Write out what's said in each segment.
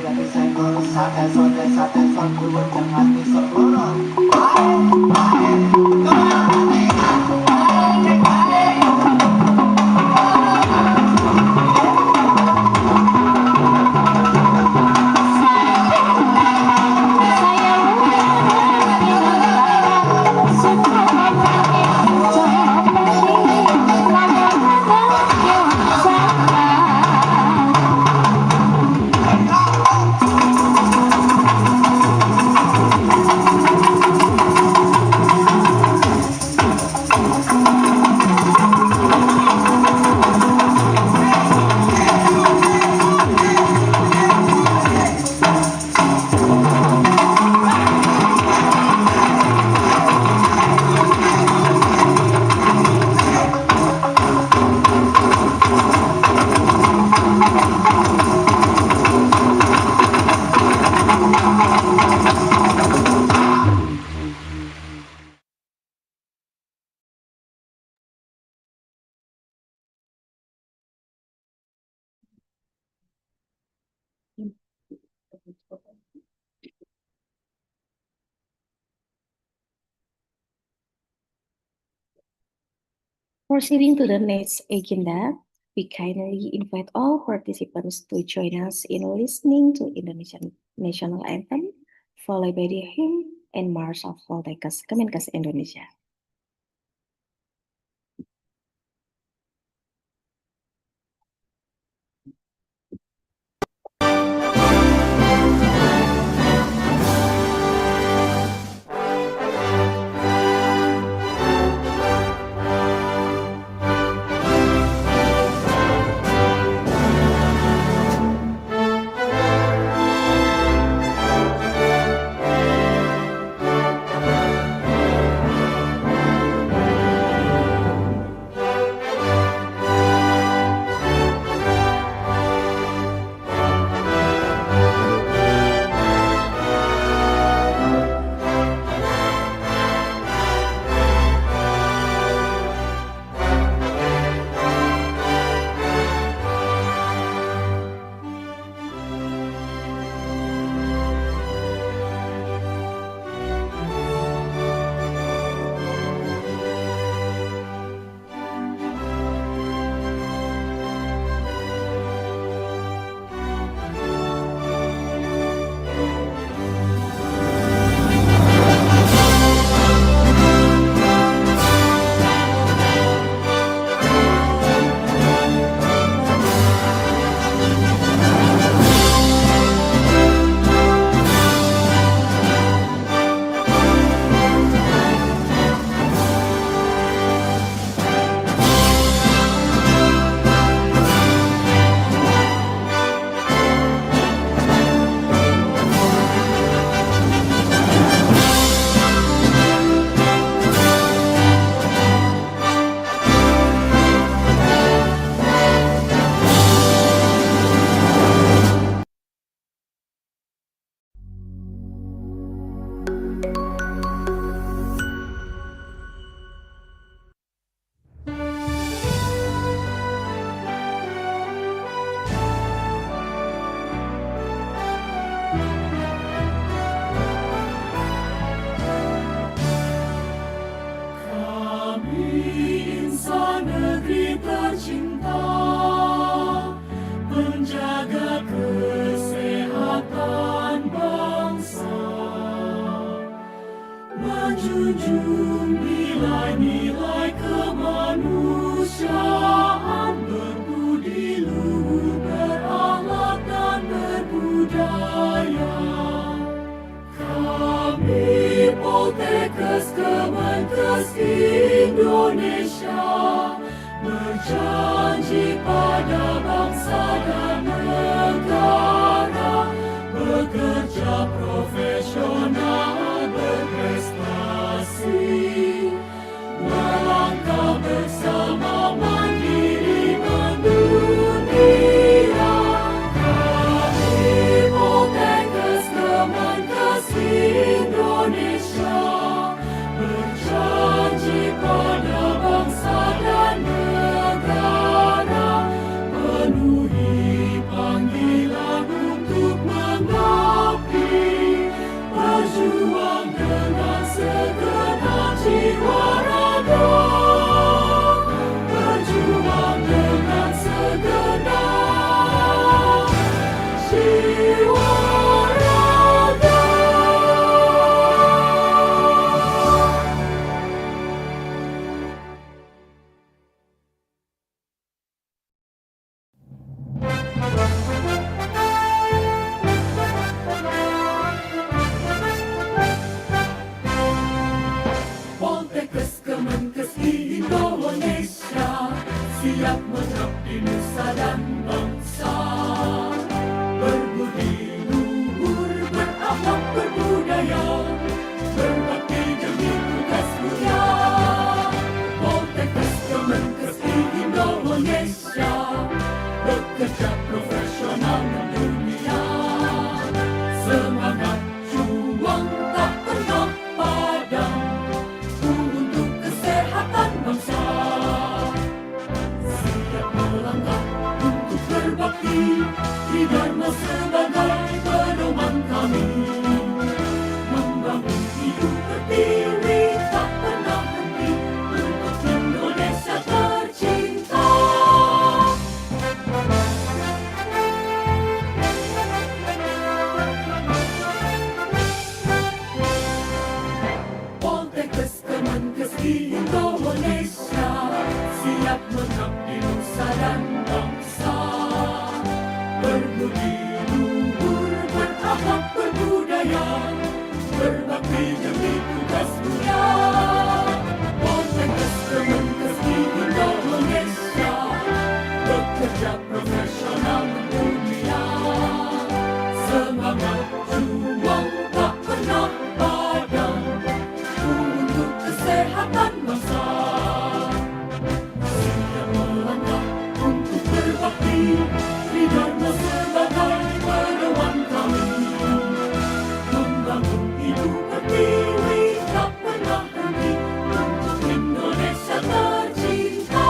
yang disenggol sate kulur jangan diseluruh. Proceeding to the next agenda, we kindly invite all participants to join us in listening to Indonesian national anthem, followed by the hymn and march of Poltekkes Kemenkes Indonesia. Poltekkes Kemenkes Indonesia berjanji pada bangsa dan negara, bekerja profesional berprestasi, melangkah bersama mandiri mendunia. Kami Poltekkes Kemenkes Indonesia berjanji demi tugas mulia. Polkesmar Kemenkes di Indonesia bekerja profesional mendunia. Semangat juang tak pernah padam untuk kesehatan bangsa. Siap melangkah untuk berbakti di dharma sebagai penewan kami. Membangun ibu pertiwi tak pernah henti untuk Indonesia tercinta.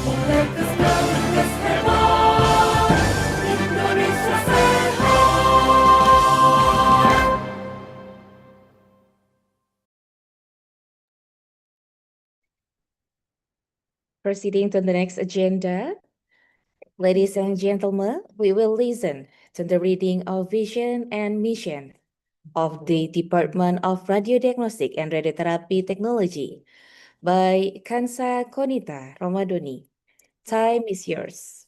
Polkes Kemenkes hebat, Indonesia sehat. Proceeding to the next agenda, ladies and gentlemen, we will listen to the reading of vision and mission of the Department of Radiodiagnostic and Radiotherapy Technology by Kansa Konita Romadoni. Time is yours.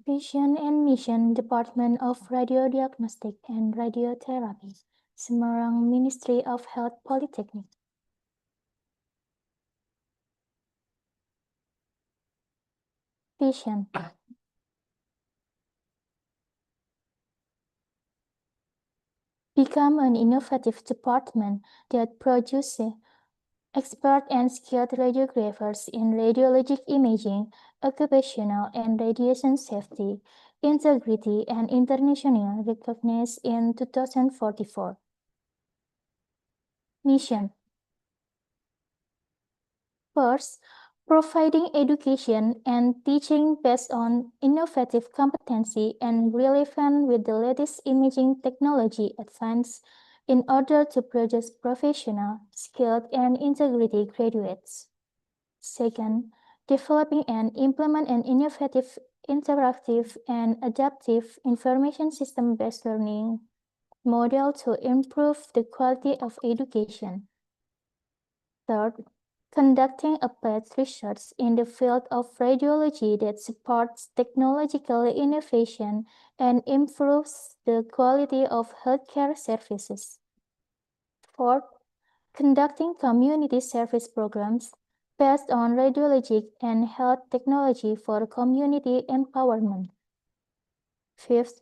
Vision and Mission, Department of Radiodiagnostics and Radiotherapy, Semarang, Ministry of Health, Polytechnic. Vision. Become an innovative department that produces expert and skilled radiographers in radiologic imaging, occupational and radiation safety, integrity, and international recognition in 2044. Mission. First, providing education and teaching based on innovative competency and relevant with the latest imaging technology advance in order to produce professional, skilled, and integrity graduates. Second, developing and implement an innovative, interactive, and adaptive information system-based learning model to improve the quality of education. Third, conducting applied research in the field of radiology that supports technological innovation and improves the quality of healthcare services. Fourth, conducting community service programs based on radiologic and health technology for community empowerment. Fifth,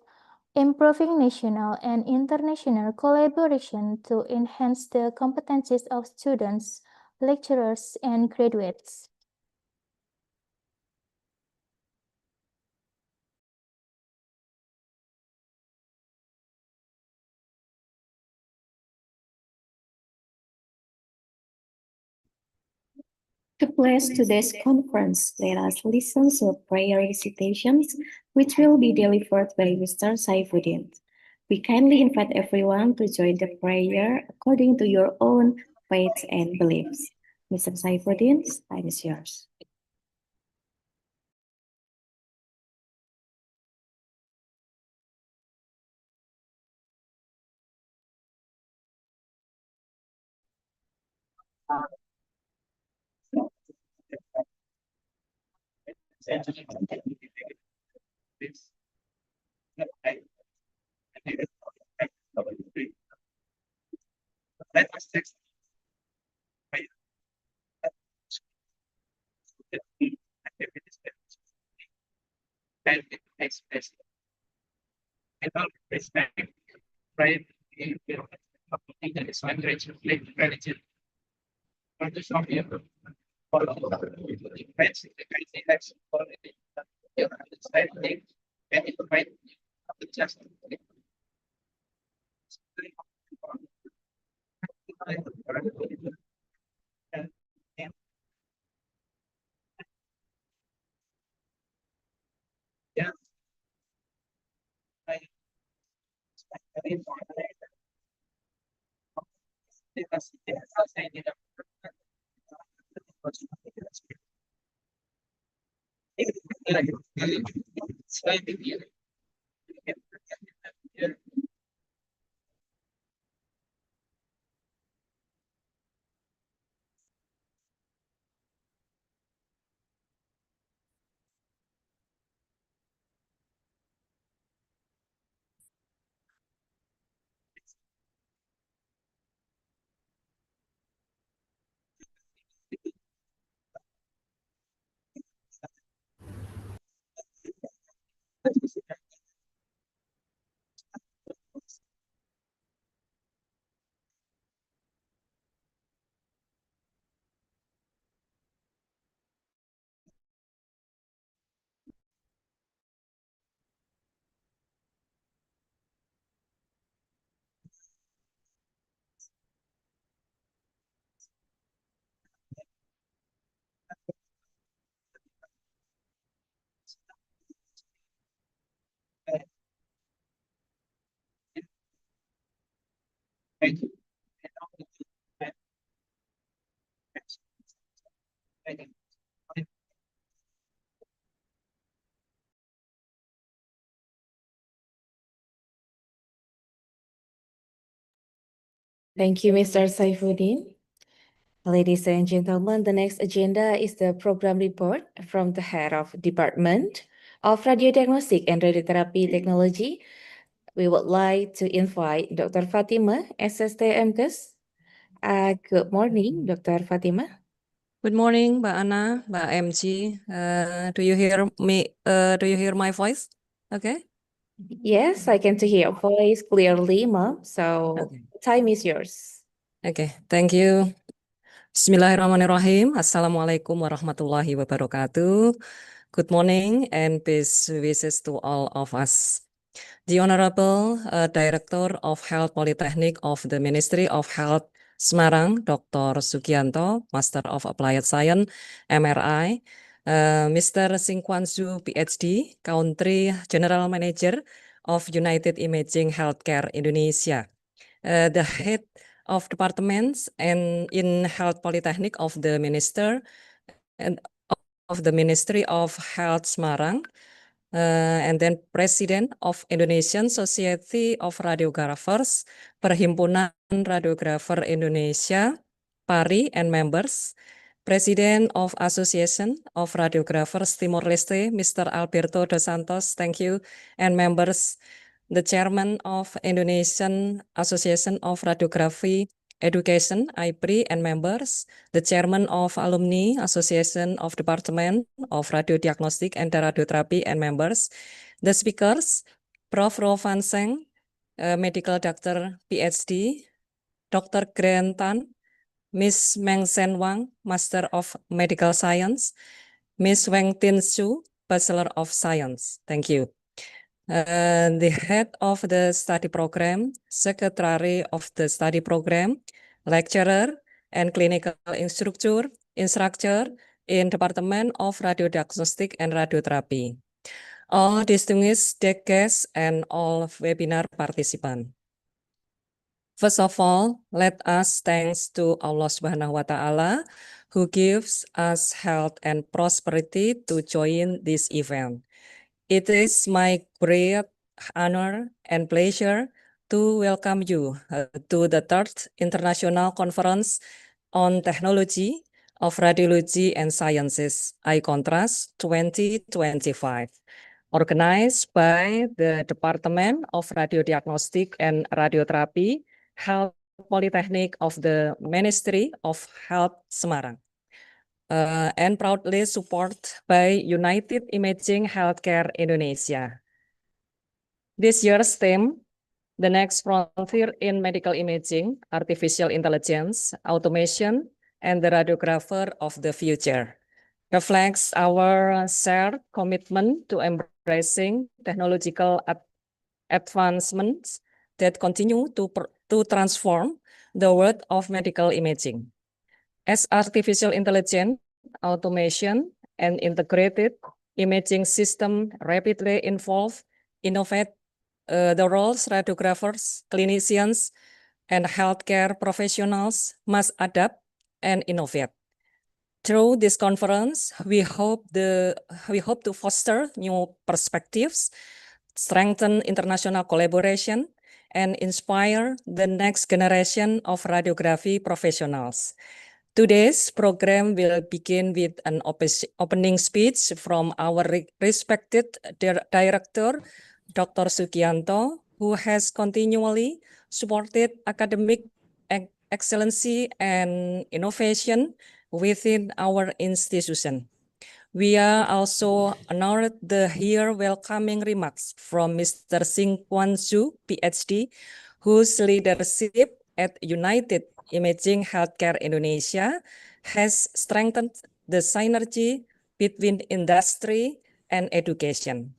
improving national and international collaboration to enhance the competencies of students, lecturers, and graduates. To bless today's conference, let us listen to prayer recitations, which will be delivered by Mr. Saifuddin. We kindly invite everyone to join the prayer according to your own faith and beliefs. Mr. Saifuddin, time is yours. Thank you, Mr. Saifuddin. Ladies and gentlemen, the next agenda is the program report from the head of Department of Radiodiagnostic and Radiotherapy Technology. We would like to invite Dr. Fatima, SST MKes. Good morning, Dr. Fatima. Good morning, Mbak Ana, Mbak MG. Do you hear me? Do you hear my voice? Okay. Yes, I can hear your voice clearly, Mom. So Okay. time is yours. Okay. Thank you. Bismillahirrahmanirrahim. Assalamualaikum warahmatullahi wabarakatuh. Good morning and best wishes to all of us. The Honorable Director of Health Polytechnic of the Ministry of Health Semarang, Dr. Sugianto, Master of Applied Science, MRI, Mr. Singkwansu, PhD, Country General Manager of United Imaging Healthcare Indonesia, the Head of Departments and in Health Polytechnic of the Minister and of the Ministry of Health Semarang, and then President of Indonesian Society of Radiographers, Perhimpunan Radiographer Indonesia, PARI, and members, President of Association of Radiographers Timor-Leste, Mr. Alberto dos Santos, thank you, and members, the Chairman of Indonesian Association of Radiography Education, IPRI, and members, the Chairman of Alumni Association of Department of Radiodiagnostic and Radiotherapy and members, the speakers, Prof. Rovan Seng, Medical Doctor, PhD, Dr. Gren Tan, Ms. Meng Sen Wang, Master of Medical Science, Ms. Weng Tin Su, Bachelor of Science. Thank you. The head of the study program, secretary of the study program, lecturer, and clinical instructor in Department of Radiodiagnostic and Radiotherapy. All distinguished guests and all webinar participants. First of all, let us thanks to Allah Subhanahu wa Ta'ala who gives us health and prosperity to join this event. It is my great honor and pleasure to welcome you to the third International Conference on Technology of Radiology and Sciences, IConTRAS 2025, organized by the Department of Radiodiagnostic and Radiotherapy, Health Polytechnic of the Ministry of Health Semarang. And proudly supported by United Imaging Healthcare Indonesia. This year's theme, the next frontier in medical imaging, artificial intelligence, automation, and the radiographer of the future, reflects our shared commitment to embracing technological advancements that continue to transform the world of medical imaging. As artificial intelligence, automation, and integrated imaging system rapidly innovate the roles radiographers, clinicians, and healthcare professionals must adapt and innovate. Through this conference, we hope to foster new perspectives, strengthen international collaboration, and inspire the next generation of radiography professionals. Today's program will begin with an opening speech from our respected director, Dr. Sugianto, who has continually supported academic excellency and innovation within our institution. We are also honored to hear welcoming remarks from Mr. Singkwansu, PhD, whose leadership at United Imaging Healthcare Indonesia has strengthened the synergy between industry and education.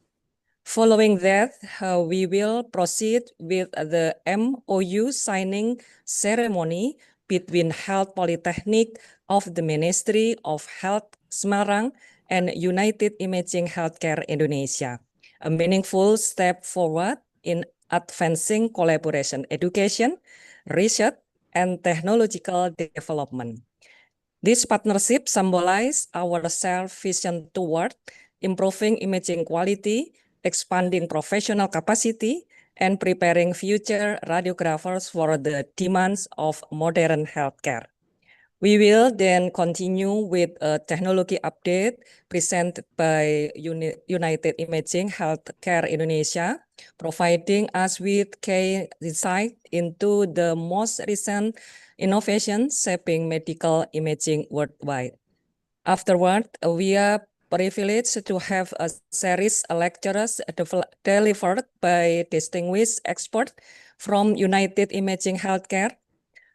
Following that, we will proceed with the MOU signing ceremony between Health Polytechnic of the Ministry of Health Semarang and United Imaging Healthcare Indonesia, a meaningful step forward in advancing collaboration education, research, and technological development. This partnership symbolizes our shared vision toward improving imaging quality, expanding professional capacity, and preparing future radiographers for the demands of modern healthcare. We will then continue with a technology update presented by United Imaging Healthcare Indonesia, providing us with key insight into the most recent innovations shaping medical imaging worldwide. Afterward, we are privileged to have a series of lectures delivered by distinguished experts from United Imaging Healthcare.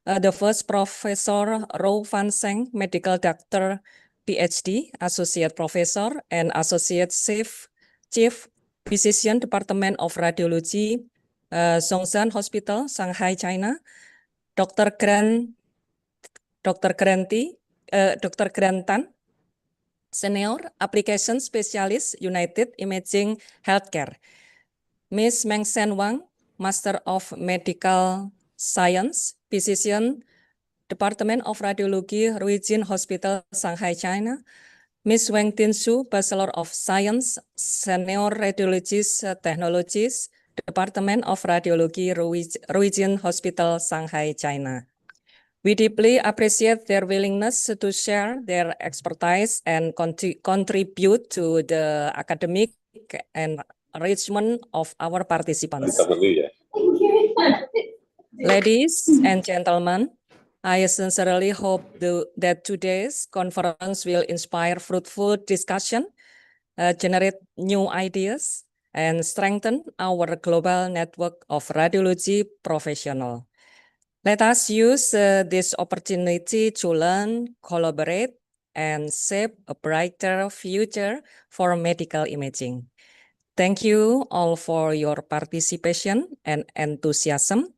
The first Professor Ro Van Seng, medical doctor, PhD, associate professor, and associate chief physician, Department of Radiology, Zhongshan Hospital, Shanghai, China. Dr. Grantan, Senior Application Specialist, United Imaging Healthcare. Ms. Meng Sen Wang, Master of Medical Science, Physician, Department of Radiology, Ruijin Hospital, Shanghai, China. Ms. Wang Tinshu, Bachelor of Science, Senior Radiologist Technologies, Department of Radiology, Ruijin Hospital, Shanghai, China. We deeply appreciate their willingness to share their expertise and contribute to the academic and enrichment of our participants. Ladies and gentlemen, I sincerely hope that today's conference will inspire fruitful discussion, generate new ideas, and strengthen our global network of radiology professionals. Let us use this opportunity to learn, collaborate, and shape a brighter future for medical imaging. Thank you all for your participation and enthusiasm,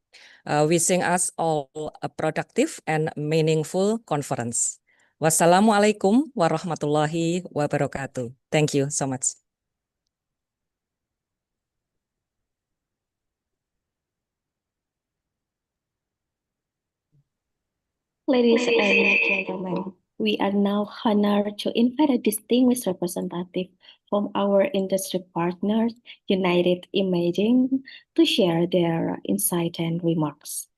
wishing us all a productive and meaningful conference. Wassalamualaikum warahmatullahi wabarakatuh. Thank you so much. Ladies and gentlemen, we are now honored to invite a distinguished representative from our industry partners, United Imaging, to share their insight and remarks.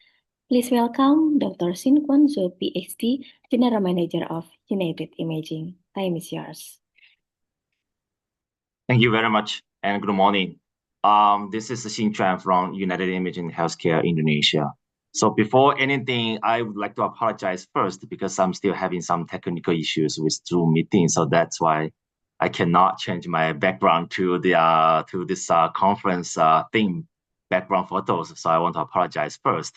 Please welcome Dr. Sin Kwon Zo, PhD, General Manager of United Imaging. Time is yours. Thank you very much, and good morning. This is Xin Chuan from United Imaging Healthcare Indonesia. So before anything, I would like to apologize first because I'm still having some technical issues with Zoom meeting, so that's why I cannot change my background to this conference theme background photos. So I want to apologize first.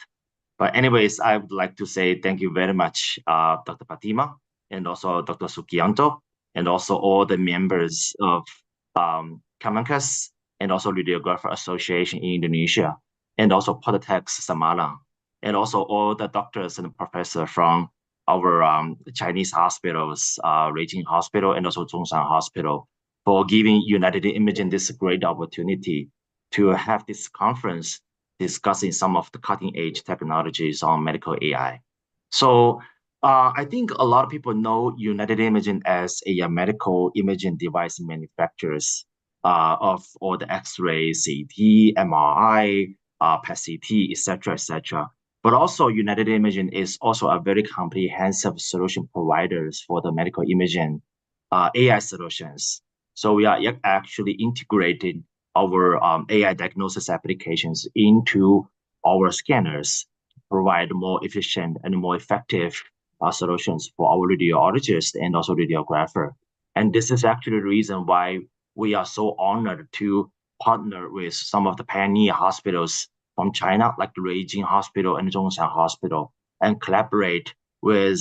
But anyways, I would like to say thank you very much, Dr. Fatima, and also Dr. Sukianto, and also all the members of IConTRAS, and also Radiographer Association in Indonesia, and also Polytechnic Semarang, and also all the doctors and professors from our Chinese hospitals, Ruijin Hospital, and also Zhongshan Hospital, for giving United Imaging this great opportunity to have this conference discussing some of the cutting-edge technologies on medical AI. So I think a lot of people know United Imaging as a medical imaging device manufacturers of all the X-ray, CT, MRI, PET-CT, etc. But also United Imaging is also a very comprehensive solution providers for the medical imaging AI solutions. So we are actually integrating our AI diagnosis applications into our scanners to provide more efficient and more effective solutions for our radiologists and also radiographer. And this is actually the reason why we are so honored to partner with some of the pioneer hospitals from China, like the Ruijin Hospital and Zhongshan Hospital, and collaborate with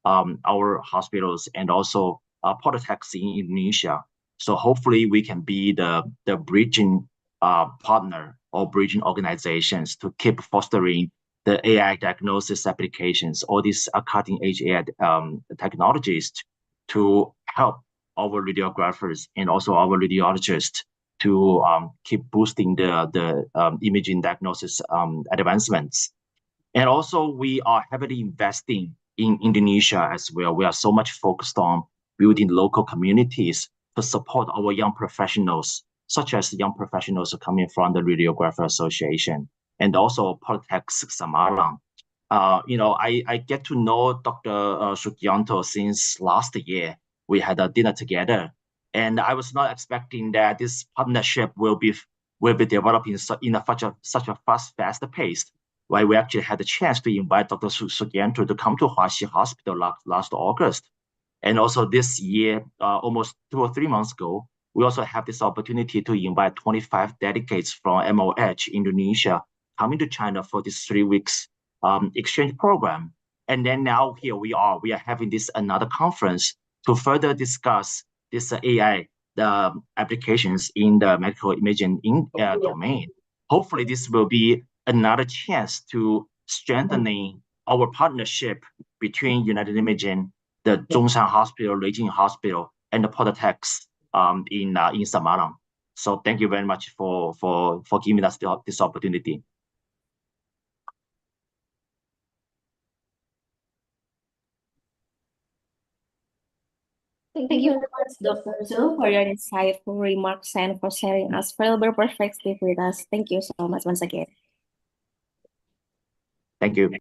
our hospitals and also Polytechnic in Indonesia. So hopefully we can be the bridging partner or bridging organizations to keep fostering the AI diagnosis applications, all these cutting-edge AI technologies to help our radiographers and also our radiologists to keep boosting the imaging diagnosis advancements. And also, we are heavily investing in Indonesia as well. We are so much focused on building local communities to support our young professionals, such as young professionals coming from the Radiographer Association and also Polytechnic Semarang. I get to know Dr. Sugianto since last year. We had a dinner together, and I was not expecting that this partnership will be developing in such a fast pace. Why we actually had the chance to invite Dr. Sugianto to come to Huaxi Hospital last August. And also this year, almost 2 or 3 months ago, we also have this opportunity to invite 25 delegates from MOH Indonesia coming to China for this 3 weeks exchange program. And then now here we are having this another conference to further discuss this AI, the applications in the medical imaging domain. Hopefully this will be another chance to strengthening our partnership between United Imaging, the Zhongshan Hospital, Beijing Hospital, and the Polytechnics in Semarang. So thank you very much for giving us this opportunity. Thank you very much, Dr. Zul, for your insightful remarks and for sharing us valuable perspective with us. Thank you so much once again. Thank you.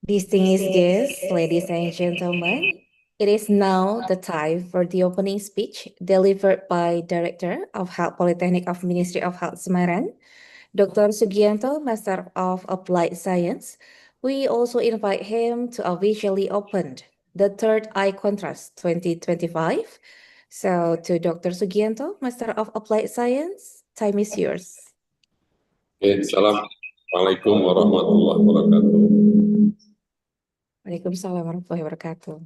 Distinguished guests, ladies and gentlemen, it is now the time for the opening speech delivered by Director of Health Polytechnic of Ministry of Health Semarang, Dr. Sugianto, Master of Applied Science. We also invite him to officially open the third IConTRAS 2025. So to Dr. Sugianto, Master of Applied Science, time is yours. Assalamualaikum warahmatullahi wabarakatuh. Waalaikumsalam warahmatullahi wabarakatuh.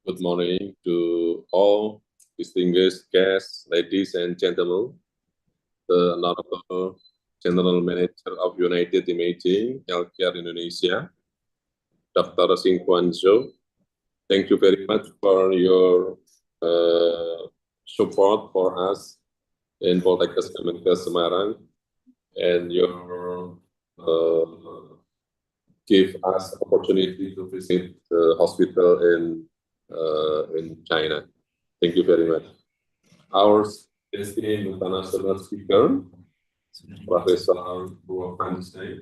Good morning to all distinguished guests, ladies and gentlemen. The Honorable General Manager of United Imaging Healthcare Indonesia, Dr. Singkuan Zhou. Thank you very much for your support for us in Polkesmar Semarang, and your give us opportunity to visit the hospital in China. Thank you very much. Our esteemed international speaker, Professor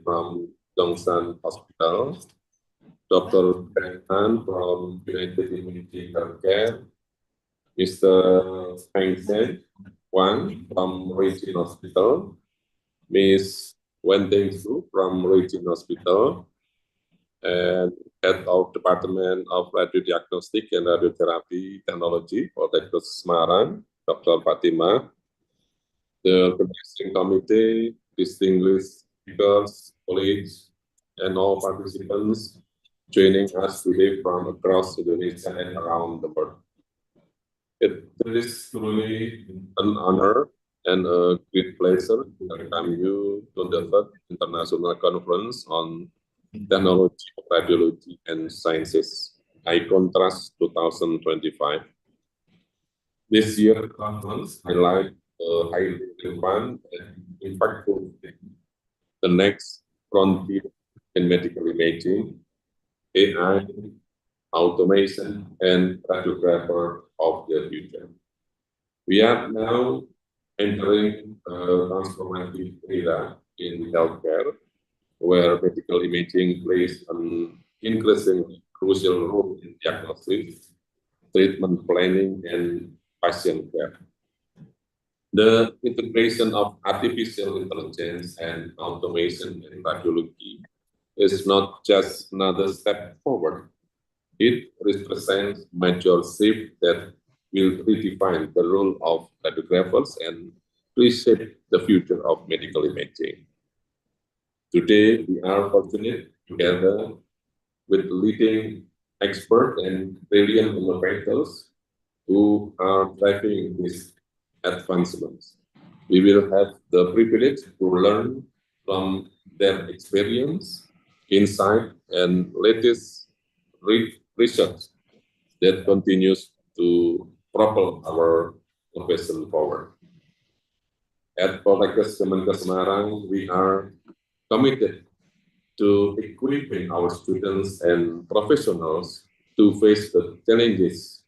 from Zhongshan Hospital, Dr. Han from United Imaging Healthcare, Mr. Feng Sen Wang from Region Hospital, Ms. Wen Dengsu from Region Hospital, and Head of Department of Radiodiagnostics and Radiotherapy Technology for Polkesmar, Dr. Fatima, the organizing committee, distinguished speakers, colleagues, and all participants joining us today from across Indonesia and around the world. It is truly an honor and a great pleasure to welcome you to the third International Conference on Technology of Radiology and Sciences, IConTRAS 2025. This year's conference highlights a highly relevant and impactful theme, the next frontier in medical imaging, AI, automation, and radiographer of the future. We are now entering a transformative era in healthcare, where medical imaging plays an increasingly crucial role in diagnosis, treatment planning, and patient care. The integration of artificial intelligence and automation in radiology is not just another step forward. It represents a major shift that will redefine the role of radiographers and reshape the future of medical imaging. Today, we are fortunate together with leading experts and brilliant innovators who are driving these advancements. We will have the privilege to learn from their experience, insight, and latest research that continues to propel our profession forward. At Polkesmar Semarang, we are committed to equipping our students and professionals to face the challenges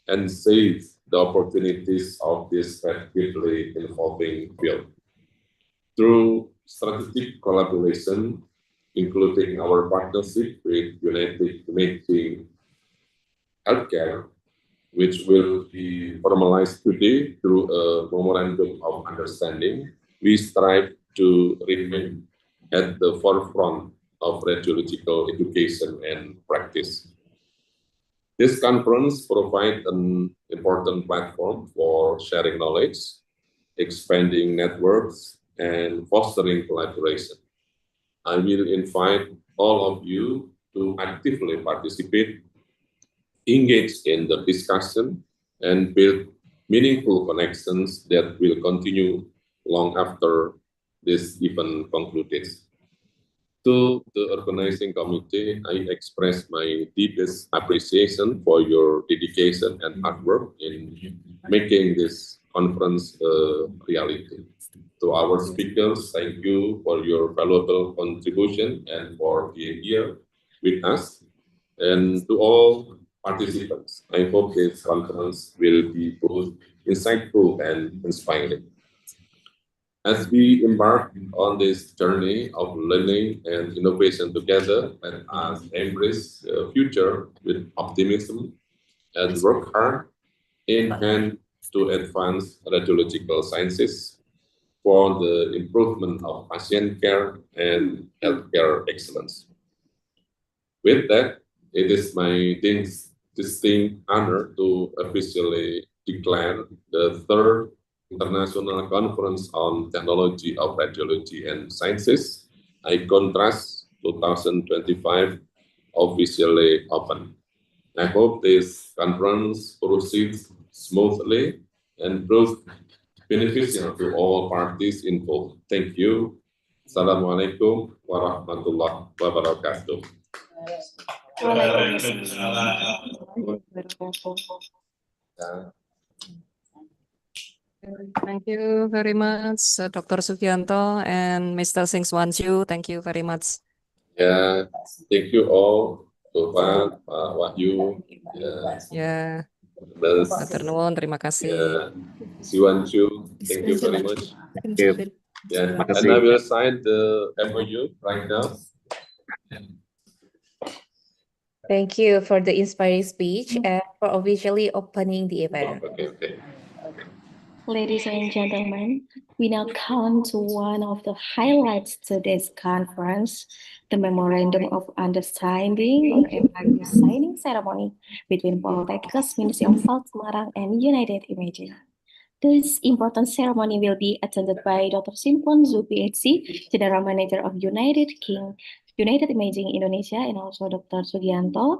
and seize the opportunities of this rapidly evolving field. Through strategic collaboration, including our partnership with United Imaging Healthcare, which will be formalized today through a memorandum of understanding, we strive to remain at the forefront of radiological education and practice. This conference provides an important platform for sharing knowledge, expanding networks, and fostering collaboration. I will invite all of you to actively participate, engage in the discussion, and build meaningful connections that will continue long after this event concluded. To the organizing committee, I express my deepest appreciation for your dedication and hard work in making this conference a reality. To our speakers, thank you for your valuable contribution and for being here with us. And to all participants, I hope this conference will be both insightful and inspiring. As we embark on this journey of learning and innovation together, let us embrace the future with optimism and work hard in hand to advance radiological sciences for the improvement of patient care and healthcare excellence. With that, it is my distinct honor to officially declare the third International Conference on Technology of Radiology and Sciences, IConTRAS 2025, officially open. I hope this conference proceeds smoothly and proves beneficial to all parties involved. Thank you. Assalamualaikum warahmatullahi wabarakatuh. Thank you very much, Dr. Sugianto and Mr. Singswanshu. Thank you very much. Yeah, thank you all. Tuhan, Pak Wahyu. Ya, Terus, Dr. Nuwun, terima kasih. Siwanshu, thank you very much. Yeah, and I will sign the MOU right now. Thank you for the inspiring speech and for officially opening the event. Okay. Ladies and gentlemen, we now come to one of the highlights to this conference, the Memorandum of Understanding or MOU signing ceremony between Polytechnic, Ministry of Health Semarang, and United Imaging. This important ceremony will be attended by Dr. Simpon Zu, PhD, General Manager of United Imaging Indonesia, and also Dr. Sugianto,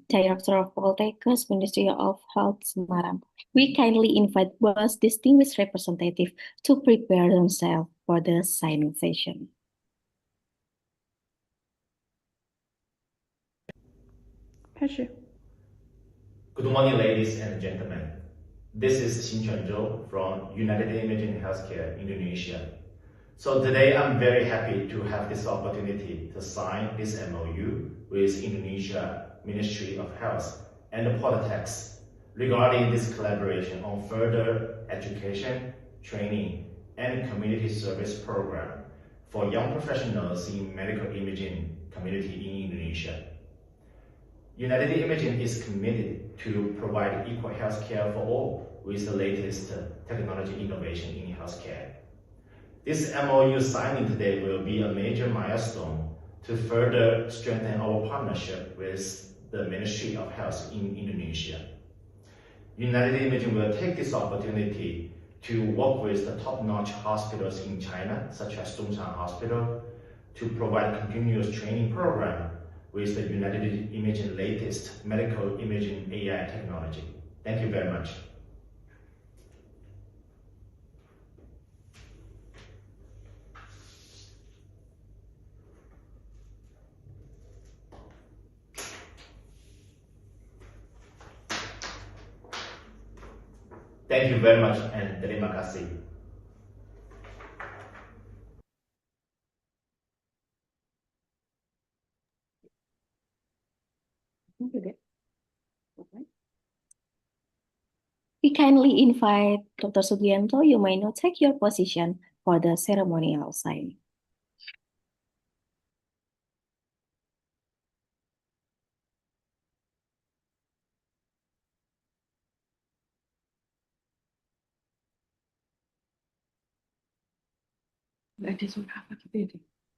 Director of Polytechnic, Ministry of Health Semarang. We kindly invite both distinguished representatives to prepare themselves for the signing session. Good morning, ladies and gentlemen. This is Xin Zhou from United Imaging Healthcare, Indonesia. So today I'm very happy to have this opportunity to sign this MOU with Indonesia Ministry of Health and the Polytechnic regarding this collaboration on further education, training, and community service program for young professionals in medical imaging community in Indonesia. United Imaging is committed to provide equal health care for all with the latest technology innovation in healthcare. This MOU signing today will be a major milestone to further strengthen our partnership with the Ministry of Health in Indonesia. United Imaging will take this opportunity to work with the top-notch hospitals in China, such as Zhongshan Hospital, to provide continuous training program with the United Imaging latest medical imaging AI technology. Thank you very much. Thank you very much and terima kasih. We kindly invite Dr. Sugianto. You may now take your position for the ceremonial sign.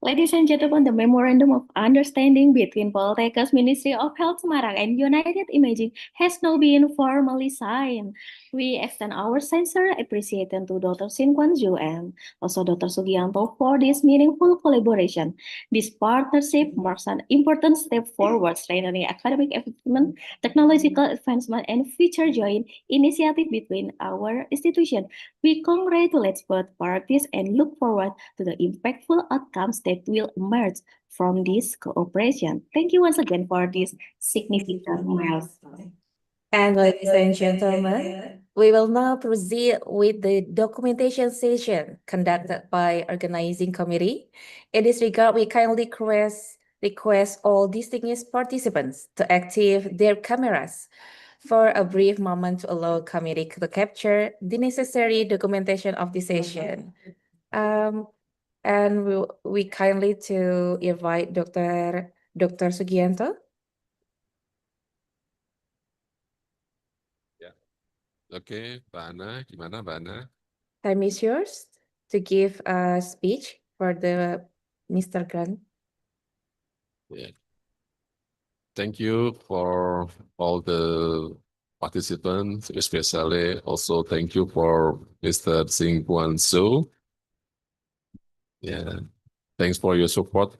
Ladies and gentlemen, the Memorandum of Understanding between Poltekkes Ministry of Health Semarang and United Imaging has now been formally signed. We extend our sincere appreciation to Dr. Sin Kwan Ju and also Dr. Sugianto for this meaningful collaboration. This partnership marks an important step forward, strengthening academic achievement, technological advancement, and future joint initiative between our institutions. We congratulate both parties and look forward to the impactful outcomes that will emerge from this cooperation. Thank you once again for this significant milestone. And ladies and gentlemen, we will now proceed with the documentation session conducted by organizing committee. In this regard, we kindly request all distinguished participants to activate their cameras for a brief moment to allow committee to capture the necessary documentation of the session. And we kindly to invite Dr. Sugianto. Oke, Mbak Ana, gimana Mbak Ana? Time is yours to give a speech for the Mr. Grant. Yeah. Thank you for all the participants, especially also thank you for Mr. Sin Kwan Su. Yeah, thanks for your support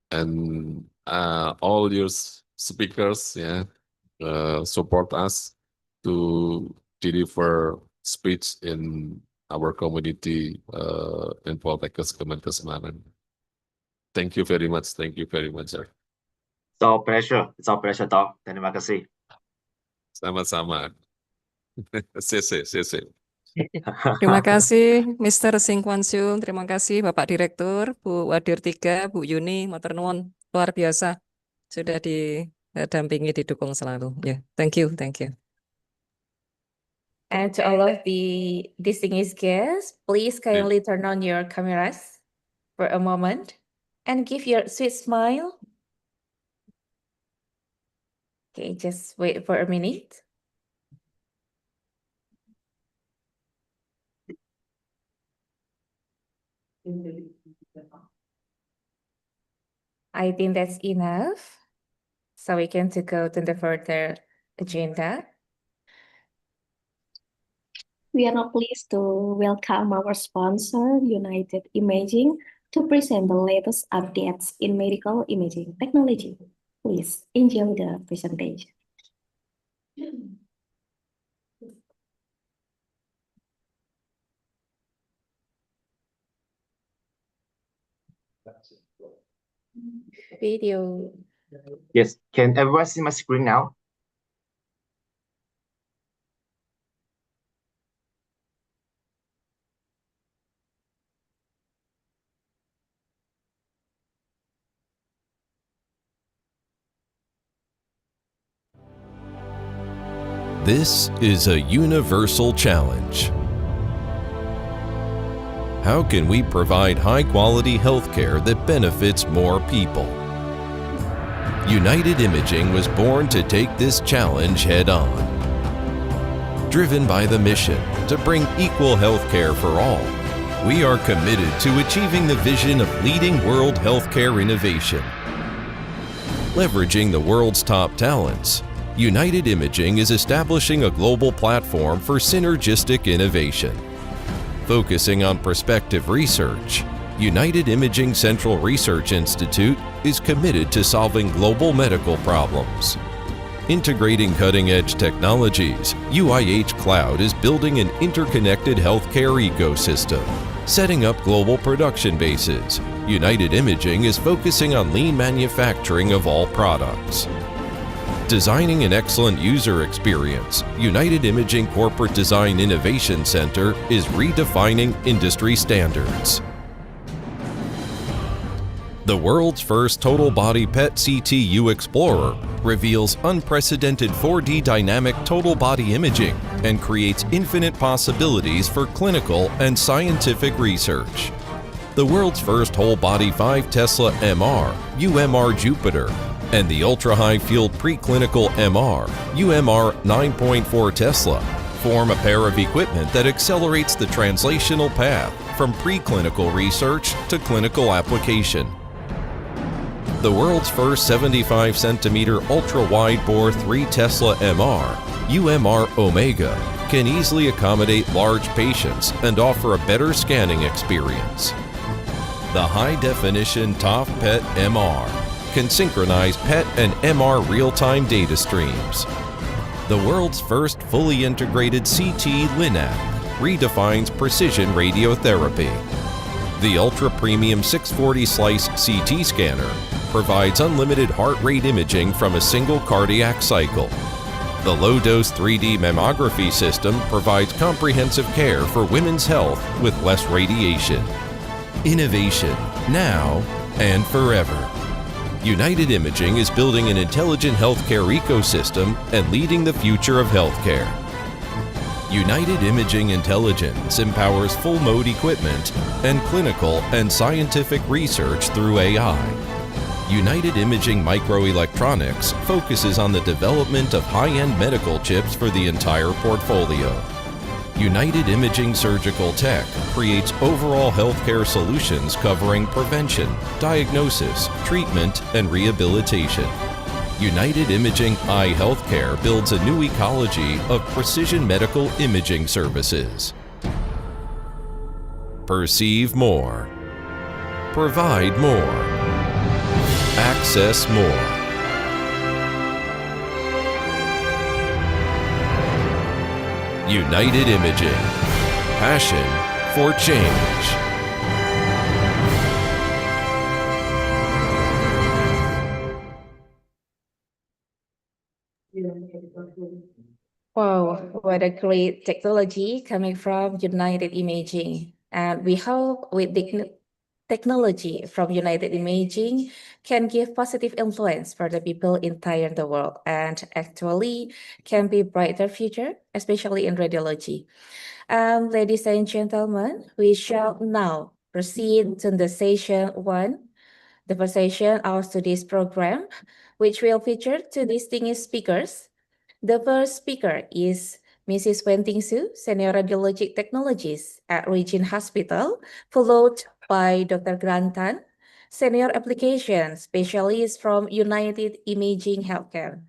and all your speakers. Yeah, support us to deliver speech in our community in Poltekkes Semarang. Thank you very much. Thank you very much, sir. It's our pleasure. It's our pleasure, Doc. Terima kasih. Sama-sama. CC. Terima kasih Mr. Sin Kwan Su, terima kasih Bapak Direktur, Bu Wadir 3, Bu Yuni, matur nuwun, luar biasa. Sudah didampingi, didukung selalu. Ya, thank you. And to all of the distinguished guests, please kindly turn on your cameras for a moment and give your sweet smile. Okay, just wait for a minute. I think that's enough. So we can go to the further agenda. We are now pleased to welcome our sponsor, United Imaging, to present the latest updates in medical imaging technology. Please enjoy the presentation. Video. Yes, can everyone see my screen now? This is a universal challenge. How can we provide high-quality healthcare that benefits more people? United Imaging was born to take this challenge head-on. Driven by the mission to bring equal healthcare for all, we are committed to achieving the vision of leading world healthcare innovation. Leveraging the world's top talents, United Imaging is establishing a global platform for synergistic innovation. Focusing on prospective research, United Imaging Central Research Institute is committed to solving global medical problems. Integrating cutting-edge technologies, UIH Cloud is building an interconnected healthcare ecosystem. Setting up global production bases, United Imaging is focusing on lean manufacturing of all products. Designing an excellent user experience, United Imaging Corporate Design Innovation Center is redefining industry standards. The world's first total body PET-CT Explorer reveals unprecedented 4D dynamic total body imaging and creates infinite possibilities for clinical and scientific research. The world's first whole-body 5 Tesla MR, UMR Jupiter, and the ultra-high field preclinical MR, UMR 9.4 Tesla, form a pair of equipment that accelerates the translational path from preclinical research to clinical application. The world's first 75-centimeter ultra-wide bore 3 Tesla MR, UMR Omega, can easily accommodate large patients and offer a better scanning experience. The high-definition TOF PET MR can synchronize PET and MR real-time data streams. The world's first fully integrated CT LINAC redefines precision radiotherapy. The ultra-premium 640-slice CT scanner provides unlimited heart rate imaging from a single cardiac cycle. The low-dose 3D mammography system provides comprehensive care for women's health with less radiation. Innovation, now and forever. United Imaging is building an intelligent healthcare ecosystem and leading the future of healthcare. United Imaging Intelligence empowers full-mode equipment and clinical and scientific research through AI. United Imaging Microelectronics focuses on the development of high-end medical chips for the entire portfolio. United Imaging Surgical Tech creates overall healthcare solutions covering prevention, diagnosis, treatment, and rehabilitation. United Imaging Eye Healthcare builds a new ecology of precision medical imaging services. Perceive more. Provide more. Access more. United Imaging. Passion for change. Wow, what a great technology coming from United Imaging. And we hope with the technology from United Imaging can give positive influence for the people entire the world and actually can be brighter future, especially in radiology. Ladies and gentlemen, we shall now proceed to the session 1, the first session of today's program, which will feature 2 distinguished speakers. The first speaker is Mrs. Wen Ting Su, Senior Radiologic Technologist at Regin Hospital, followed by Dr. Grant Tan, Senior Application Specialist from United Imaging Healthcare.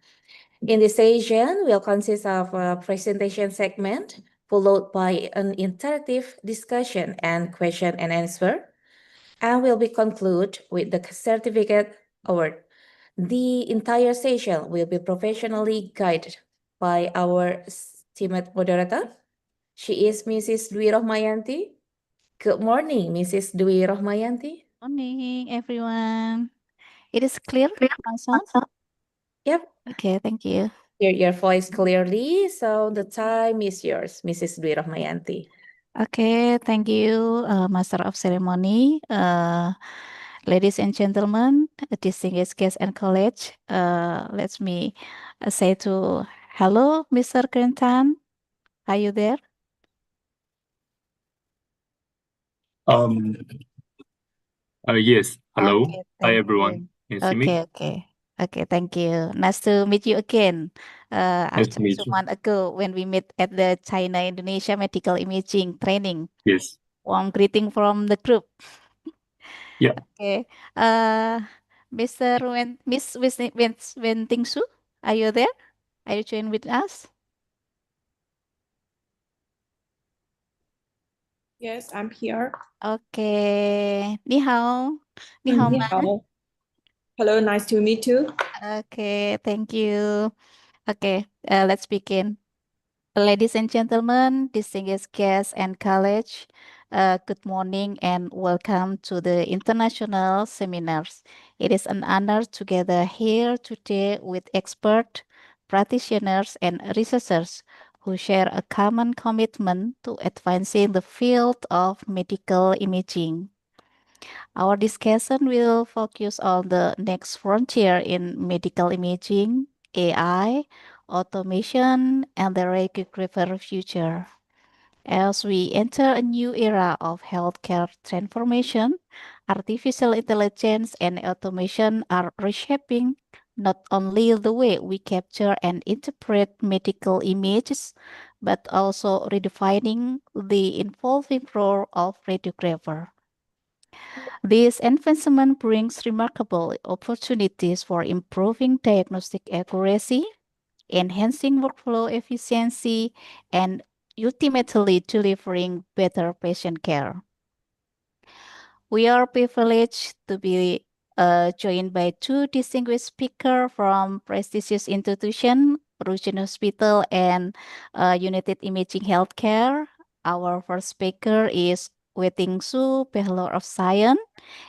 In this session, will consist of a presentation segment, followed by an interactive discussion and question and answer, and will be concluded with the certificate award. The entire session will be professionally guided by our esteemed moderator. She is Mrs. Dwi Rohmayanti. Good morning, Mrs. Dwi Rohmayanti. Morning, everyone. It is clear, my sound? Yep, Okay, thank you. hear your voice clearly, so the time is yours, Mrs. Dwi Rohmayanti. Okay, thank you, Master of Ceremony. Ladies and gentlemen, distinguished guests and colleagues, let me say to hello, Mr. Grantan. Are you there? Yes. Hello. Okay, Hi, thank everyone. you. Can you see me? Okay, thank you. Nice to meet you again. Nice to After meet 2 you. months ago when we met at the China-Indonesia Medical Imaging Training. Yes. Warm greeting from the group. Yeah. Okay. Mr. Wen Ting Su, are you there? Are you joining with us? Yes, I'm here. Okay. Ni hao. Ni hao ma. Hello, nice to meet you. Okay, thank you. Okay, let's begin. Ladies and gentlemen, distinguished guests and colleagues, good morning and welcome to the international seminars. It is an honor to gather here today with experts, practitioners, and researchers who share a common commitment to advancing the field of medical imaging. Our discussion will focus on the next frontier in medical imaging, AI, automation, and the radiographer future. As we enter a new era of healthcare transformation, artificial intelligence and automation are reshaping not only the way we capture and interpret medical images, but also redefining the evolving role of radiographer. This advancement brings remarkable opportunities for improving diagnostic accuracy, enhancing workflow efficiency, and ultimately delivering better patient care. We are privileged to be joined by two distinguished speakers from prestigious institutions, Russian Hospital and United Imaging Healthcare. Our first speaker is Weting Su, Bachelor of Science,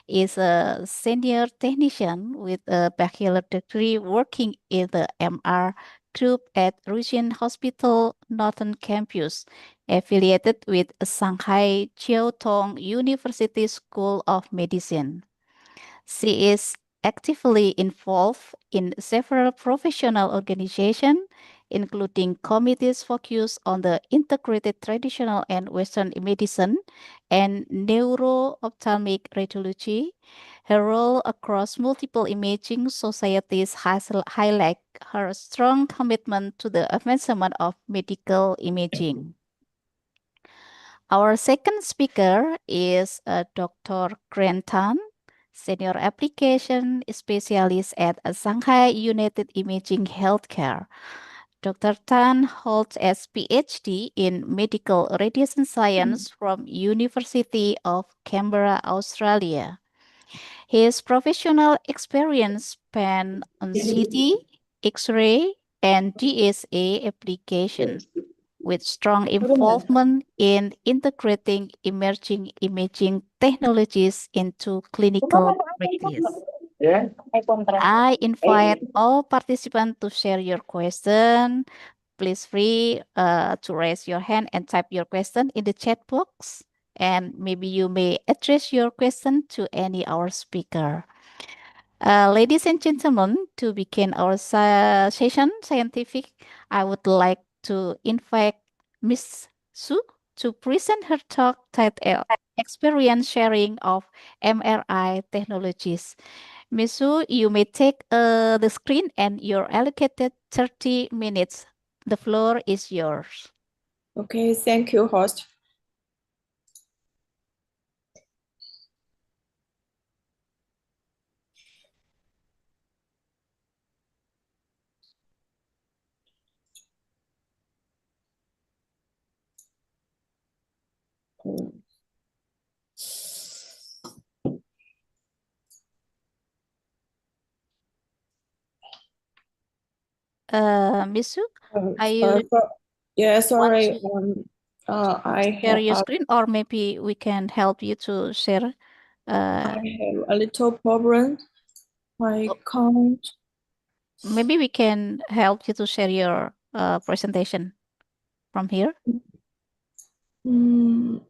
is a senior technician with a bachelor degree working in the MR group at Russian Hospital Northern Campus, affiliated with Shanghai Jiaotong University School of Medicine. She is actively involved in several professional organizations, including committees focused on the integrated traditional and Western medicine and neuro-ophthalmic radiology. Her role across multiple imaging societies has highlight her strong commitment to the advancement of medical imaging. Our second speaker is Dr. Grant Tan, Senior Application Specialist at Shanghai United Imaging Healthcare. Dr. Tan holds a PhD in Medical Radiation Science from University of Canberra, Australia. His professional experience span on CT, X-ray, and DSA applications, with strong involvement in integrating emerging imaging technologies into clinical practice. I invite all participants to share your question. Please free to raise your hand and type your question in the chat box. And maybe you may address your question to any our speaker. Ladies and gentlemen, to begin our session scientific, I would like to invite Miss Su to present her talk titled Experience Sharing of MRI Technologies. Miss Su, you may take the screen and your allocated 30 minutes. The floor is yours. Okay, thank you, host. Miss Su, are you Yeah, sorry. want I share have your screen, or maybe we can help you to share? I have a little problem. I can't. Maybe we can help you to share your presentation from here. Mm,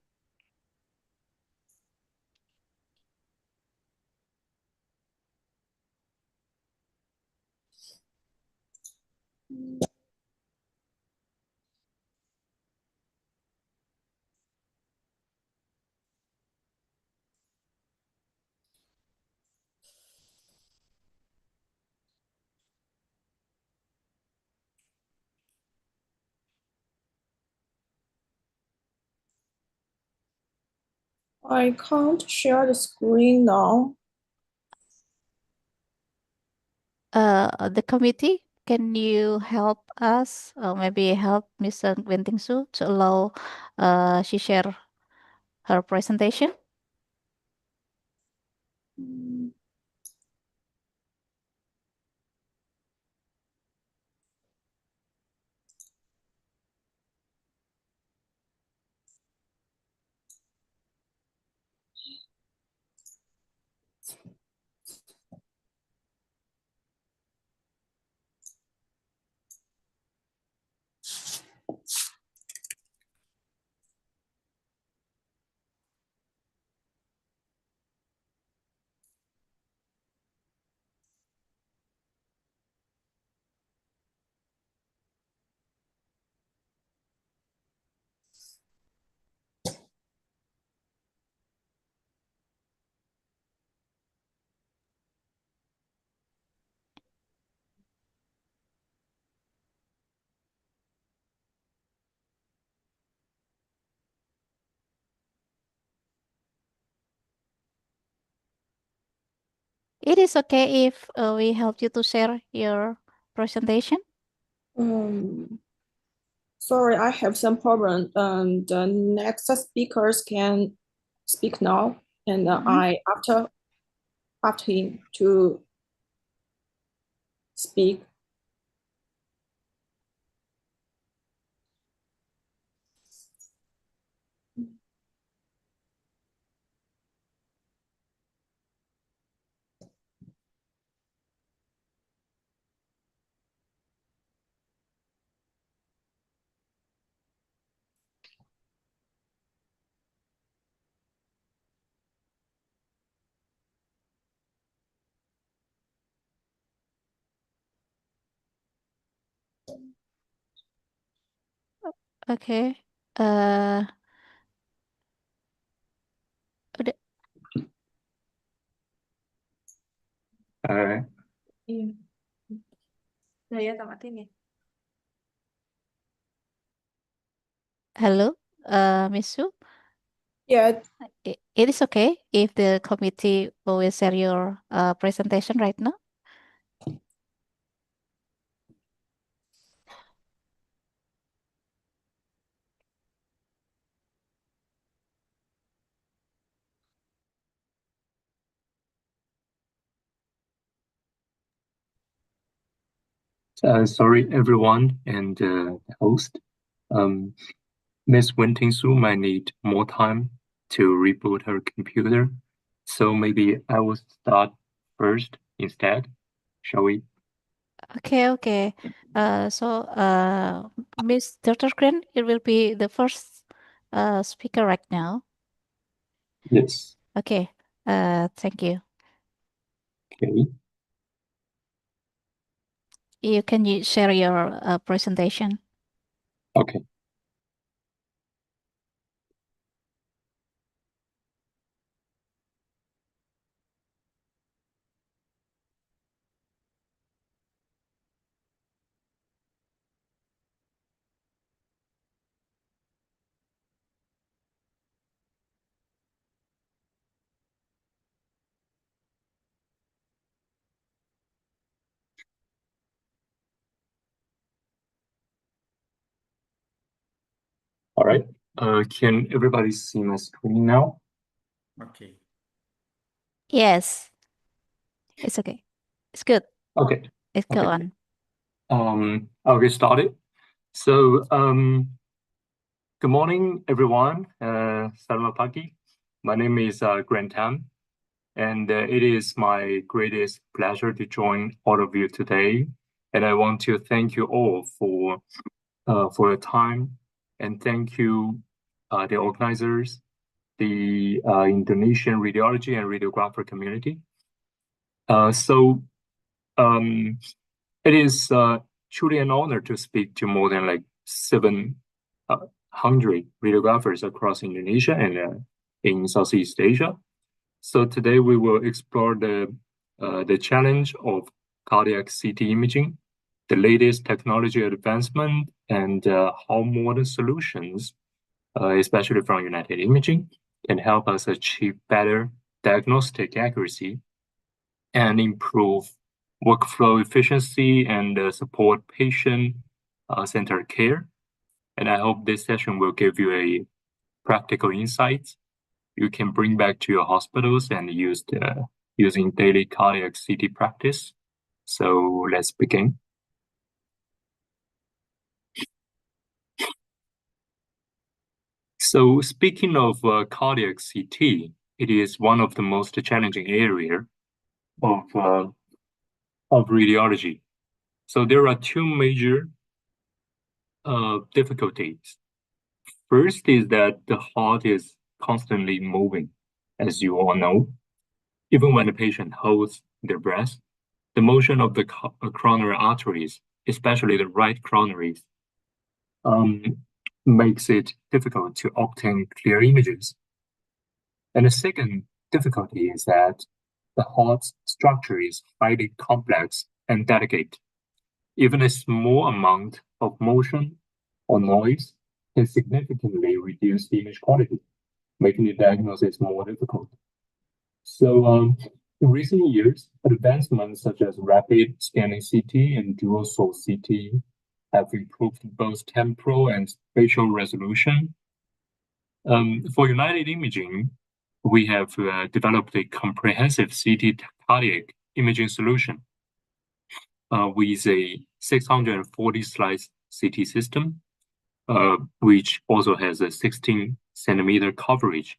I can't share the screen now. The committee, can you help us, or maybe help Mr. Wenting Su to allow she share her presentation? Mm, it is okay if we help you to share your presentation? Sorry, I have some problem. The next speakers can speak now, and I after him to speak. Okay. Udah. Iya. Saya tamatin ya. Hello, Miss Su. Yeah. It is okay if the committee will share your presentation right now. Sorry, everyone, and the host. Miss Wenting Su might need more time to reboot her computer, so maybe I will start first instead. Shall we? Okay. Miss Dr. Green, it will be the first speaker right now. Yes. Okay. Thank you. Okay. You can share your presentation. Okay. All right. Can everybody see my screen now? Okay. Yes. It's okay. It's good. Okay. Let's go on. I'll get started. So, good morning, everyone. Selamat pagi. My name is Grant Tam, and it is my greatest pleasure to join all of you today. And I want to thank you all for your time, and thank you, the organizers, the Indonesian radiology and radiographer community. It is truly an honor to speak to more than like 700 radiographers across Indonesia and in Southeast Asia. So today we will explore the challenge of cardiac CT imaging, the latest technology advancement, and how modern solutions, especially from United Imaging, can help us achieve better diagnostic accuracy and improve workflow efficiency and support patient-centered care. And I hope this session will give you a practical insights you can bring back to your hospitals and using daily cardiac CT practice. So let's begin. So speaking of cardiac CT, it is one of the most challenging area of radiology. So there are two major difficulties. First is that the heart is constantly moving, as you all know. Even when the patient holds their breath, the motion of the coronary arteries, especially the right coronaries, makes it difficult to obtain clear images. And the second difficulty is that the heart's structure is highly complex and delicate. Even a small amount of motion or noise can significantly reduce the image quality, making the diagnosis more difficult. So In recent years, advancements such as rapid scanning CT and dual source CT have improved both temporal and spatial resolution. For United Imaging, we have developed a comprehensive CT cardiac imaging solution with a 640 slice CT system, which also has a 16 centimeter coverage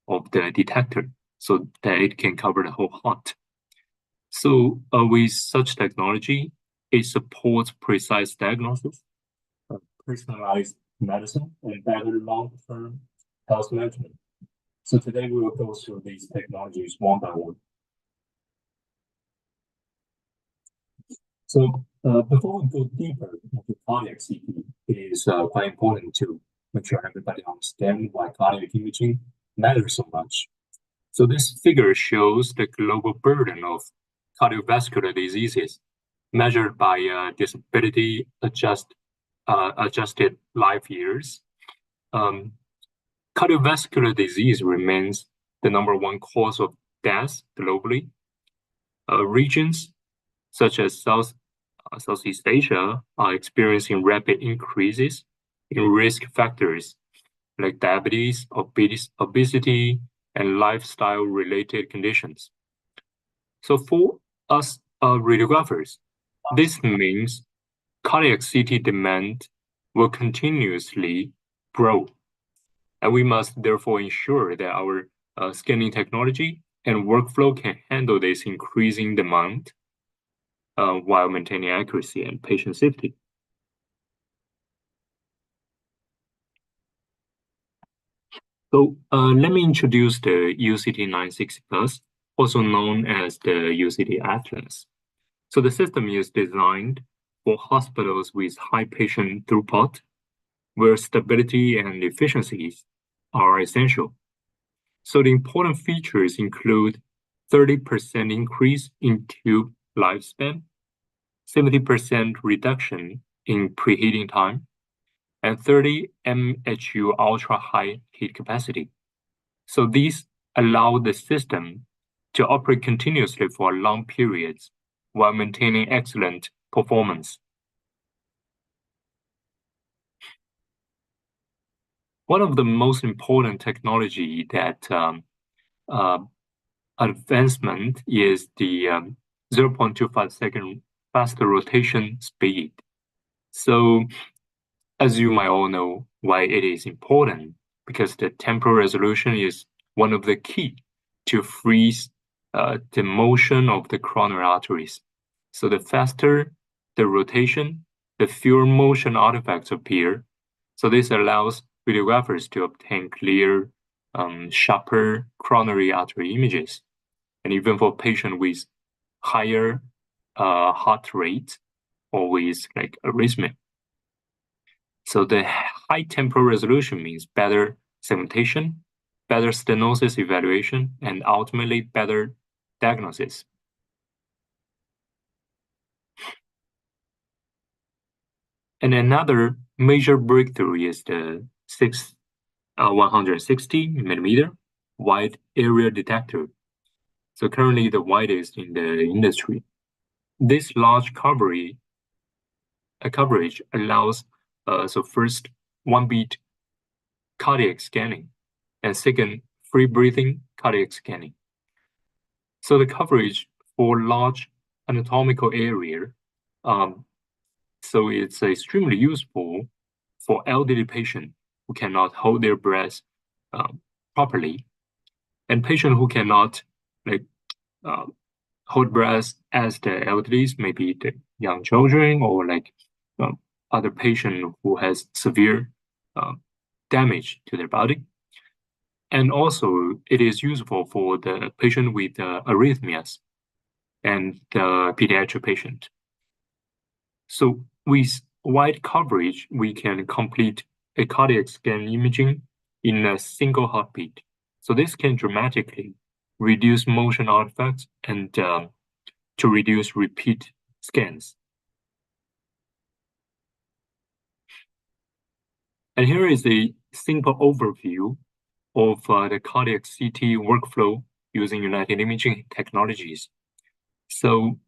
of the detector so that it can cover the whole heart. So with such technology, it supports precise diagnosis, personalized medicine, and better long-term health management. So today we will go through these technologies one by one. So before we go deeper into cardiac CT, it is quite important to make sure everybody understands why cardiac imaging matters so much. So this figure shows the global burden of cardiovascular diseases measured by disability adjusted life years. Cardiovascular disease remains the #1 cause of death globally. Regions such as Southeast Asia are experiencing rapid increases in risk factors like diabetes, obesity, and lifestyle-related conditions. So for us radiographers, this means cardiac CT demand will continuously grow, and we must therefore ensure that our scanning technology and workflow can handle this increasing demand while maintaining accuracy and patient safety. So let me introduce the UCT 960 Plus, also known as the UCT Atlas. So the system is designed for hospitals with high patient throughput, where stability and efficiencies are essential. So the important features include 30% increase in tube lifespan, 70% reduction in preheating time, and 30 mHu ultra-high heat capacity. So these allow the system to operate continuously for long periods while maintaining excellent performance. One of the most important technology that advancement is the 0.25 second faster rotation speed. So as you might all know why it is important, because the temporal resolution is one of the key to freeze the motion of the coronary arteries. So the faster the rotation, the fewer motion artifacts appear. So this allows radiographers to obtain clear, sharper coronary artery images. And even for patients with higher heart rate or with like arrhythmia. So the high temporal resolution means better segmentation, better stenosis evaluation, and ultimately better diagnosis. And another major breakthrough is the 160 millimeter wide area detector. So currently the widest in the industry. This large coverage allows so first 1-beat cardiac scanning, and second free breathing cardiac scanning. So the coverage for large anatomical area, so it's extremely useful for elderly patients who cannot hold their breath properly, and patients who cannot hold breath as the elderly, maybe the young children or other patient who has severe damage to their body. And also it is useful for the patient with arrhythmias and the pediatric patient. So with wide coverage, we can complete a cardiac scan imaging in a single heartbeat. So this can dramatically reduce motion artifacts and to reduce repeat scans. And here is a simple overview of the cardiac CT workflow using United Imaging technologies. So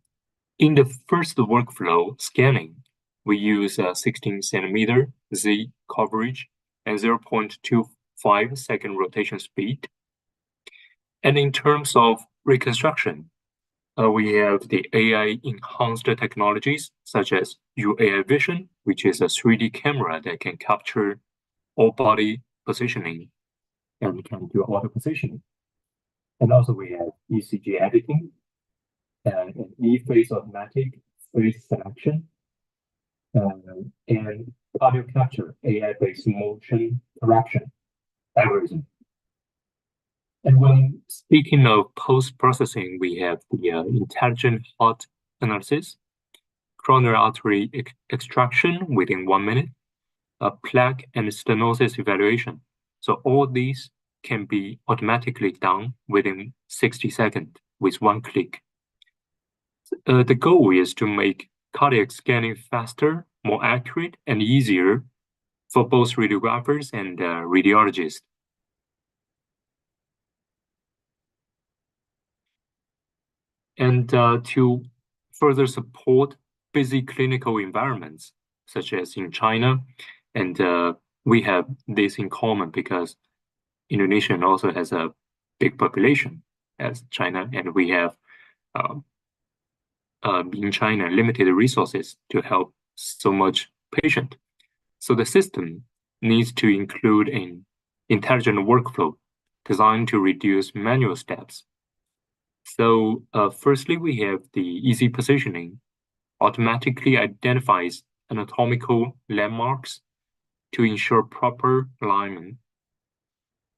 in the first workflow, scanning, we use a 16 centimeter Z coverage and 0.25 second rotation speed. And in terms of reconstruction, we have the AI-enhanced technologies such as UAI Vision, which is a 3D camera that can capture all body positioning and can do auto positioning. And also we have ECG editing and E-phase automatic phase selection and audio capture AI-based motion correction algorithm. And when speaking of post-processing, we have the intelligent heart analysis, coronary artery extraction within 1 minute, plaque and stenosis evaluation. So all these can be automatically done within 60 seconds with one click. The goal is to make cardiac scanning faster, more accurate, and easier for both radiographers and radiologists. And to further support busy clinical environments, such as in China, and we have this in common because Indonesia also has a big population as China, and we have in China limited resources to help so much patient. So the system needs to include an intelligent workflow designed to reduce manual steps. So firstly, we have the easy positioning, automatically identifies anatomical landmarks to ensure proper alignment.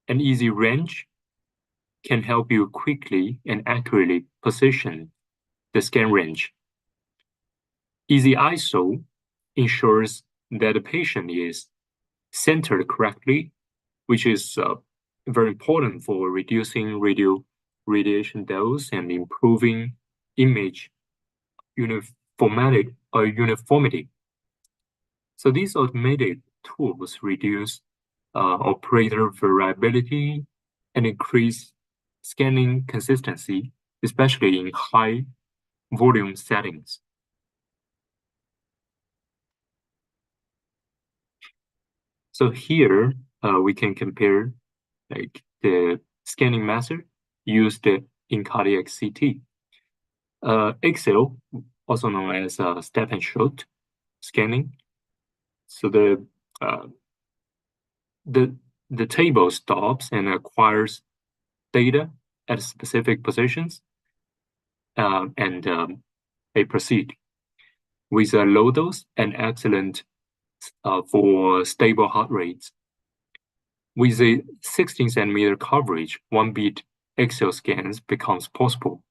An easy range can help you quickly and accurately position the scan range. Easy ISO ensures that the patient is centered correctly, which is very important for reducing radiation dose and improving image uniformity. So these automated tools reduce operator variability and increase scanning consistency, especially in high volume settings. So here we can compare like the scanning method used in cardiac CT. Excel, also known as step and shot scanning. So the table stops and acquires data at specific positions, and they proceed with a low dose and excellent for stable heart rates. With a 16 centimeter coverage, 1 beat Excel scans becomes possible.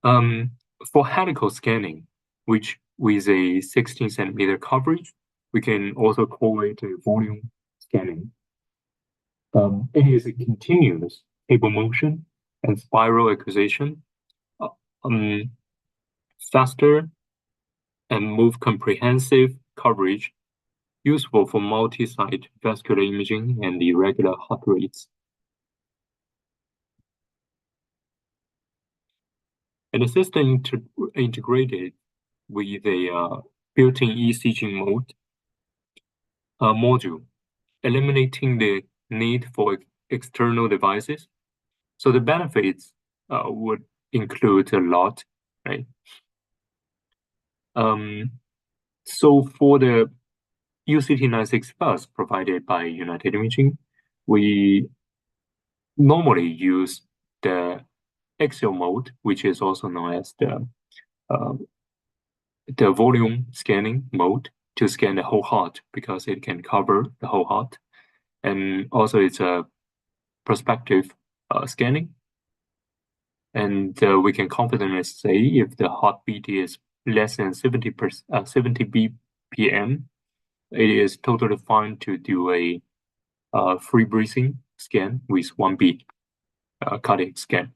For helical scanning, which with a 16 centimeter coverage, we can also call it a volume scanning. It is a continuous table motion and spiral acquisition, faster and more comprehensive coverage, useful for multi-site vascular imaging and irregular heart rates. And the system integrated with a built-in ECG mode module, eliminating the need for external devices. So the benefits would include a lot, right? So for the UCT96 bus provided by United Imaging, we normally use the Excel mode, which is also known as the volume scanning mode, to scan the whole heart because it can cover the whole heart. And also it's a prospective scanning. And we can confidently say if the heartbeat is less than 70 BPM, it is totally fine to do a free breathing scan with 1 beat cardiac scan.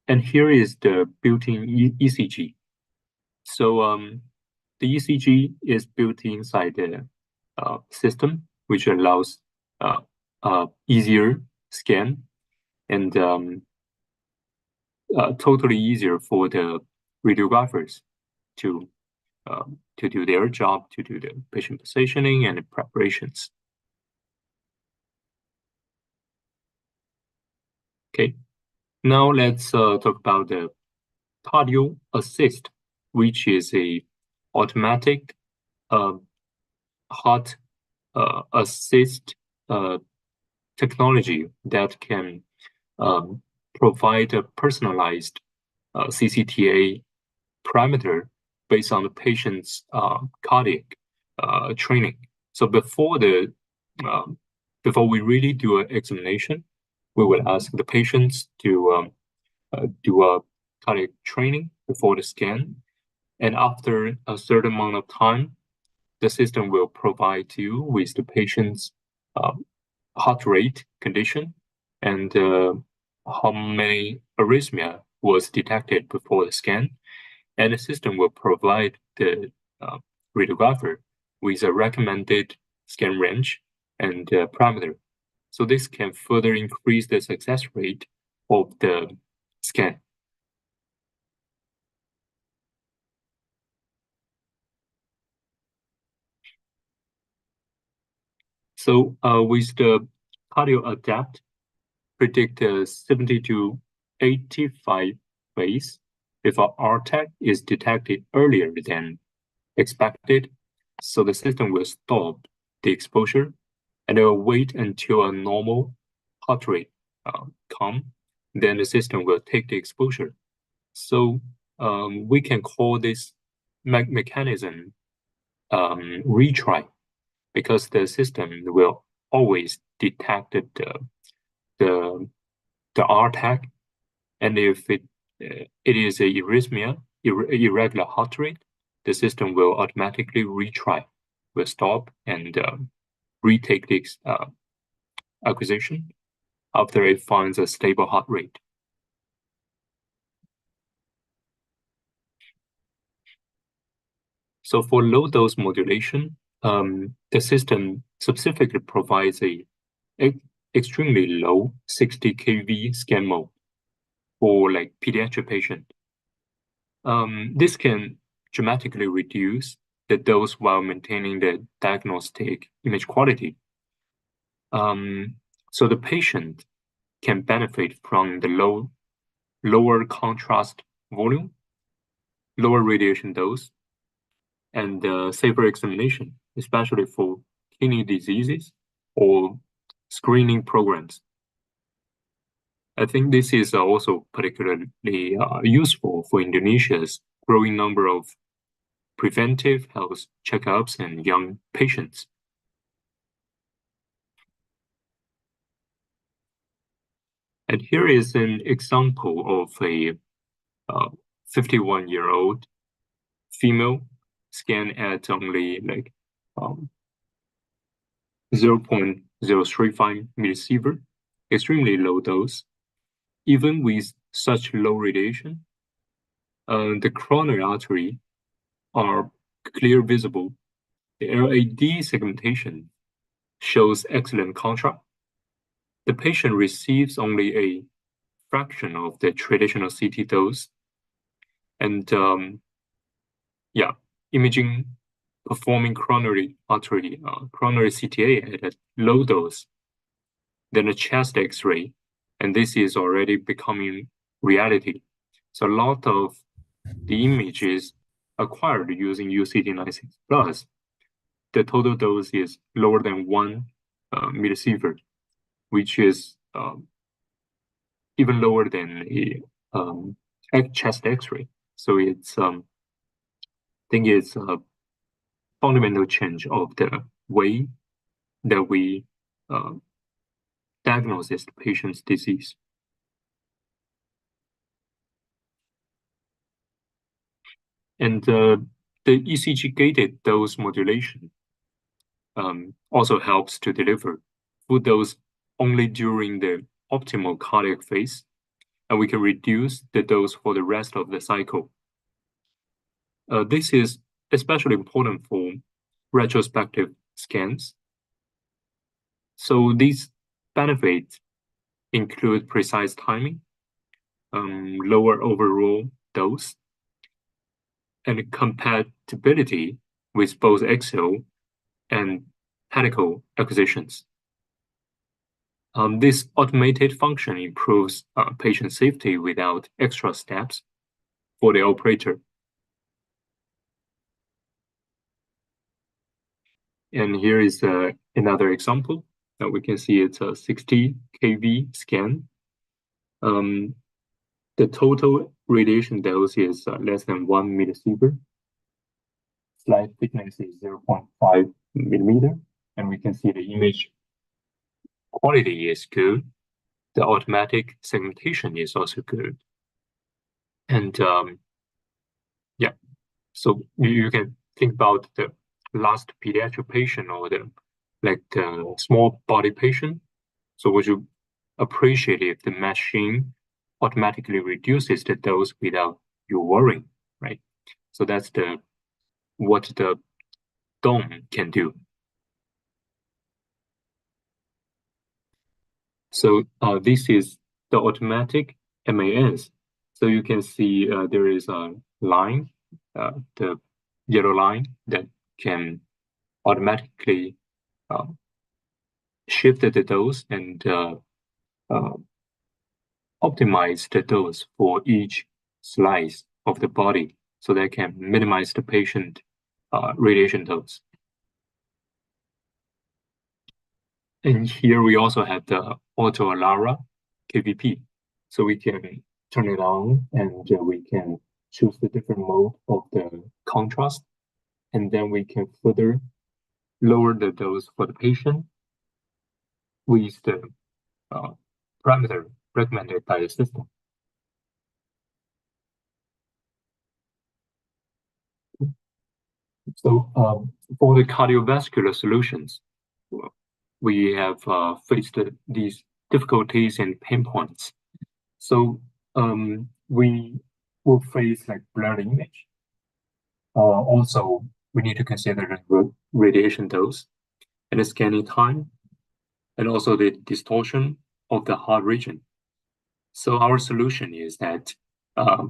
And here is the built-in ECG. So the ECG is built inside the system, which allows easier scan and totally easier for the radiographers to do their job, to do the patient positioning and preparations. Okay, now let's talk about the Cardio Assist, which is a automatic heart assist technology that can provide a personalized CCTA parameter based on the patient's cardiac training. So before we really do an examination, we will ask the patients to do a cardiac training before the scan, and after a certain amount of time, the system will provide you with the patient's heart rate condition and how many arrhythmia was detected before the scan, and the system will provide the radiographer with a recommended scan range and parameter. So this can further increase the success rate of the scan. So with the Cardio Adapt, predict 70 to 85 phase if our RTAC is detected earlier than expected. So the system will stop the exposure and it will wait until a normal heart rate comes. Then the system will take the exposure. So we can call this mechanism retry, because the system will always detect the RTAC, and if it is a arrhythmia, irregular heart rate, the system will automatically retry, will stop and retake the acquisition after it finds a stable heart rate. So for low dose modulation, the system specifically provides a extremely low 60 kV scan mode for like pediatric patient. This can dramatically reduce the dose while maintaining the diagnostic image quality. So the patient can benefit from the lower contrast volume, lower radiation dose, and safer examination, especially for kidney diseases or screening programs. I think this is also particularly useful for Indonesia's growing number of preventive health checkups and young patients. And here is an example of a 51-year-old female scan at only like 0.035 millisievert, extremely low dose. Even with such low radiation, the coronary artery are clear visible. The LAD segmentation shows excellent contrast. The patient receives only a fraction of the traditional CT dose, and imaging performing coronary artery, coronary CTA at a low dose, then a chest X-ray, and this is already becoming reality. So a lot of the images acquired using UCT96 plus, the total dose is lower than 1 millisievert, which is even lower than a chest X-ray. So it's I think it's a fundamental change of the way that we diagnose this patient's disease. And the ECG-gated dose modulation also helps to deliver full dose only during the optimal cardiac phase, and we can reduce the dose for the rest of the cycle. This is especially important for retrospective scans. So these benefits include precise timing, lower overall dose, and compatibility with both axial and helical acquisitions. This automated function improves patient safety without extra steps for the operator. And here is another example. We can see it's a 60 kV scan. The total radiation dose is less than 1 millisievert. Slide thickness is 0.5 millimeter, and we can see the image quality is good. The automatic segmentation is also good. And yeah, so you can think about the last pediatric patient or the small body patient. So would you appreciate if the machine automatically reduces the dose without you worrying, right? So that's what the dome can do. So this is the automatic MAS. So you can see there is a line, the yellow line that can automatically shift the dose and optimize the dose for each slice of the body so that can minimize the patient radiation dose. And here we also have the Auto Alara KVP. So we can turn it on and we can choose the different mode of the contrast. And then we can further lower the dose for the patient with the parameter recommended by the system. So for the cardiovascular solutions, we have faced these difficulties and pain points. So we will face like blurred image. Also, we need to consider the radiation dose and the scanning time, and also the distortion of the heart region. So our solution is that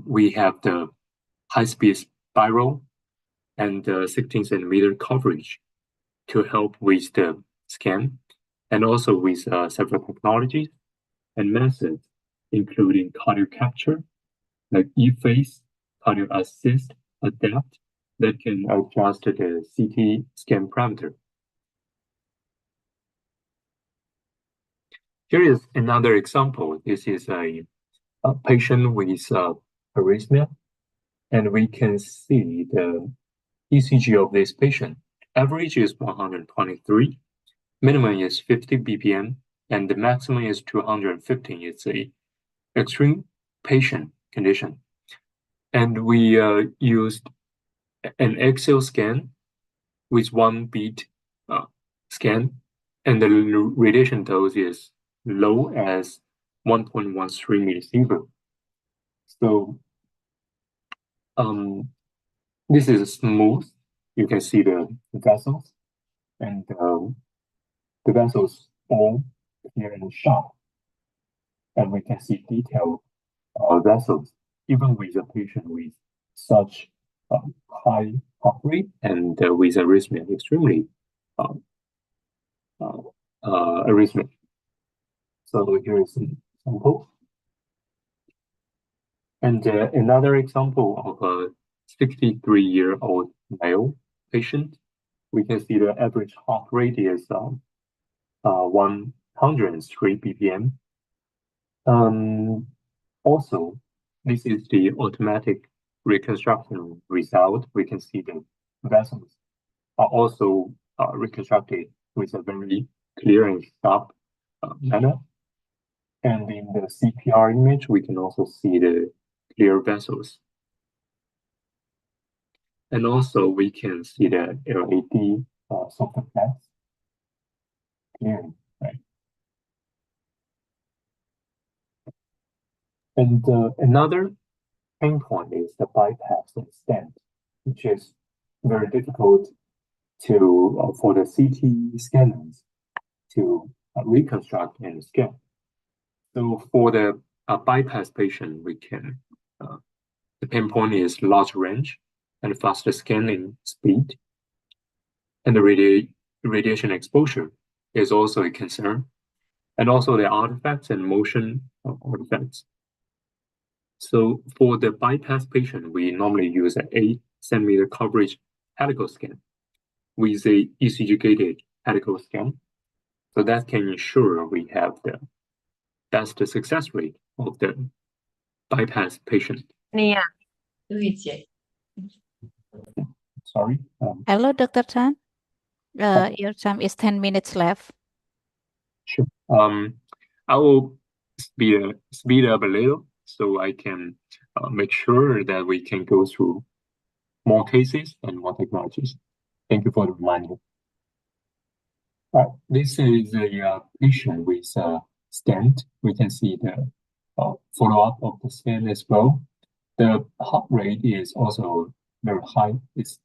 we have the high-speed spiral and 16 centimeter coverage to help with the scan, and also with several technologies and methods, including cardio capture, like E-phase, cardio assist, adapt, that can adjust the CT scan parameter. Here is another example. This is a patient with arrhythmia, and we can see the ECG of this patient. Average is 123, minimum is 50 BPM, and the maximum is 215. It's a extreme patient condition. And we used an axial scan with 1 beat scan, and the radiation dose is low as 1.13 millisievert. So this is smooth. You can see the vessels, and the vessels all clear and sharp, and we can see detailed vessels even with a patient with such high heart rate and with arrhythmia, extremely arrhythmia. So here is an example. And another example of a 63-year-old male patient. We can see the average heart rate is 103 BPM. Also, this is the automatic reconstruction result. We can see the vessels are also reconstructed with a very clear and sharp manner. And in the CPR image, we can also see the clear vessels. And also we can see the LED software flags clearly, right? And another pain point is the bypass and stent, which is very difficult to for the CT scanners to reconstruct and scan. So for the bypass patient, we can, the pain point is large range and faster scanning speed. And the radiation exposure is also a concern. And also the artifacts and motion artifacts. So for the bypass patient, we normally use an 8 centimeter coverage helical scan with a ECG-gated helical scan. So that can ensure we have the best success rate of the bypass patient. Yeah. Sorry. Hello, Dr. Tan. Your time is 10 minutes left. Sure. I will speed up a little so I can make sure that we can go through more cases and more technologies. Thank you for the reminder. This is a patient with a stent. We can see the follow-up of the scan as well. The heart rate is also very high. It's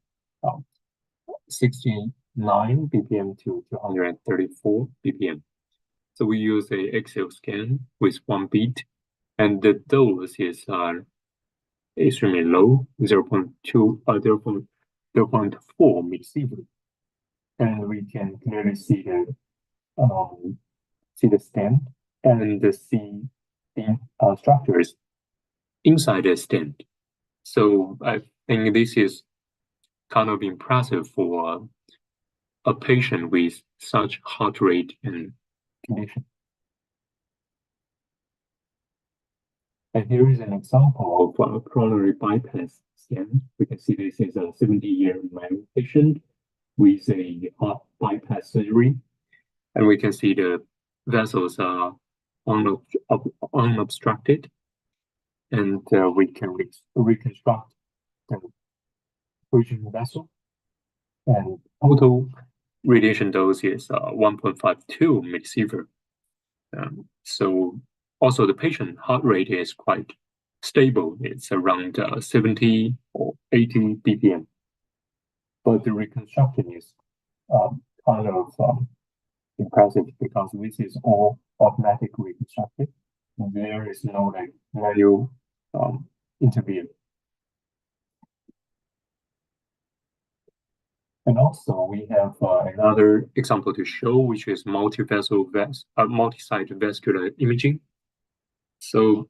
69 BPM to 234 BPM. So we use a axial scan with 1 beat, and the dose is extremely low, 0.4 millisievert. And we can clearly see the stent and see the structures inside the stent. So I think this is kind of impressive for a patient with such heart rate and condition. And here is an example of a coronary bypass scan. We can see this is a 70-year male patient with a heart bypass surgery. And we can see the vessels are unobstructed. And we can reconstruct the bridging vessel. And total radiation dose is 1.52 millisievert. So also the patient heart rate is quite stable. It's around 70 or 80 BPM. But the reconstruction is kind of impressive because this is all automatic reconstructed. There is no like manual intervene. And also we have another example to show, which is multi-site vascular imaging. So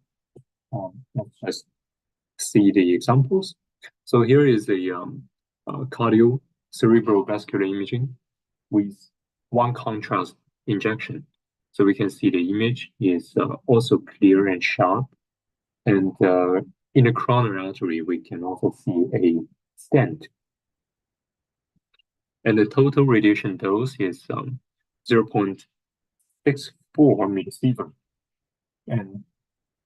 let's just see the examples. So here is the cardio cerebral vascular imaging with 1 contrast injection. So we can see the image is also clear and sharp. And in the coronary artery, we can also see a stent. And the total radiation dose is 0.64 millisievert. And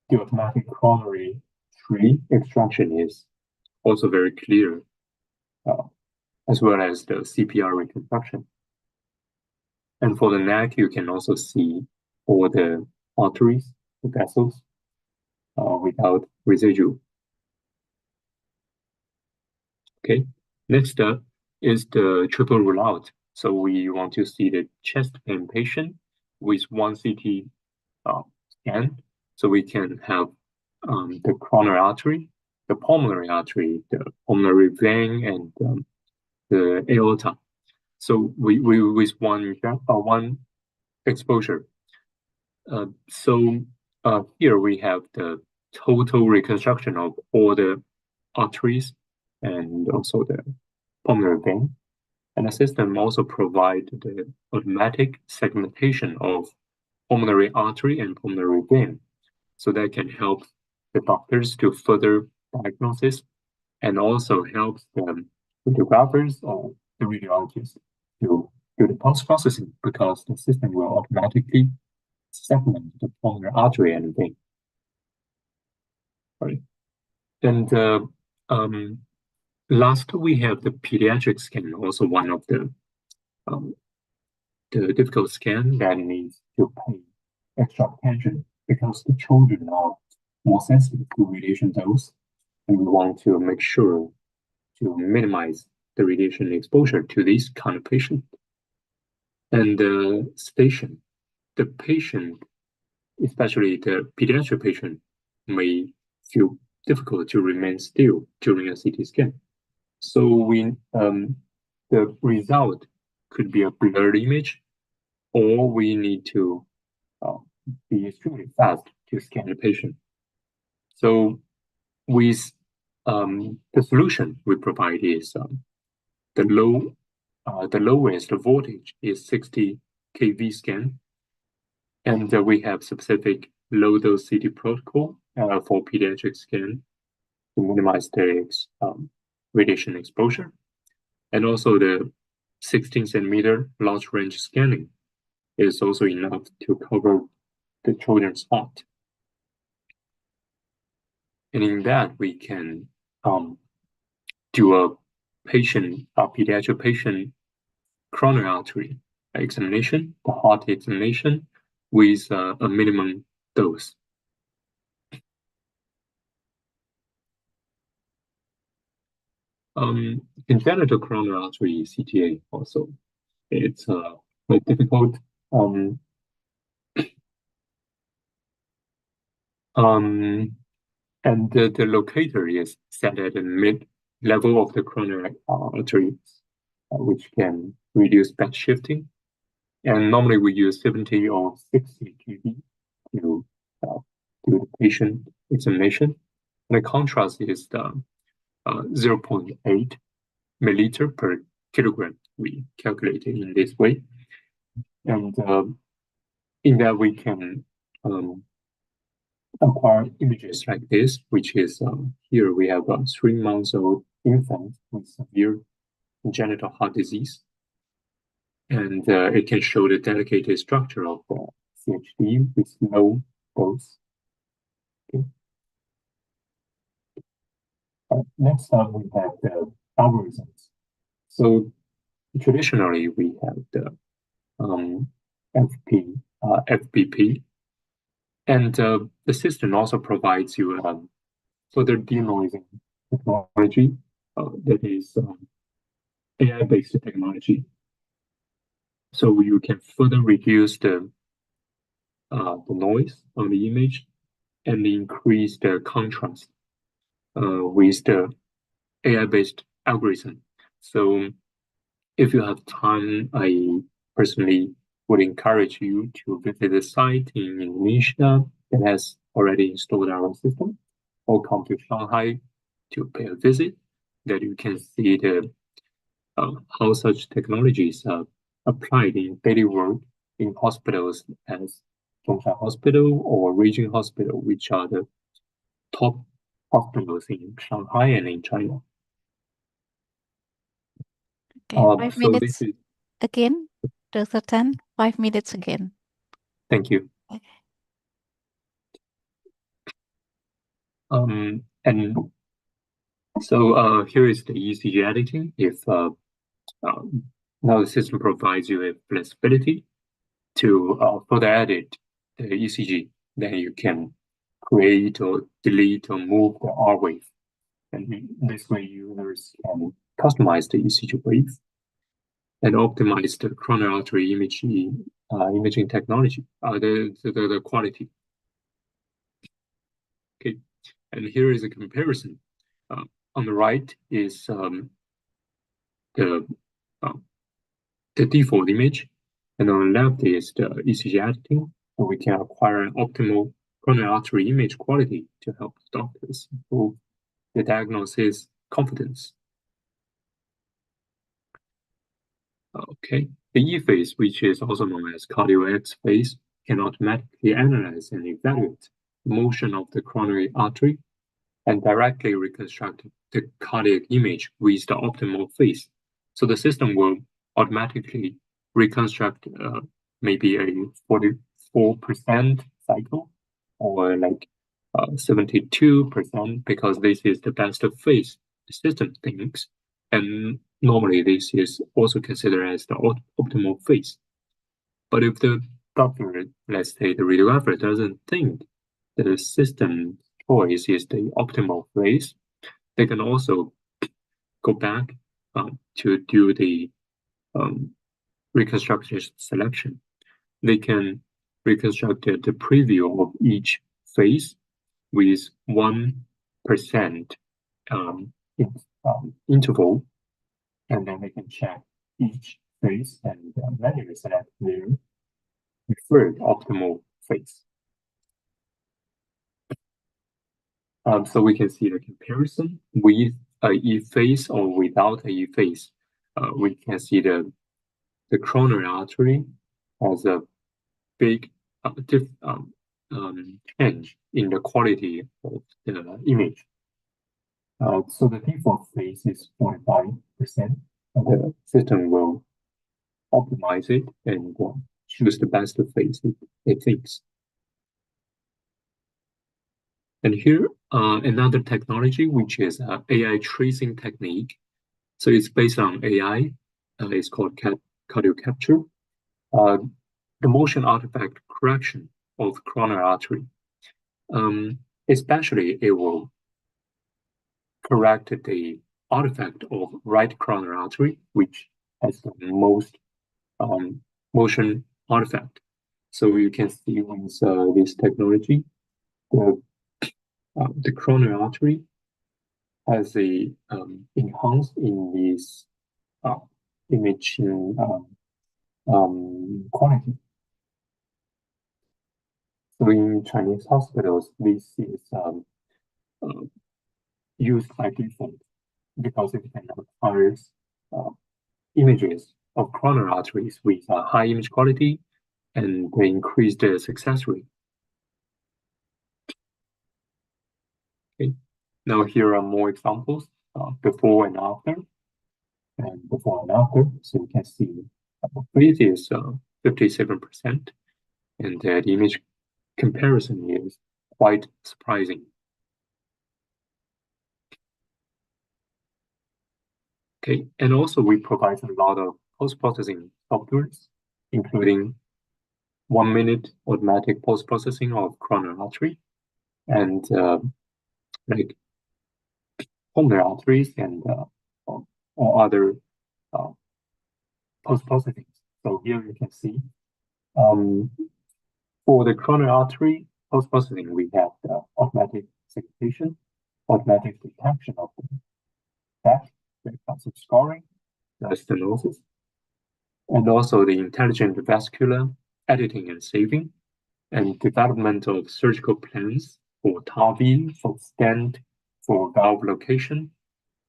the automatic coronary tree extraction is also very clear, as well as the CPR reconstruction. And for the neck, you can also see all the arteries, the vessels, without residue. Okay, next up is the triple rule out. So we want to see the chest pain patient with 1 CT scan. So we can have the coronary artery, the pulmonary artery, the pulmonary vein, and the aorta. So we with one exposure. Here we have the total reconstruction of all the arteries and also the pulmonary vein. And the system also provides the automatic segmentation of pulmonary artery and pulmonary vein. So that can help the doctors to further diagnosis and also helps the radiographers or the radiologists to do the post-processing because the system will automatically segment the pulmonary artery and vein. Right. And last, we have the pediatric scan, also one of the difficult scan that needs to pay extra attention because the children are more sensitive to radiation dose, and we want to make sure to minimize the radiation exposure to this kind of patient. And the sedation the patient, especially the pediatric patient, may feel difficult to remain still during a CT scan. So the result could be a blurred image, or we need to be extremely fast to scan the patient. So with the solution we provide is the lowest voltage is 60 kV scan, and we have specific low dose CT protocol for pediatric scan to minimize the radiation exposure, and also the 16 centimeter large range scanning is also enough to cover the children's heart. And in that, we can do a pediatric patient coronary artery examination, the heart examination, with a minimum dose. Congenital coronary artery CTA also, it's quite difficult. And the locator is set at the mid level of the coronary artery, which can reduce bed shifting. And normally we use 70 or 60 kV to do the patient examination. And the contrast is the 0.8 milliliter per kilogram. We calculate it in this way. And in that we can acquire images like this, which is here we have a 3-month-old infant with severe congenital heart disease. And it can show the dedicated structure of the CHD with low dose. Okay. Next up, we have the algorithms. So traditionally, we have the FPP, and the system also provides you further denoising technology that is AI-based technology. So you can further reduce the noise on the image and increase the contrast with the AI-based algorithm. So if you have time, I personally would encourage you to visit the site in Indonesia that has already installed our system, or come to Shanghai to pay a visit, that you can see the how such technologies are applied in daily work in hospitals as Zhongshan Hospital or Region Hospital, which are the top hospitals in Shanghai and in China. Okay, 5 so minutes this is, again, Dr. Tan, 5 minutes again. thank you. Okay. And so here is the ECG editing. If now the system provides you with flexibility to further edit the ECG, then you can create or delete or move the R wave. And this way users can customize the ECG wave and optimize the coronary artery imaging technology, the quality. Okay, and here is a comparison. On the right is the default image, and on the left is the ECG editing. So we can acquire an optimal coronary artery image quality to help doctors improve the diagnosis confidence. Okay, the E phase, which is also known as cardio X phase, can automatically analyze and evaluate the motion of the coronary artery and directly reconstruct the cardiac image with the optimal phase. So the system will automatically reconstruct maybe a 44% cycle or like 72%, because this is the best phase the system thinks. And normally this is also considered as the optimal phase. But if the doctor, let's say the radiographer, doesn't think the system choice is the optimal phase, they can also go back to do the reconstruction selection. They can reconstructed the preview of each phase with 1% interval, and then we can check each phase and manually select their preferred optimal phase. So we can see the comparison with a E phase or without a E phase. We can see the coronary artery has a big change in the quality of the image. So the default phase is 45%, and the system will optimize it and choose the best phase it thinks. And here, another technology, which is AI tracing technique. So it's based on AI. It's called cardio capture. The motion artifact correction of coronary artery. Especially, it will correct the artifact of right coronary artery, which has the most motion artifact. So you can see with this technology, the coronary artery has a enhanced in this imaging quality. So in Chinese hospitals, this is used by default because it can acquire images of coronary arteries with high image quality and they increase the success rate. Okay. Now here are more examples, before and after. And before and after, so you can see phase is 57%, and the image comparison is quite surprising. Okay, and also we provide a lot of post-processing softwares, including 1-minute automatic post-processing of coronary artery and like pulmonary arteries and or other post-processing. So here you can see for the coronary artery post-processing, we have the automatic segmentation, automatic detection of the depth, the calcium scoring, the stenosis, and also the intelligent vascular editing and saving, and development of surgical plans for TAVI, for stent, for valve location.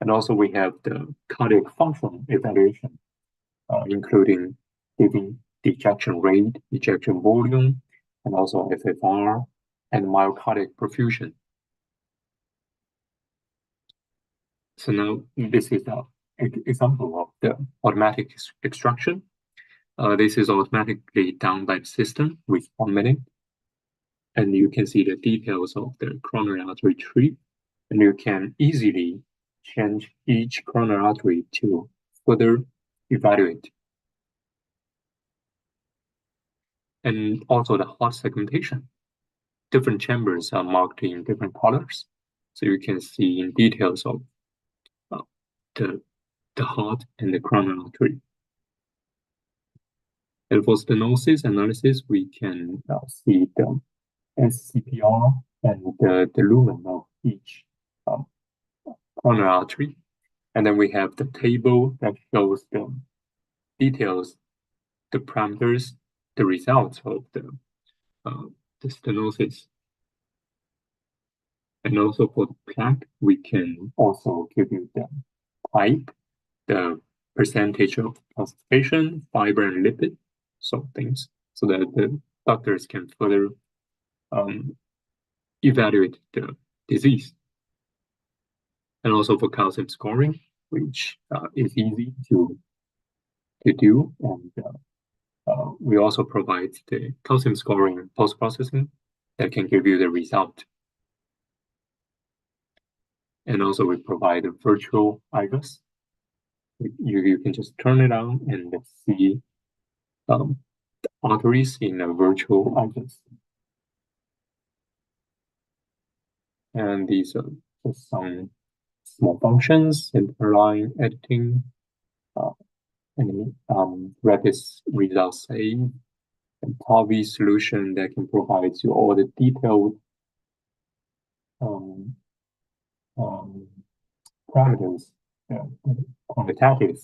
And also we have the cardiac function evaluation, including giving the ejection rate, ejection volume, and also FFR and myocardial perfusion. So now this is an example of the automatic extraction. This is automatically done by the system with 1 minute. And you can see the details of the coronary artery tree, and you can easily change each coronary artery to further evaluate. And also the heart segmentation. Different chambers are marked in different colors. So you can see in details of the heart and the coronary artery. And for stenosis analysis, we can see the SCPR and the lumen of each coronary artery. And then we have the table that shows the details, the parameters, the results of the stenosis. And also for the plaque, we can also give you the type, the percentage of constipation, fiber, and lipid, so things, so that the doctors can further evaluate the disease. And also for calcium scoring, which is easy to do, and we also provide the calcium scoring post-processing that can give you the result. And also we provide a virtual IConTRAS. You can just turn it on and see the arteries in a virtual IConTRAS. And these are just some small functions, interline editing, rapid results save, TAVI solution that can provide you all the detailed parameters, quantitative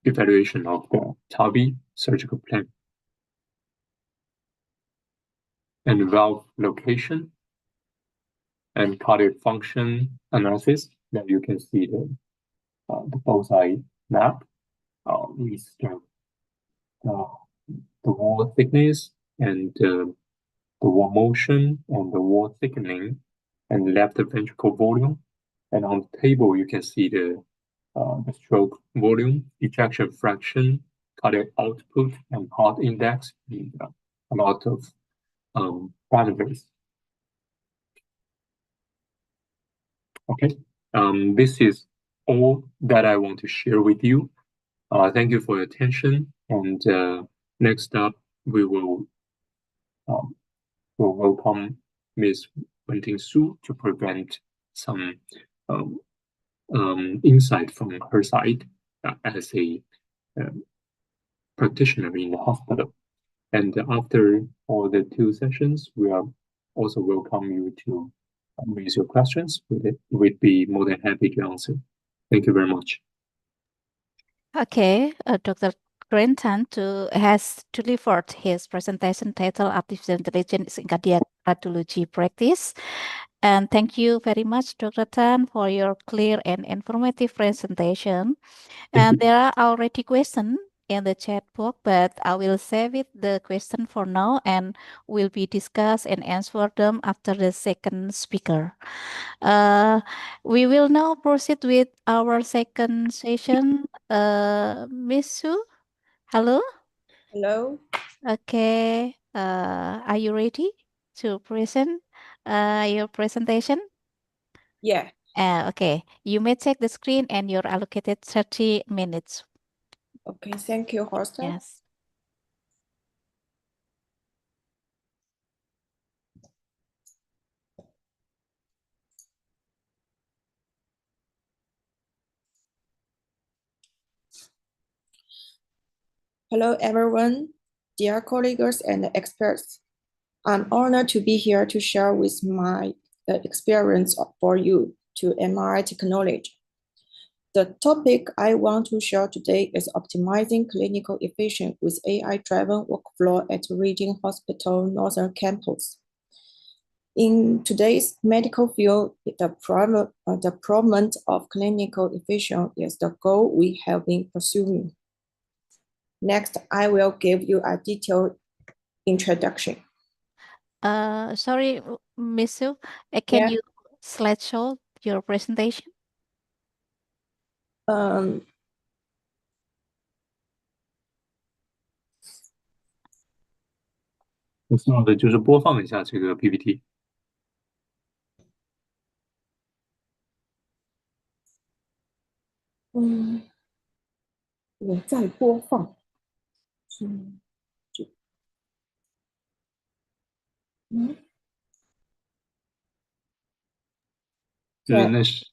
evaluation of the TAVI surgical plan and valve location and cardiac function analysis. That you can see the bullseye map with the wall thickness and the wall motion and the wall thickening and left ventricle volume. And on the table, you can see the stroke volume, ejection fraction, cardiac output, and heart index, and a lot of parameters. Okay, this is all that I want to share with you. Thank you for your attention. And next up, we will welcome Ms. Wenting Su to present some insight from her side as a practitioner in the hospital. And after all the 2 sessions, we will also welcome you to raise your questions. We'd be more than happy to answer. Thank you very much. Okay, Dr. Grentan has delivered his presentation titled Artificial Intelligence in Cardiac Radiology Practice. And thank you very much, Dr. Tan, for your clear and informative presentation. And there are already questions in the chat box, but I will save the question for now and will be discussed and answer them after the second speaker. We will now proceed with our second session. Miss Su, hello? Hello. Okay, are you ready to present your presentation? Yeah. Okay, you may take the screen and you're allocated 30 minutes. Okay, thank you, host. Yes. Hello, everyone, dear colleagues and experts. I'm honored to be here to share with my experience for you to MRI technology. The topic I want to share today is optimizing clinical efficiency with AI-driven workflow at Reading Hospital Northern Campus. In today's medical field, the problem of clinical efficiency is the goal we have been pursuing. Next, I will give you a detailed introduction. Sorry, Miss Su, can you slideshow your presentation? 我需要的就是播放一下这个 PPT。我在播放。那是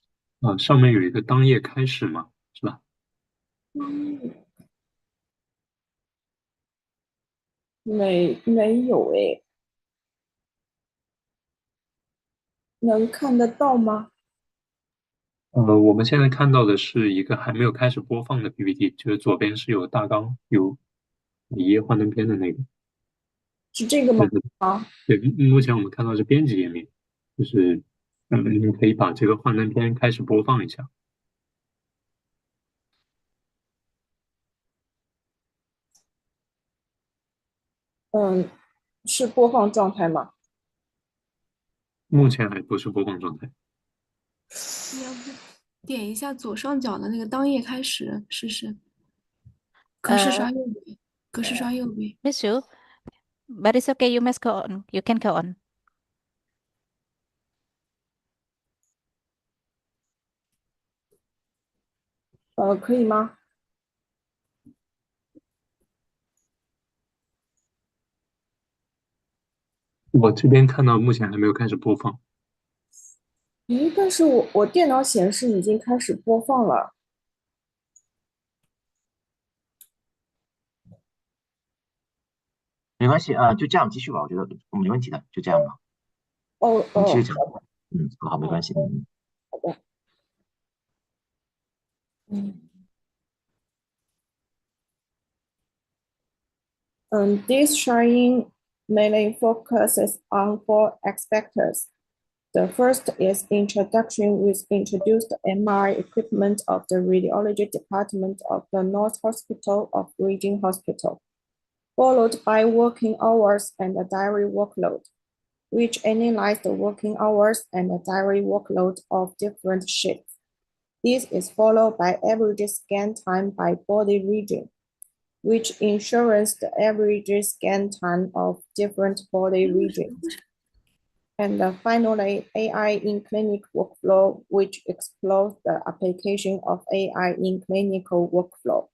上面有一个当页开始嘛，是吧？没有诶，能看得到吗？我们现在看到的是一个还没有开始播放的 PPT，就是左边是有大纲，有一页幻灯片的那个。是这个吗？对，目前我们看到是编辑页面，就是你们可以把这个幻灯片开始播放一下。是播放状态吗？目前还不是播放状态。你要不点一下左上角的那个当页开始试试？格式刷右边，格式刷右边。Miss Su, but it's okay. You must go on. You can go on. 可以吗？我这边看到目前还没有开始播放。但是我电脑显示已经开始播放了。没关系啊，就这样继续吧，我觉得没问题的，就这样吧。哦我们继哦，续讲。好，没关系。好的。This sharing mainly focuses on four aspects. The first is introduction with introduced MRI equipment of the radiology department of the North Hospital of Region Hospital, followed by working hours and the diary workload, which analyze the working hours and the diary workload of different shifts. This is followed by average scan time by body region, which ensures the average scan time of different body regions. And finally, AI in clinic workflow, which explores the application of AI in clinical workflow.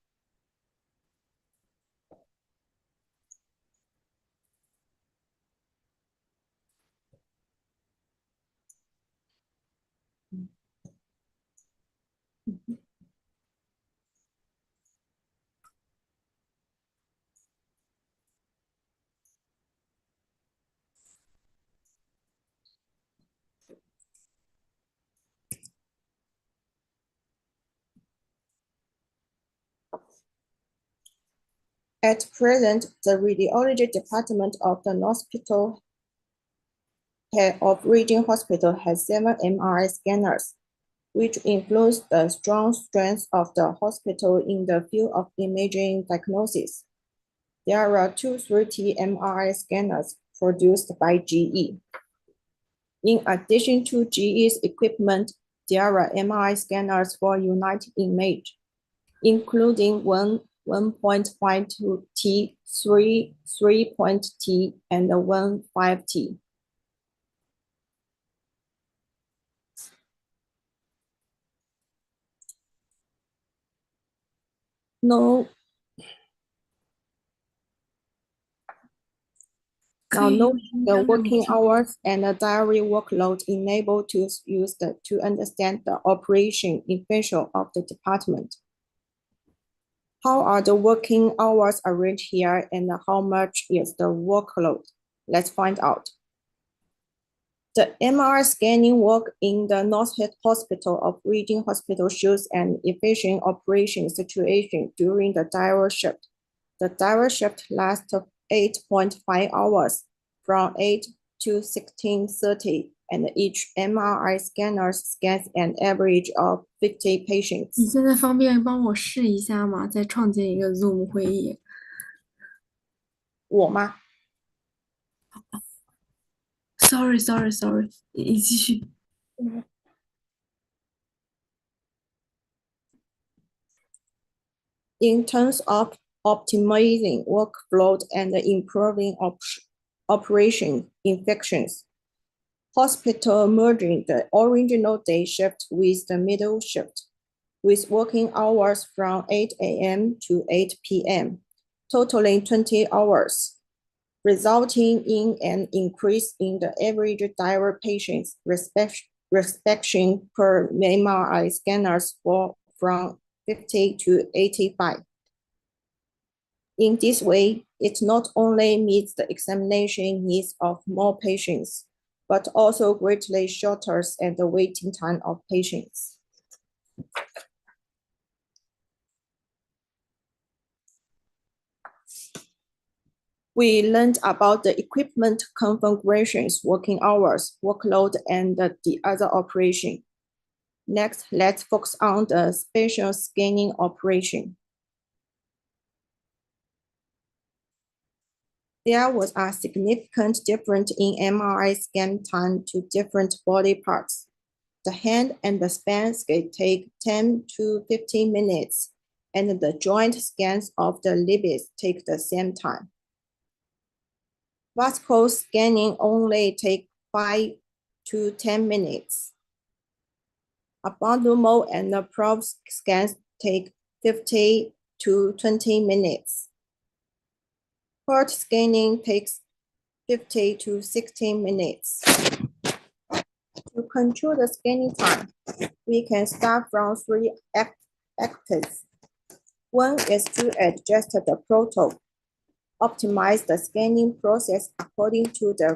At present, the radiology department of the hospital of Region Hospital has 7 MRI scanners, which influence the strong strength of the hospital in the field of imaging diagnosis. There are 2 3T MRI scanners produced by GE. In addition to GE's equipment, there are MRI scanners for United Image, including 1.52T, 3.T, and 1.5T. Now, the working hours and the diary workload enable to use to understand the operation efficiency of the department. How are the working hours arranged here and how much is the workload? Let's find out. The MRI scanning work in the North Hospital of Region Hospital shows an efficient operation situation during the diary shift. The diary shift lasts 8.5 hours from 8 to 16:30, and each MRI scanner scans an average of 50 patients. 你现在方便帮我试一下吗？再创建一个 Zoom 会议。我吗？ Sorry，你继续。In terms of optimizing workflow and improving operation efficiency, hospital merging the original day shift with the middle shift, with working hours from 8 a.m. to 8 p.m., totaling 20 hours, resulting in an increase in the average diary patients respecting per MRI scanners from 50 to 85. In this way, it not only meets the examination needs of more patients, but also greatly shortens the waiting time of patients. We learned about the equipment configurations, working hours, workload, and the other operation. Next, let's focus on the spatial scanning operation. There was a significant difference in MRI scan time to different body parts. The hand and the span can take 10 to 15 minutes, and the joint scans of the limbs take the same time. Vascular scanning only takes 5 to 10 minutes. Abdominal and the probe scans take 50 to 20 minutes. Heart scanning takes 50 to 60 minutes. To control the scanning time, we can start from 3 actors. One is to adjust the protocol. optimize the scanning process according to the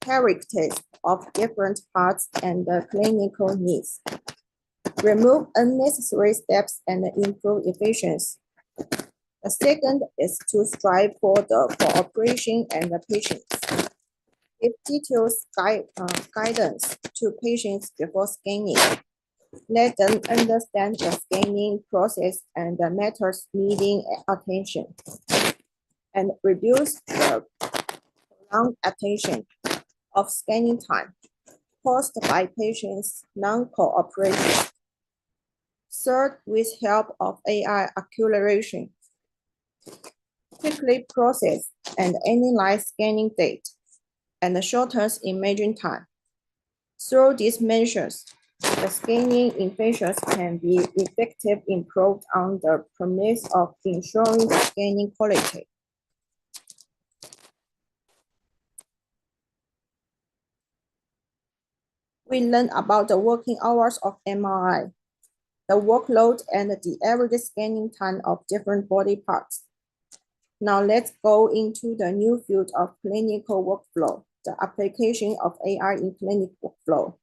characteristics of different parts and the clinical needs, remove unnecessary steps and improve efficiency. The second is to strive for the cooperation and the patients. Give detailed guidance to patients before scanning. Let them understand the scanning process and the methods needing attention, and reduce the prolonged attention of scanning time caused by patients' non-cooperation. Third, with help of AI acceleration, quickly process and analyze scanning data and shortens imaging time. Through these measures, the scanning efficiency can be effectively improved on the premise of ensuring the scanning quality. We learn about the working hours of MRI, the workload, and the average scanning time of different body parts. Now let's go into the new field of clinical workflow, the application of AI in clinical workflow.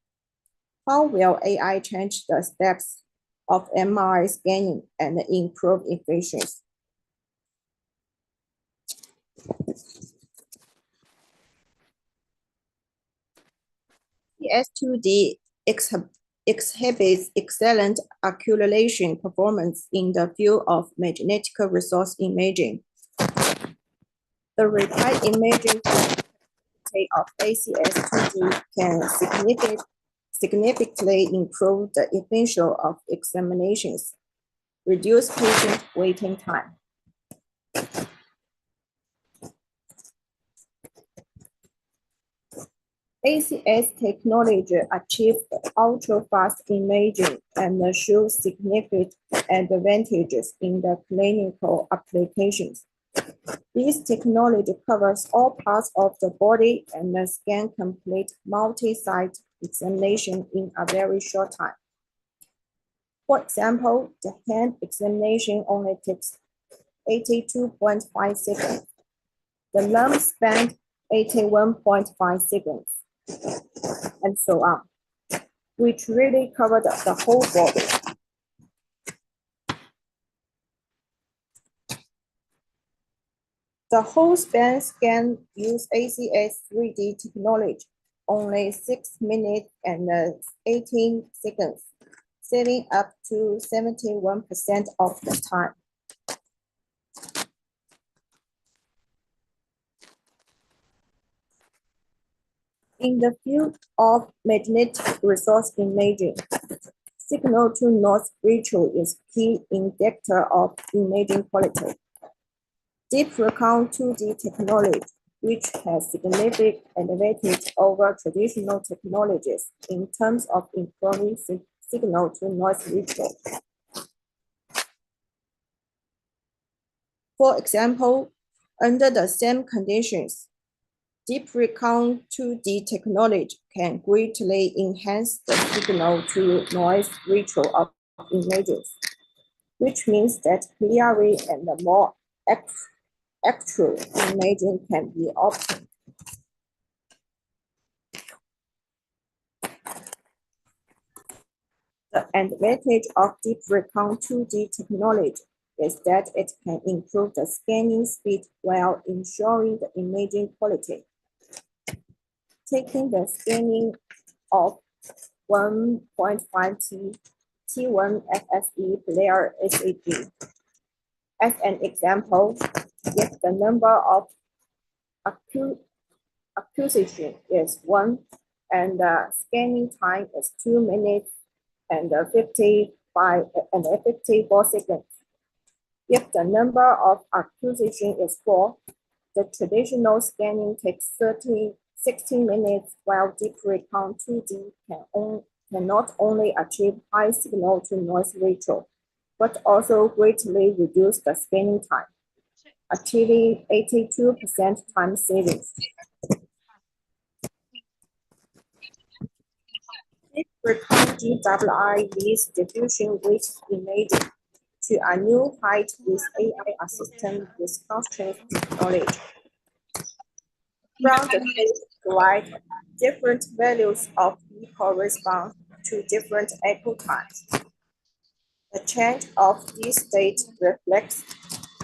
How will AI change the steps of MRI scanning and improve efficiency? CS2D exhibits excellent accumulation performance in the field of magnetic resource imaging. The required imaging quality of ACS2D can significantly improve the efficiency of examinations, reduce patient waiting time. ACS technology achieved ultra-fast imaging and shows significant advantages in the clinical applications. This technology covers all parts of the body and can complete multi-site examination in a very short time. For example, the hand examination only takes 82.5 seconds. The lung spans 81.5 seconds, and so on, which really covered the whole body. The whole span scan use ACS 3D technology, only 6 minutes and 18 seconds, saving up to 71% of the time. In the field of magnetic resource imaging, signal-to-noise ratio is key indicator of imaging quality. Deep recount 2D technology, which has significant advantage over traditional technologies in terms of improving signal-to-noise ratio. For example, under the same conditions, deep recount 2D technology can greatly enhance the signal-to-noise ratio of images, which means that clearer and more actual imaging can be obtained. The advantage of deep recount 2D technology is that it can improve the scanning speed while ensuring the imaging quality. Taking the scanning of 1.5 T1 FSE flare ECG as an example, if the number of acquisition is 1 and the scanning time is 2 minutes and 54 seconds. If the number of acquisition is 4, the traditional scanning takes 16 minutes, while deep recount 2D can not only achieve high signal-to-noise ratio, but also greatly reduce the scanning time, achieving 82% time savings. Deep recount DWI leads diffusion-width imaging, to a new height with AI assistant with constraint knowledge. From the state provide different values of E correspond to different echo times. The change of this state reflects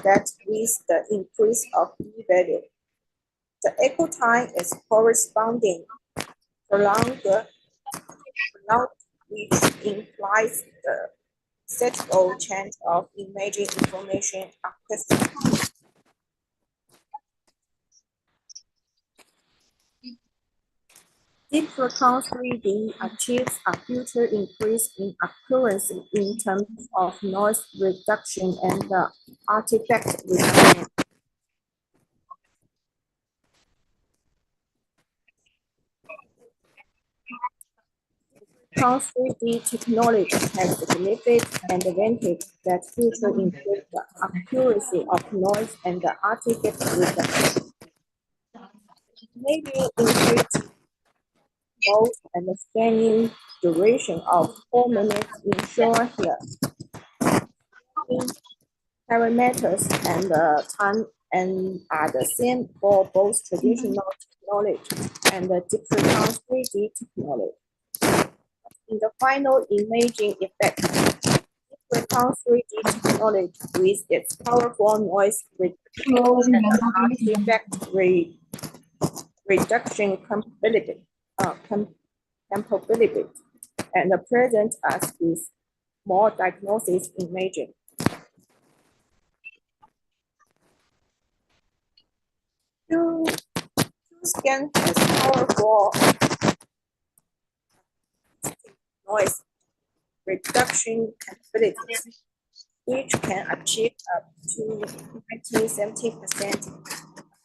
that with the increase of E value, the echo time is corresponding prolonged, which implies the statistical change of imaging information accuracy. Deep Recon 3D achieves a future increase in accuracy in terms of noise reduction and artifact reduction. Recon 3D technology has the significant advantage that future improves the accuracy of noise and the artifact reduction. Maybe increase both and the scanning duration of 4 minutes in short here. Parameters and time and are the same for both traditional technology and the Deep Recon 3D technology. In the final imaging effect, Deep Recon 3D technology with its powerful noise reduction and artifact reduction capability, and present us with more diagnosis imaging. Two scan has powerful noise reduction capabilities, which can achieve up to 70%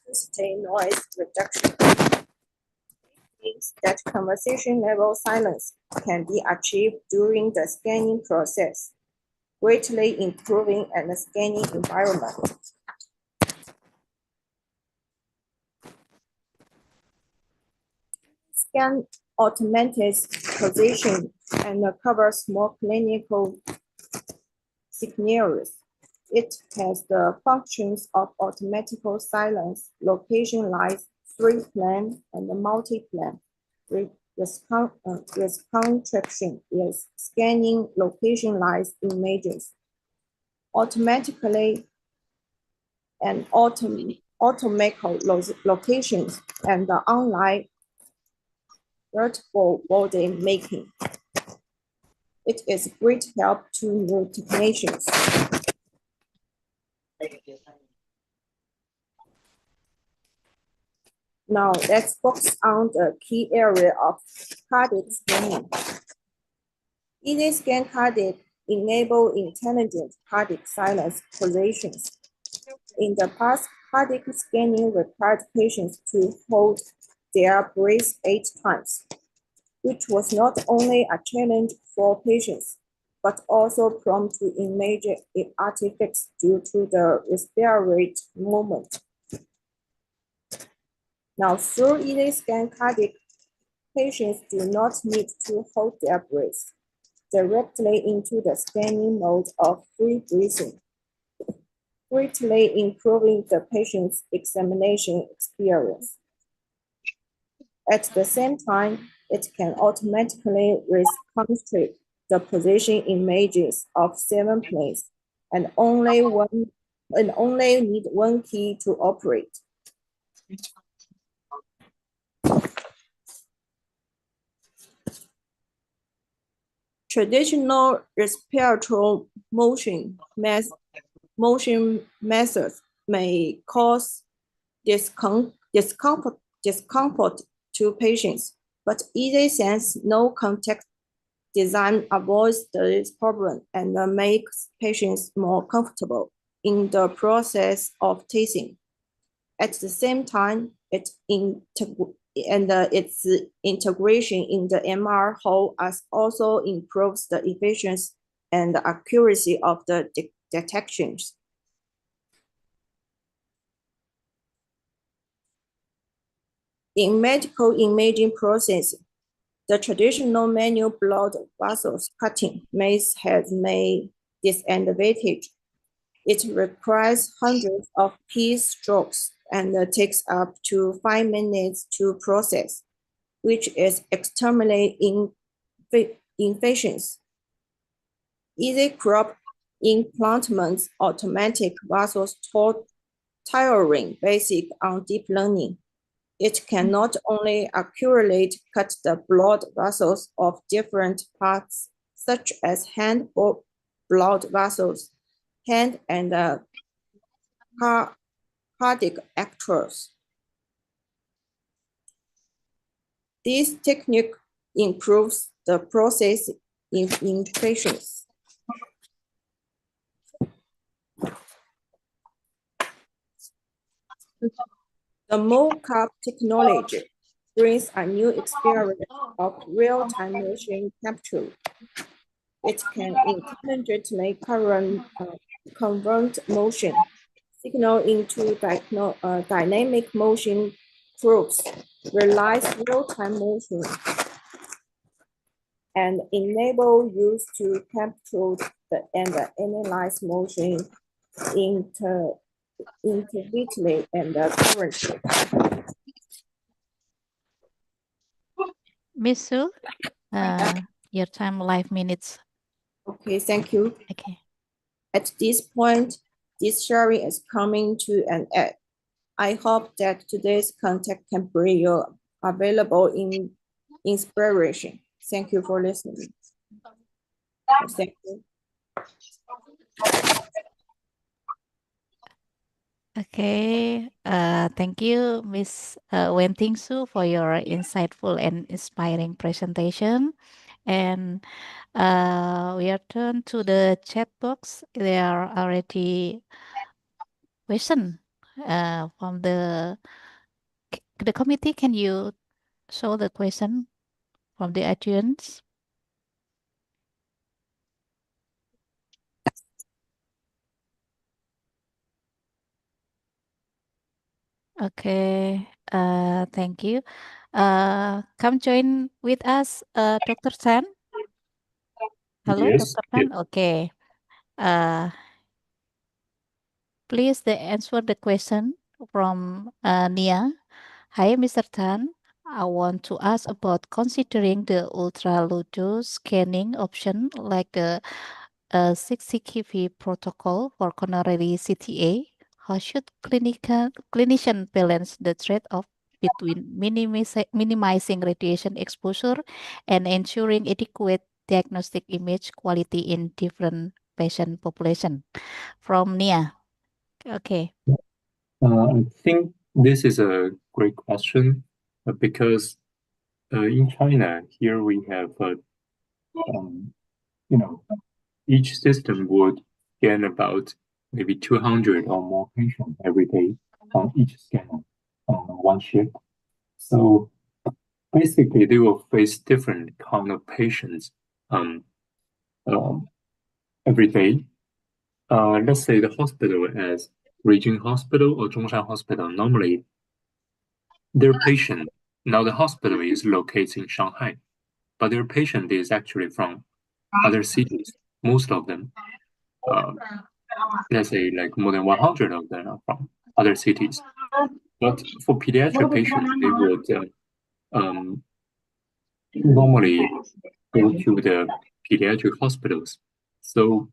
acoustic noise reduction. Means that conversation level silence can be achieved during the scanning process, greatly improving the scanning environment. Scan automated position and covers more clinical scenarios. It has the functions of automatic silence, location lights, 3-plan and multi-plan. With contraction is scanning location lights images automatically and automatic locations and the online vertical body making. It is great help to new technicians. Now let's focus on the key area of cardiac scanning. EasyScan cardiac enable intelligent cardiac silence positions. In the past, cardiac scanning required patients to hold their breath 8 times, which was not only a challenge for patients, but also prone to image artifacts due to the respiratory movement. Now, through EasyScan cardiac, patients do not need to hold their breath directly into the scanning mode of free breathing, greatly improving the patient's examination experience. At the same time, it can automatically reconstruct the position images of 7 planes and only need one key to operate. Traditional respiratory motion methods may cause discomfort to patients, but EasySense no contact design avoids this problem and makes patients more comfortable in the process of tasting. At the same time, its integration in the MR hole also improves the efficiency and the accuracy of the detections. In medical imaging process, the traditional manual blood vessels cutting methods has made disadvantage. It requires hundreds of P strokes and takes up to 5 minutes to process, which is extremely inefficient. Easy crop implantments automatic muscles tiring basic on deep learning. It can not only accurately cut the blood vessels of different parts, such as hand blood vessels, hand and cardiac arteries. This technique improves the process efficiency. The mocap technology brings a new experience of real-time motion capture. It can intelligently convert motion signal into dynamic motion proofs, realize real-time motion, and enable use to capture and analyze motion individually and currently. Miss Sue, your time 5 minutes. Okay, thank you. Okay. At this point, this sharing is coming to an end. I hope that today's content can bring you available inspiration. Thank you for listening. Thank you. Okay, thank you, Miss Wen Ting Su, for your insightful and inspiring presentation. And we are turned to the chat box. There are already questions from the committee. Can you show the question from the audience? Okay, thank you. Come join with us, Dr. Tan. Hello, Yes, Dr. Tan. Okay. Please answer the question from Nia. Hi, Mr. Tan. I want to ask about considering the ultra-low scanning option like the 60 kV protocol for coronary CTA. How should clinician balance the trade-off between minimizing radiation exposure and ensuring adequate diagnostic image quality in different patient population? From Nia. Okay. I think this is a great question because in China, here we have, each system would scan about maybe 200 or more patients every day on each scanner on one shift. So basically, they will face different kind of patients every day. Let's say the hospital as Beijing Hospital or Zhongshan Hospital, normally their patient, now the hospital is located in Shanghai, but their patient is actually from other cities, most of them. Let's say like more than 100 of them are from other cities. But for pediatric patients, they would normally go to the pediatric hospitals. So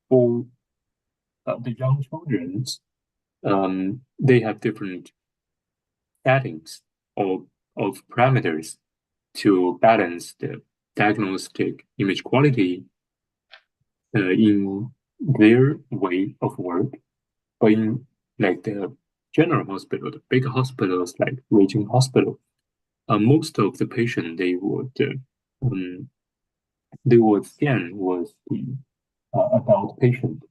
for the young children, they have different settings of parameters to balance the diagnostic image quality in their way of work. But in like the general hospital, the big hospitals like Beijing Hospital, most of the patient they would scan was the adult patient.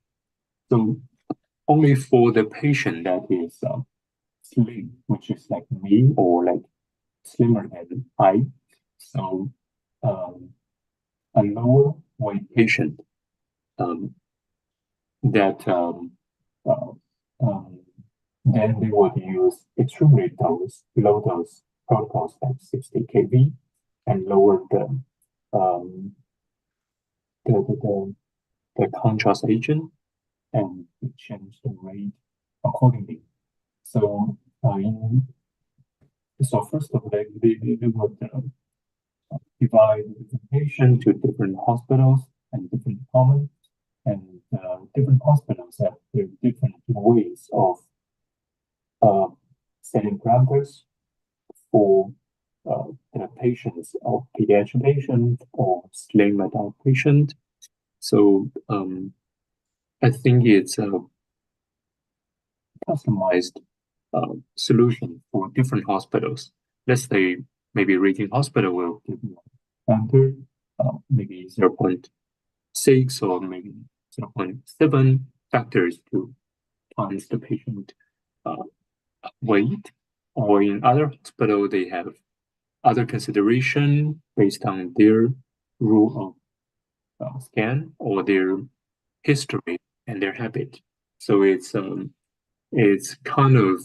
So only for the patient that is slim, which is like me or like slimmer than I, so a lower weight patient that then they would use extremely low dose protocols like 60 kV and lower the the contrast agent and change the rate accordingly. So first of all, they would divide the patient to different hospitals and different departments, and different hospitals have their different ways of setting parameters for the patients, or pediatric patient or slim adult patient. So I think it's a customized solution for different hospitals. Let's say maybe Region Hospital will give you a factor, maybe 0.6 or maybe 0.7 factors to times the patient weight. Or in other hospital, they have other consideration based on their rule of scan or their history and their habit. So it's kind of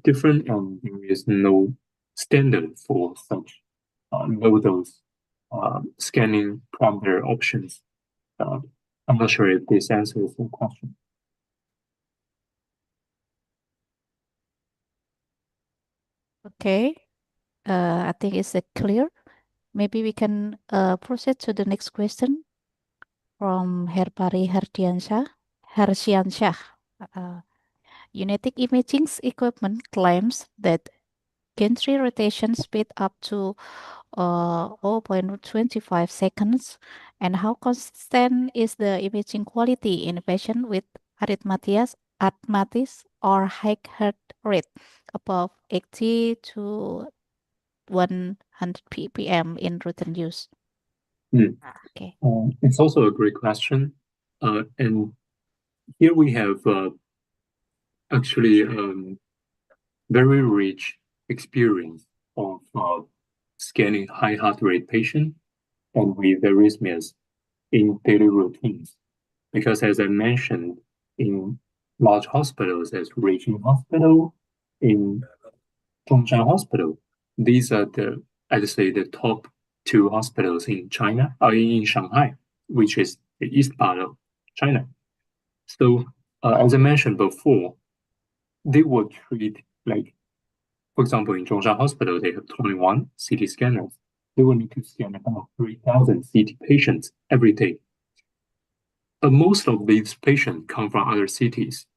different, and there is no standard for such low dose scanning parameter options. I'm not sure if this answers the question. Okay, I think it's clear. Maybe we can proceed to the next question from Herpari Hersiansyah. United Imaging's equipment claims that gantry rotation speed up to 0.25 seconds. And how consistent is the imaging quality in patient with arrhythmias or high heart rate above 80 to 100 ppm in routine use? Okay. It's also a great question. And here we have actually very rich experience of scanning high heart rate patient and with arrhythmias in daily routines. Because as I mentioned, in large hospitals as Region Hospital, in Zhongshan Hospital, these are I'd say the top 2 hospitals in China, or in Shanghai, which is the east part of China. So as I mentioned before, they would treat, like, for example, in Zhongshan Hospital, they have 21 CT scanners. They will need to scan about 3,000 CT patients every day. But most of these patients come from other cities.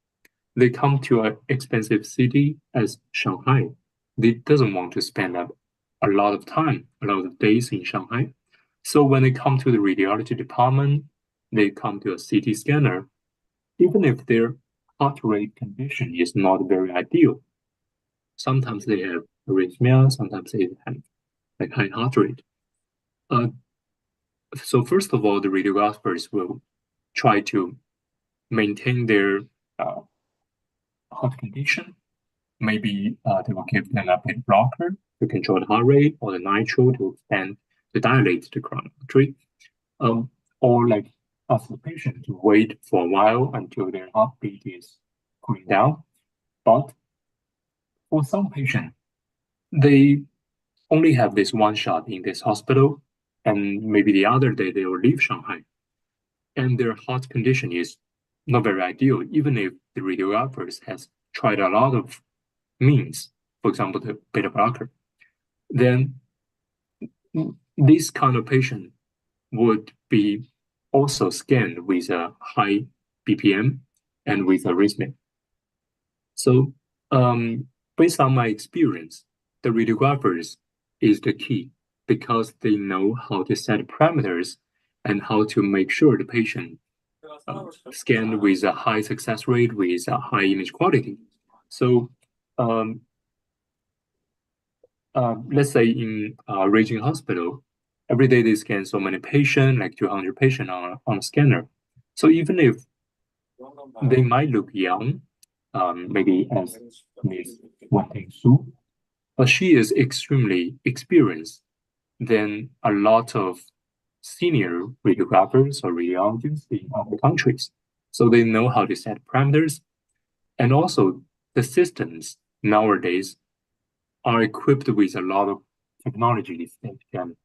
They come to an expensive city as Shanghai. They doesn't want to spend a lot of time, a lot of days in Shanghai. So when they come to the radiology department, they come to a CT scanner, even if their heart rate condition is not very ideal. Sometimes they have arrhythmia, sometimes they have like high heart rate. So first of all, the radiographers will try to maintain their heart condition. Maybe they will give them a beta blocker to control the heart rate, or the nitro to dilate the coronary artery, or like ask the patient to wait for a while until their heartbeat is cooling down. But for some patients, they only have this one shot in this hospital, and maybe the other day they will leave Shanghai, and their heart condition is not very ideal, even if the radiographers has tried a lot of means, for example, the beta blocker. Then this kind of patient would be also scanned with a high BPM and with arrhythmia. So based on my experience, the radiographers is the key, because they know how to set parameters and how to make sure the patient scanned with a high success rate, with a high image quality. So let's say in Region Hospital, every day they scan so many patients, like 200 patients on a scanner. So even if they might look young, maybe as Ms. Wan-Ting Su, but she is extremely experienced than a lot of senior radiographers or radiologists in other countries. So they know how to set parameters. And also the systems nowadays are equipped with a lot of technologies that can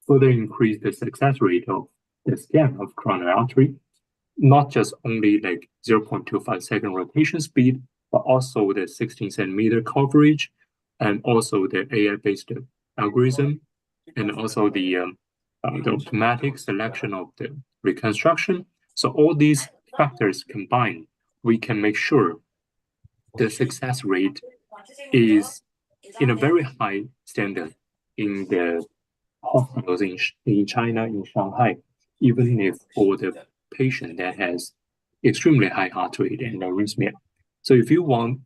further increase the success rate of the scan of coronary artery. not just only like 0.25-second rotation speed, but also the 16-centimeter coverage, and also the AI-based algorithm, and also the automatic selection of the reconstruction. So all these factors combined, we can make sure the success rate is in a very high standard in the hospitals in China, in Shanghai, even if for the patient that has extremely high heart rate and arrhythmia. So if you want,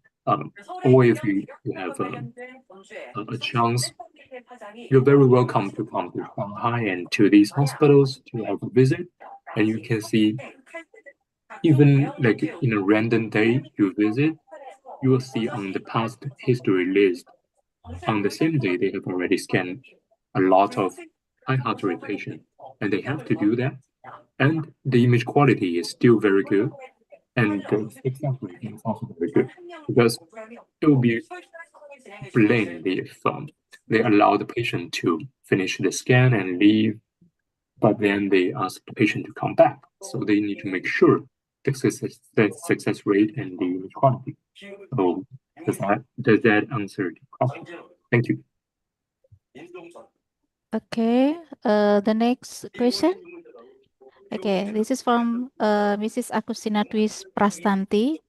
or if you have a chance, you're very welcome to come to Shanghai and to these hospitals to have a visit. And you can see, even like in a random day you visit, you will see on the past history list, on the same day they have already scanned a lot of high heart rate patients, and they have to do that. And the image quality is still very good, and the success rate is also very good, because it will be blamed if they allow the patient to finish the scan and leave, but then they ask the patient to come back. So they need to make sure the success rate and the image quality. So does that answer the question? Thank you. Okay, the next question. Okay, this is from Mrs. Agustina Twis Prastanti.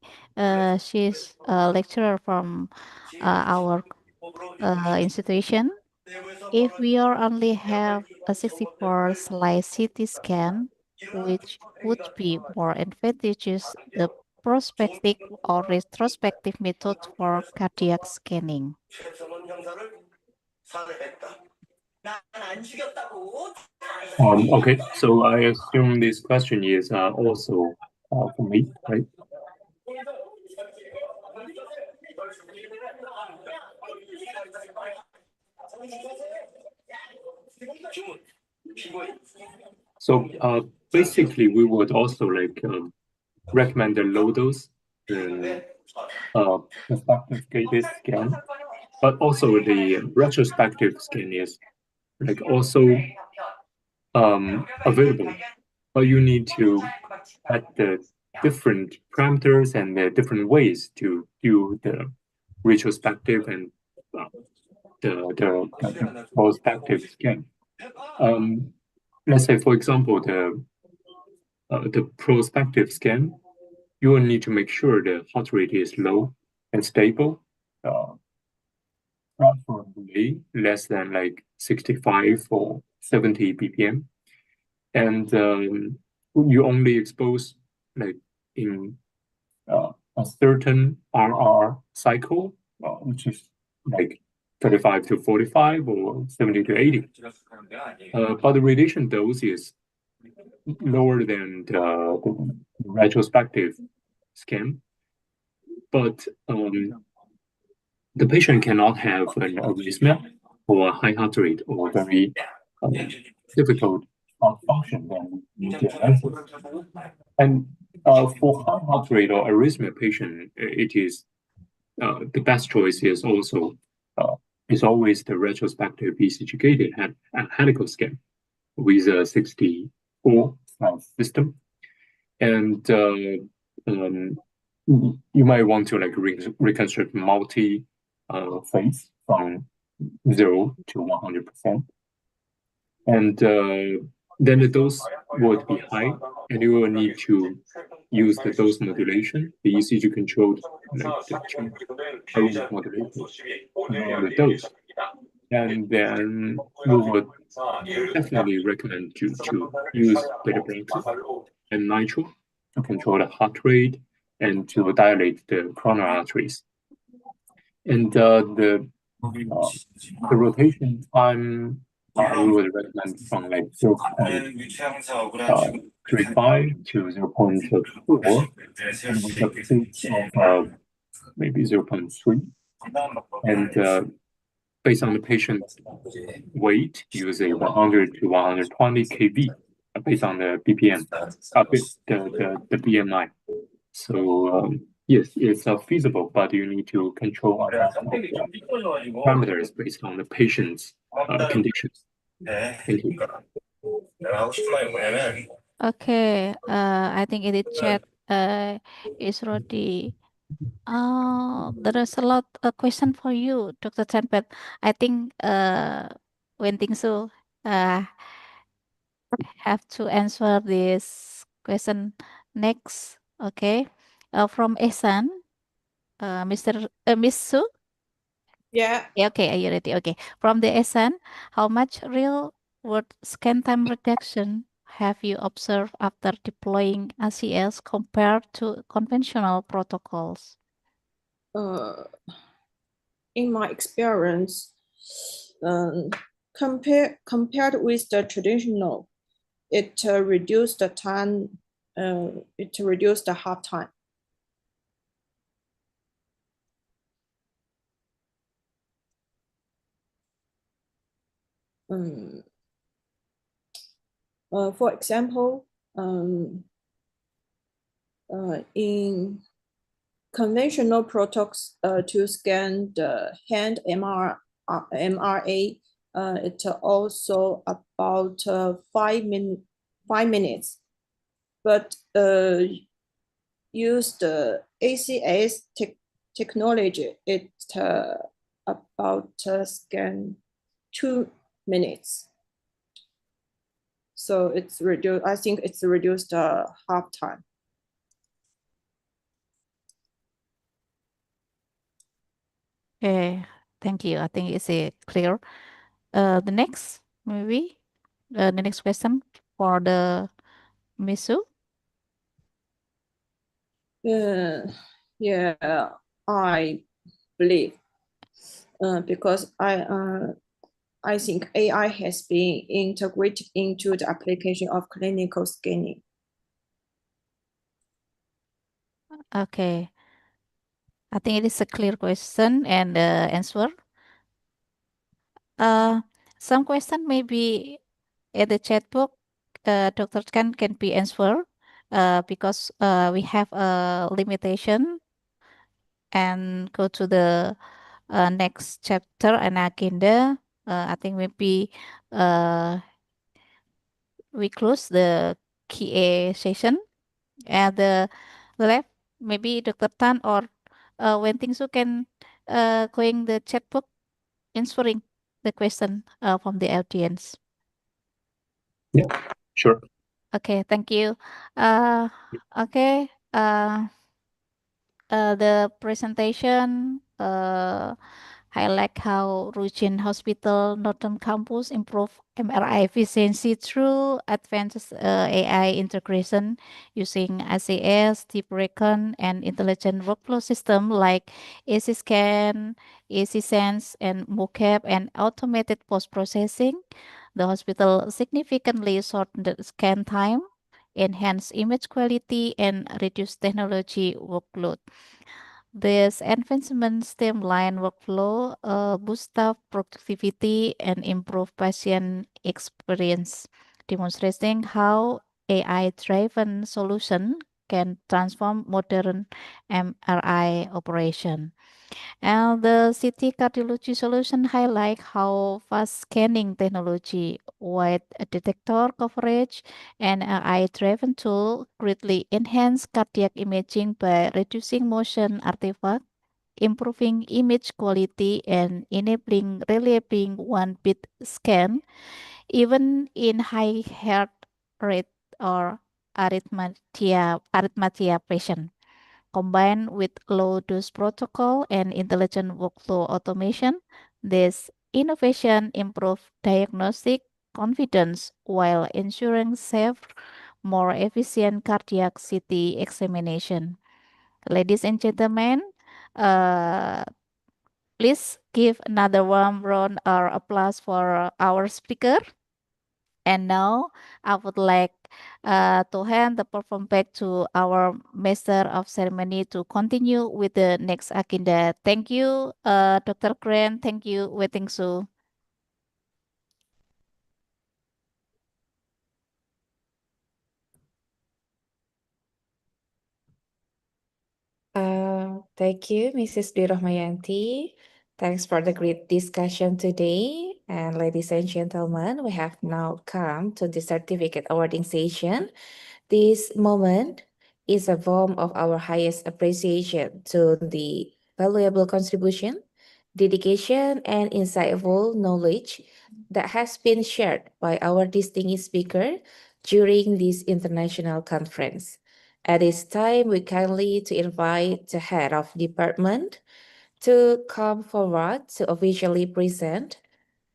She's a lecturer from our institution. If we only have a 64-slide CT scan, which would be more advantageous, the prospective or retrospective method for cardiac scanning? Okay, so I assume this question is also for me, right? So basically, we would also like recommend the low dose prospective gated scan, but also the retrospective scan is like also available, but you need to add the different parameters and the different ways to do the retrospective and the prospective scan. Let's say, for example, the prospective scan, you will need to make sure the heart rate is low and stable, preferably less than like 65 or 70 BPM. And you only expose like in a certain RR cycle, which is like 35 to 45 or 70 to 80. But the radiation dose is lower than the retrospective scan. But the patient cannot have an arrhythmia or high heart rate or very difficult function than and for high heart rate or arrhythmia patient, it is the best choice is also is always the retrospective ECG gated helical scan with a 64 system, and you might want to like reconstruct multi phase from 0 to 100%, and then the dose would be high, and you will need to use the dose modulation, the ECG controlled like the modulation on the dose. And then we would definitely recommend to use beta blockers and nitro to control the heart rate and to dilate the coronary arteries. And the rotation time, we would recommend from like 0.35 to 0.4, and with a peak of maybe 0.3. And based on the patient's weight, use a 100 to 120 kV based on the BPM, the BMI. So yes, it's feasible, but you need to control other parameters based on the patient's conditions. Thank you. Okay, I think in the chat is already. There is a lot of question for you, Dr. Chan, but I think when things so have to answer this question next. Okay, from Esan, Miss Su. Yeah. Okay, are you ready? Okay, from the Esan, how much real world scan time reduction have you observed after deploying ACS compared to conventional protocols? In my experience, compared with the traditional, it reduced the time. It reduced the half time. For example, in conventional protocols to scan the hand MRA, it's also about 5 minutes. But use the ACS technology, it about scan 2 minutes. So it's reduced. I think it's reduced half time. Okay, thank you. I think it's clear. The next maybe the next question for the Misu. Yeah, I believe because I think AI has been integrated into the application of clinical scanning. Okay, I think it is a clear question and answer. Some question maybe at the chat box, Dr. can be answered because we have a limitation and go to the next chapter and agenda. I think maybe we close the QA session and the left maybe Dr. Tan or when things you can going the chat box answering the question from the audience. Yeah, sure. Okay, thank you. Okay, the presentation highlight how Ruijin Hospital Northern Campus improve MRI efficiency through advanced AI integration using ACS, deep recon, and intelligent workflow system like AC-Scan, AC-Sense, and mocap and automated post-processing. The hospital significantly shortened the scan time, enhanced image quality, and reduced technology workload. This advancement streamline workflow, boost staff productivity, and improve patient experience, demonstrating how AI-driven solution can transform modern MRI operation. And the CT cardiology solution highlight how fast scanning technology, wide detector coverage, and AI-driven tool greatly enhance cardiac imaging by reducing motion artifact, improving image quality, and enabling reliable one-bit scan, even in high heart rate or arrhythmia patient. Combined with low dose protocol and intelligent workflow automation, this innovation improves diagnostic confidence while ensuring safe, more efficient cardiac CT examination. Ladies and gentlemen, uh, please give another warm round or applause for our speaker. And now I would like to hand the perform back to our Master of Ceremony to continue with the next agenda. Thank you, Dr. Grant. Thank you, Waiting Su. Thank you, Mrs. Dwi Rohmayanti. Thanks for the great discussion today. And ladies and gentlemen, we have now come to the certificate awarding session. This moment is a form of our highest appreciation to the valuable contribution, dedication, and insightful knowledge that has been shared by our distinguished speaker during this international conference. At this time, we kindly to invite the head of department to come forward to officially present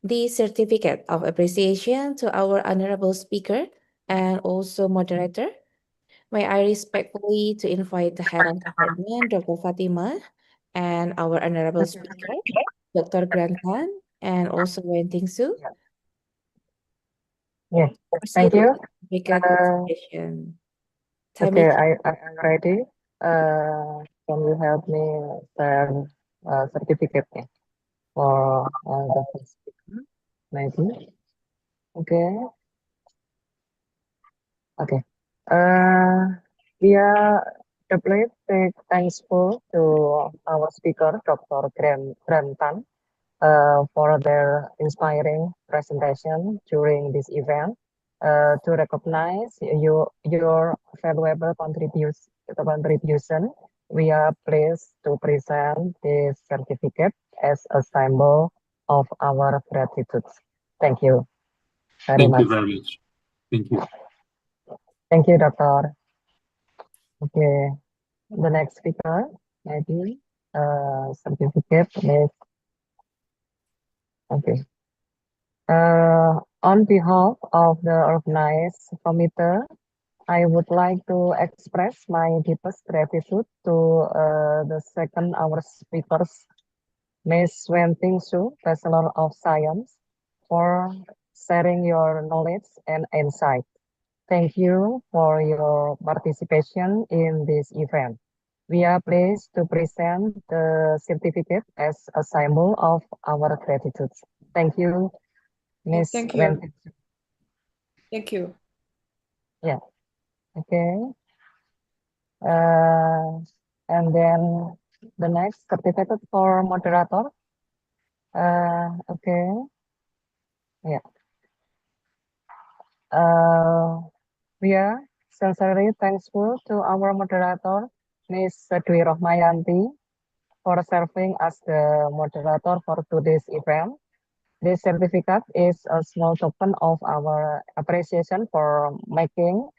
the certificate of appreciation to our honorable speaker and also moderator. May I respectfully to invite the head of department, Dr. Fatima, and our honorable speaker, Dr. Grantan, and also Wen Ting Su. Yes, Proceed thank you. with the certificate presentation. Time Okay, is I'm ready. Can you help me share certificate for the first speaker? Maybe. Okay. Okay. We are doubly thankful to our speaker, Dr. Grantan, for their inspiring presentation during this event. To recognize your valuable contribution, we are pleased to present this certificate as a symbol of our gratitude. Thank you very Thank you much. very much. Thank you. Thank you, Doctor. Okay, the next speaker, maybe certificate is okay. On behalf of the organized committee, I would like to express my deepest gratitude to the second hour speakers, Ms. Wen Ting Su, Bachelor of Science, for sharing your knowledge and insight. Thank you for your participation in this event. We are pleased to present the certificate as a symbol of our gratitude. Thank you, Ms. Thank Wen you. Ting Su. Thank you. Yeah, okay. And then the next certificate for moderator. Okay. Yeah. We are sincerely thankful to our moderator, Ms. Dwi Rohmayanti, for serving as the moderator for today's event. This certificate is a small token of our appreciation for making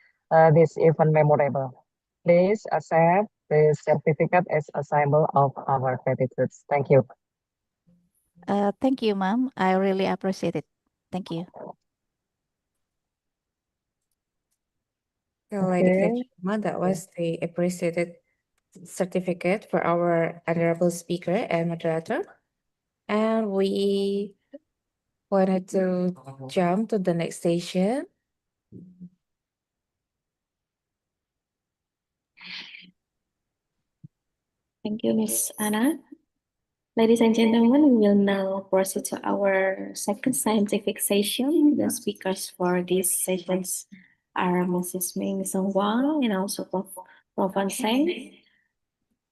this event memorable. Please accept this certificate as a symbol of our gratitude. Thank you. Thank you, Ma'am. I really appreciate it. Thank you. So, ladies and Okay. gentlemen, that was the appreciated certificate for our honorable speaker and moderator. And we wanted to jump to the next station. Thank you, Miss Anna. Ladies and gentlemen, we will now proceed to our second scientific session. The speakers for these sessions are Mrs. Ming Song Wang and also Prof. Seng.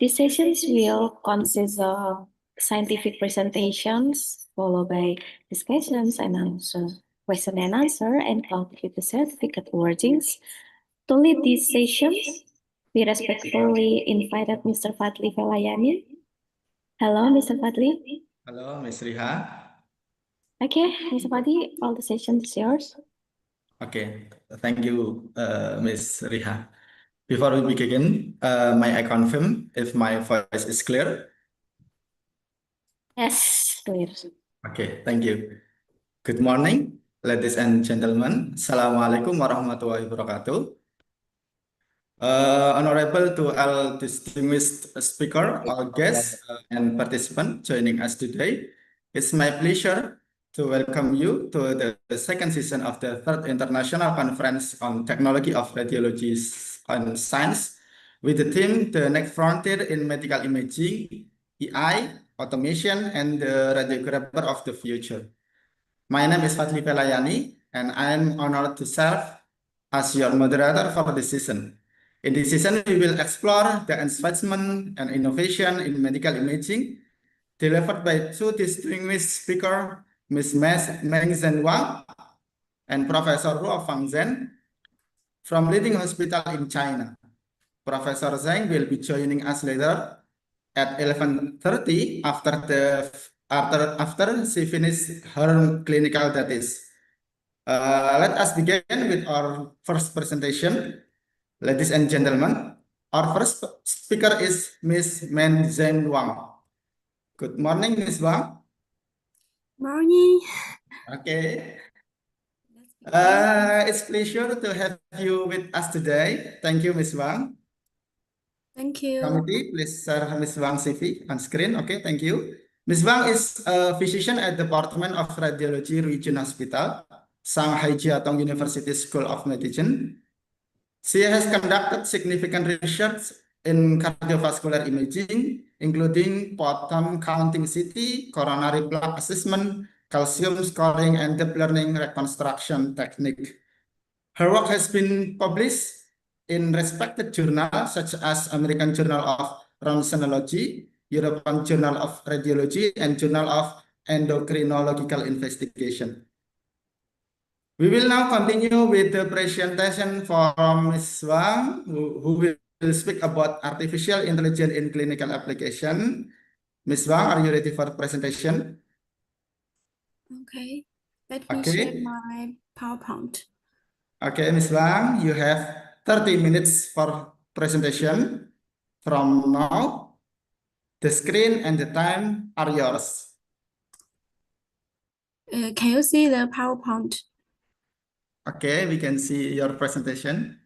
These sessions will consist of scientific presentations, followed by discussions and also question and answer, and conclude the certificate awardings. To lead these sessions, we respectfully invited Mr. Fadli Velayani. Hello, Mr. Fadli. Hello, Ms. Riha. Okay, Mr. Fadli, all the sessions is yours. Okay, thank you, Ms. Riha. Before we begin, may I confirm if my voice is clear? Yes, clear. Okay, thank you. Good morning, ladies and gentlemen. Assalamualaikum warahmatullahi wabarakatuh. Honorable to all distinguished speaker, all guests, and participants joining us today. It's my pleasure to welcome you to the second season of the third international conference on technology of radiology and science with the theme The Next Frontier in Medical Imaging, AI, Automation, and the Radiographer of the Future. My name is Fadli Velayani, and I'm honored to serve as your moderator for this season. In this season, we will explore the advancement and innovation in medical imaging delivered by two distinguished speakers, Ms. Meng Zhen Wang, and Professor Ruo Fang Zhen from leading hospital in China. Professor Zhang will be joining us later at 11:30 after she finished her clinical thesis. Let us begin with our first presentation. Ladies and gentlemen, our first speaker is Ms. Men Zhen Wang. Good morning, Ms. Wang. Morning. Okay. It's a pleasure to have you with us today. Thank you, Ms. Wang. Thank you. Committee, please share Ms. Wang's CV on screen. Okay, thank you. Ms. Wang is a physician at the Department of Radiology Region Hospital, Shanghai Jiatong University School of Medicine. She has conducted significant research in cardiovascular imaging, including proton counting CT, coronary plaque assessment, calcium scoring, and deep learning reconstruction technique. Her work has been published in respected journals such as American Journal of Rheumatology, European Journal of Radiology, and Journal of Endocrinological Investigation. We will now continue with the presentation from Ms. Wang, who will speak about artificial intelligence in clinical application. Ms. Wang, are you ready for the presentation? Okay, let me share my PowerPoint. Okay, Ms. Wang, you have 30 minutes for presentation. From now, the screen and the time are yours. Can you see the PowerPoint? Okay, we can see your presentation.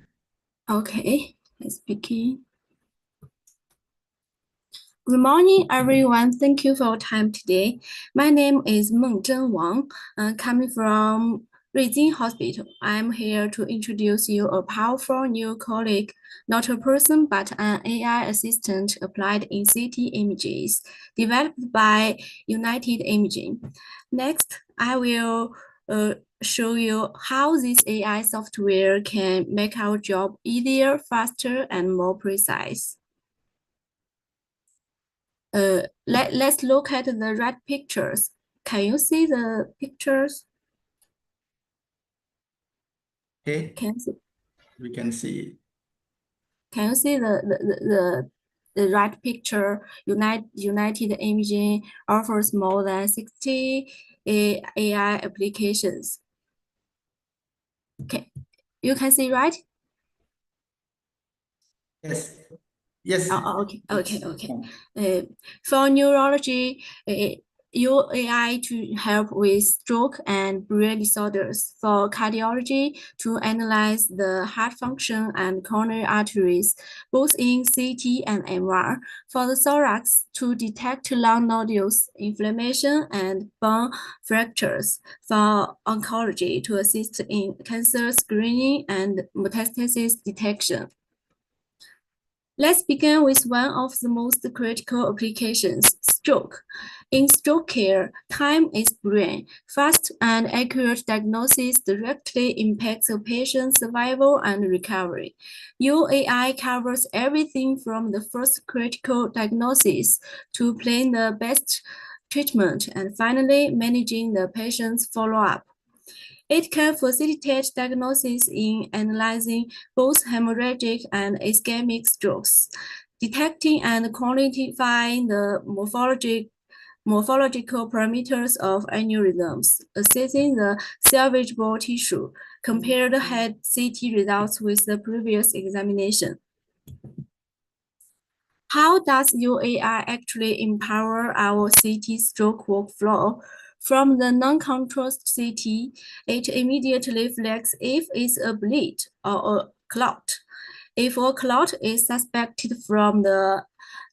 Okay, let's begin. Good morning, everyone. Thank you for your time today. My name is Meng Zhen Wang, coming from Ruijin Hospital. I'm here to introduce you a powerful new colleague, not a person, but an AI assistant applied in CT images, developed by United Imaging. Next, I will show you how this AI software can make our job easier, faster, and more precise. Let's look at the red pictures. Can you see the pictures? Okay. We can see. Can you see the right picture? United Imaging offers more than 60 AI applications. Okay, you can see, right? Yes. Yes. Oh, okay. For neurology, use AI to help with stroke and brain disorders. For cardiology, to analyze the heart function and coronary arteries, both in CT and MR. For the thorax, to detect lung nodules, inflammation, and bone fractures. For oncology, to assist in cancer screening and metastasis detection. Let's begin with one of the most critical applications, stroke. In stroke care, time is brain. Fast and accurate diagnosis directly impacts a patient's survival and recovery. UAI covers everything from the first critical diagnosis to planning the best treatment and finally managing the patient's follow-up. It can facilitate diagnosis in analyzing both hemorrhagic and ischemic strokes, detecting and quantifying the morphological parameters of aneurysms, assessing the salvageable tissue, compare the head CT results with the previous examination. How does UAI actually empower our CT stroke workflow? From the non-contrast CT, it immediately flags if it's a bleed or a clot. If a clot is suspected from the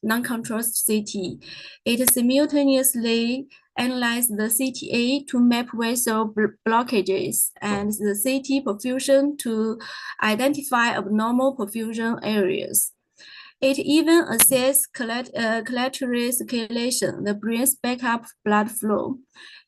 non-contrast CT, it simultaneously analyzes the CTA to map vessel blockages and the CT perfusion to identify abnormal perfusion areas. It even assesses collateral circulation, the brain's backup blood flow.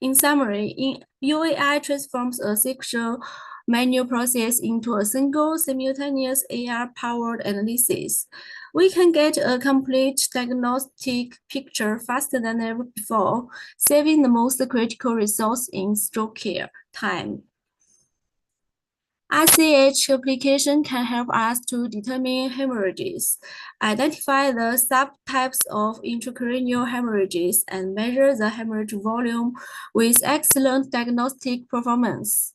In summary, UAI transforms a sequential manual process into a single simultaneous AI-powered analysis. We can get a complete diagnostic picture faster than ever before, saving the most critical resource in stroke care time. ICH application can help us to determine hemorrhages, identify the subtypes of intracranial hemorrhages, and measure the hemorrhage volume with excellent diagnostic performance.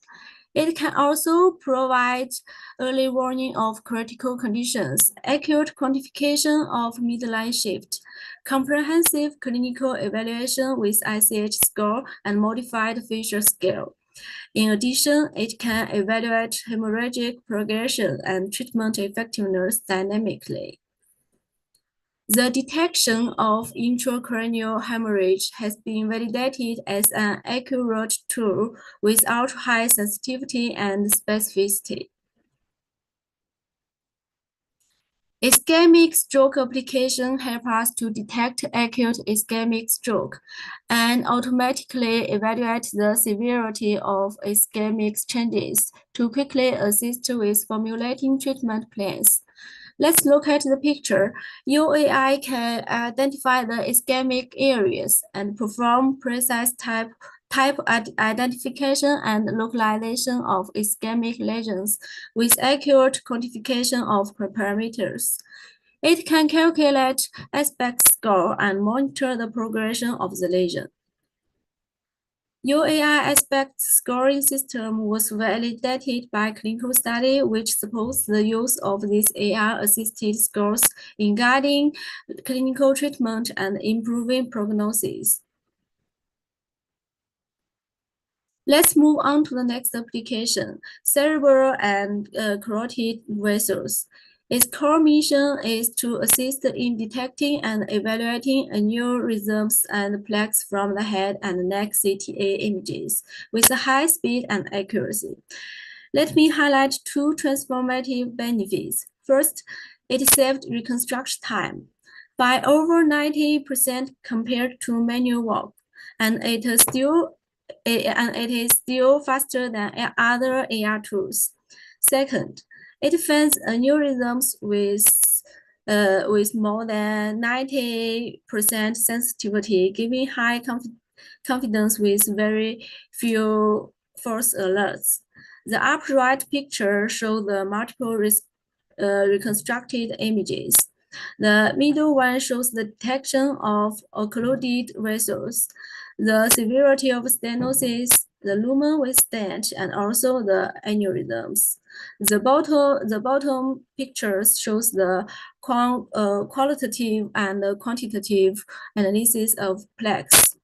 It can also provide early warning of critical conditions, accurate quantification of midline shift, comprehensive clinical evaluation with ICH score and modified Fisher scale. In addition, it can evaluate hemorrhagic progression and treatment effectiveness dynamically. The detection of intracranial hemorrhage has been validated as an accurate tool with ultra-high sensitivity and specificity. Ischemic stroke application help us to detect acute ischemic stroke and automatically evaluate the severity of ischemic changes to quickly assist with formulating treatment plans. Let's look at the picture. UAI can identify the ischemic areas and perform precise type identification and localization of ischemic lesions with accurate quantification of parameters. It can calculate aspect score and monitor the progression of the lesion. UAI aspect scoring system was validated by clinical study, which supports the use of these AI-assisted scores in guiding clinical treatment and improving prognosis. Let's move on to the next application, cerebral and carotid vessels. Its core mission is to assist in detecting and evaluating aneurysms and plaques from the head and neck CTA images with high speed and accuracy. Let me highlight two transformative benefits. First, it saved reconstruction time by over 90% compared to manual work, and it is still faster than other AR tools. Second, it finds aneurysms with more than 90% sensitivity, giving high confidence with very few false alerts. The upper right picture shows the multiple reconstructed images. The middle one shows the detection of occluded vessels, the severity of stenosis, the lumen with stent, and also the aneurysms. The bottom pictures shows the qualitative and quantitative analysis of plaques.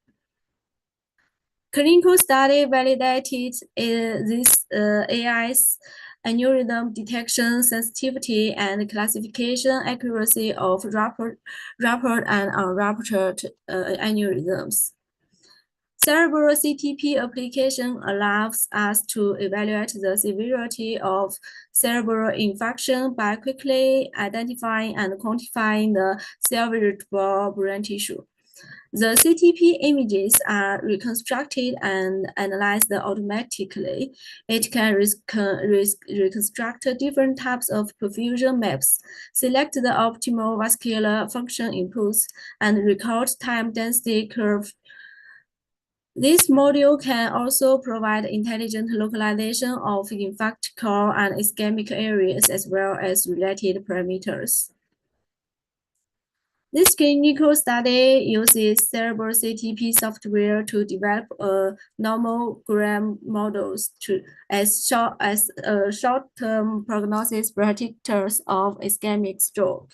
Clinical study validated this AI's aneurysm detection sensitivity and classification accuracy of ruptured and unruptured aneurysms. Cerebral CTP application allows us to evaluate the severity of cerebral infarction by quickly identifying and quantifying the salvageable brain tissue. The CTP images are reconstructed and analyzed automatically. It can reconstruct different types of perfusion maps, select the optimal vascular function inputs, and record time density curve. This module can also provide intelligent localization of infarct core and ischemic areas as well as related parameters. This clinical study uses cerebral CTP software to develop nomogram models as short-term prognosis predictors of ischemic stroke.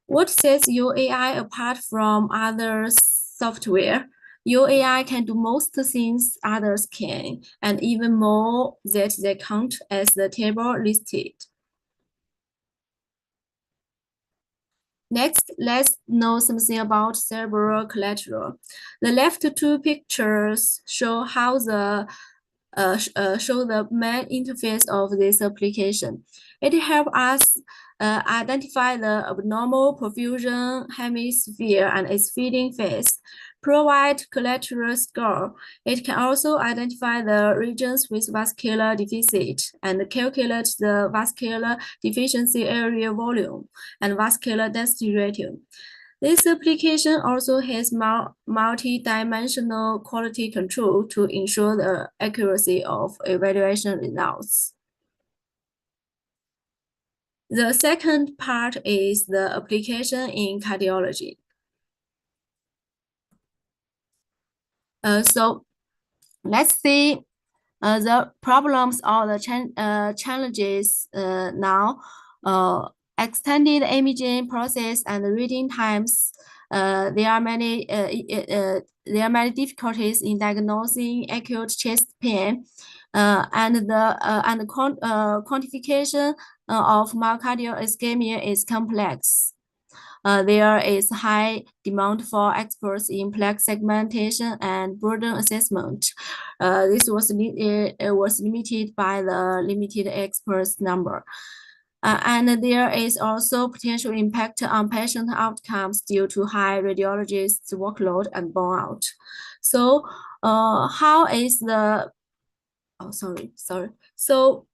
What sets UAI apart from other software? UAI can do most things others can, and even more that they can't, as the table listed. Next, let's know something about cerebral collateral. The left two pictures show how show the main interface of this application. It helps us identify the abnormal perfusion hemisphere and its feeding phase, provide collateral score. It can also identify the regions with vascular deficit and calculate the vascular deficiency area volume and vascular density ratio. This application also has multi-dimensional quality control to ensure the accuracy of evaluation results. The second part is the application in cardiology. So let's see the problems or the challenges now. Extended imaging process and reading times. There are many difficulties in diagnosing acute chest pain, and the quantification of myocardial ischemia is complex. There is high demand for experts in plaque segmentation and burden assessment. This was limited by the limited experts number. And there is also potential impact on patient outcomes due to high radiologists' workload and burnout. So, how is the? Oh, sorry. So,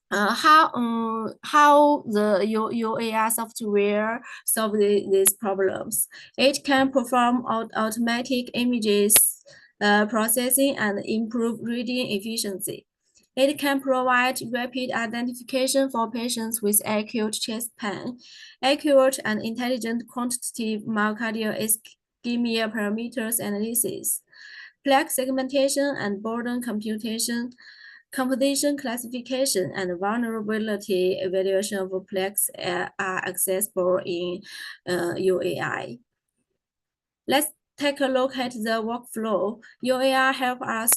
how the UAR software solve these problems? It can perform automatic images processing and improve reading efficiency. It can provide rapid identification for patients with acute chest pain, accurate and intelligent quantitative myocardial ischemia parameters analysis, plaque segmentation and burden computation, composition classification, and vulnerability evaluation of plaques are accessible in UAI. Let's take a look at the workflow. UAR help us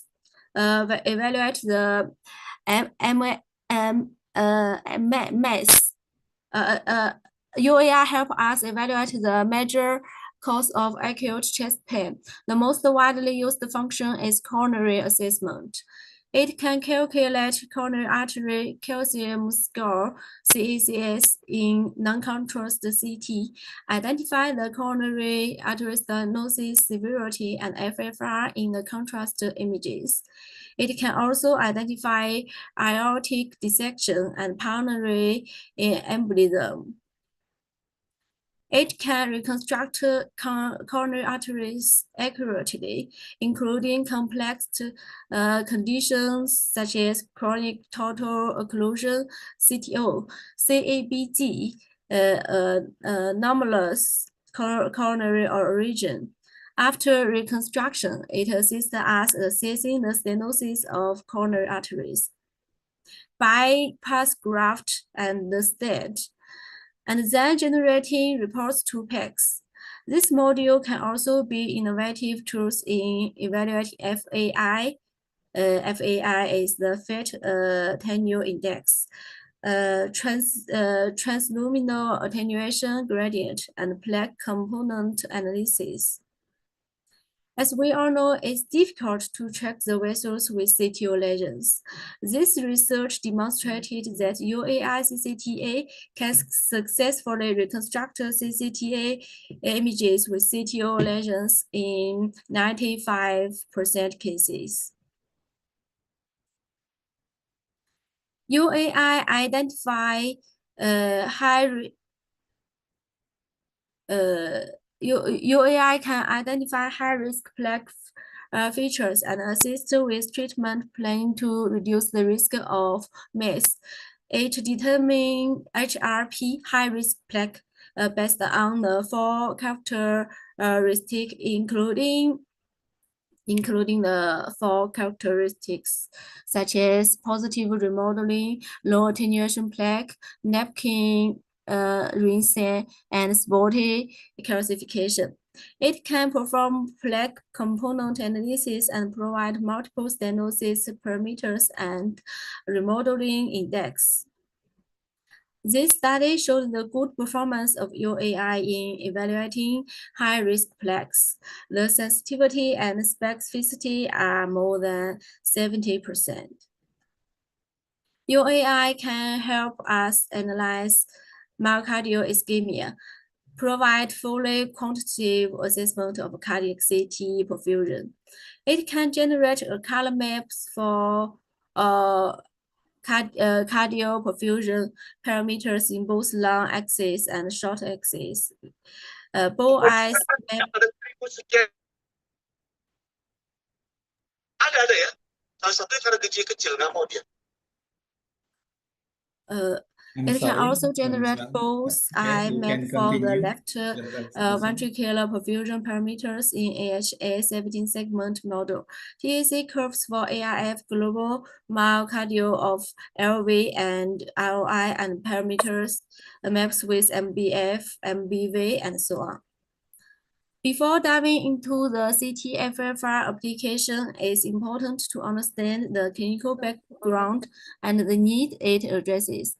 evaluate the MAS. UAR help us evaluate the major cause of acute chest pain. The most widely used function is coronary assessment. It can calculate coronary artery calcium score, CACS, in non-contrast CT, identify the coronary artery stenosis severity and FFR in the contrast images. It can also identify aortic dissection and pulmonary embolism. It can reconstruct coronary arteries accurately, including complex conditions such as chronic total occlusion, CTO, CABG, anomalous coronary origin. After reconstruction, it assists us assessing the stenosis of coronary arteries, bypass graft and the stent, and then generating reports to PACS. This module can also be innovative tools in evaluating FAI. FAI is the Fat Attenuation Index, transluminal attenuation gradient, and plaque component analysis. As we all know, it's difficult to track the vessels with CTO lesions. This research demonstrated that UAI-CCTA can successfully reconstruct CCTA images with CTO lesions in 95% cases. UAI identify UAI can identify high-risk plaque features and assist with treatment planning to reduce the risk of MAS. It determines HRP, high-risk plaque, based on the 4 characteristics, including the 4 characteristics such as positive remodeling, low attenuation plaque, napkin rinsing, and spotty calcification. It can perform plaque component analysis and provide multiple stenosis parameters and remodeling index. This study showed the good performance of UAI in evaluating high-risk plaques. The sensitivity and specificity are more than 70%. UAI can help us analyze myocardial ischemia. provide fully quantitative assessment of cardiac CT perfusion. It can generate color maps for cardio perfusion parameters in both long axis and short axis. Both eyes map Ada ya. Salah satunya karena gaji kecil nggak mau dia. I'm it can sorry, also generate both eye you map can for the continue. left ventricular perfusion parameters in AHA 17 segment model, TAC curves for ARF global myocardial of LV and ROI, and parameters maps with MBF, MBV, and so on. Before diving into the CT-FFR application, it's important to understand the clinical background and the need it addresses.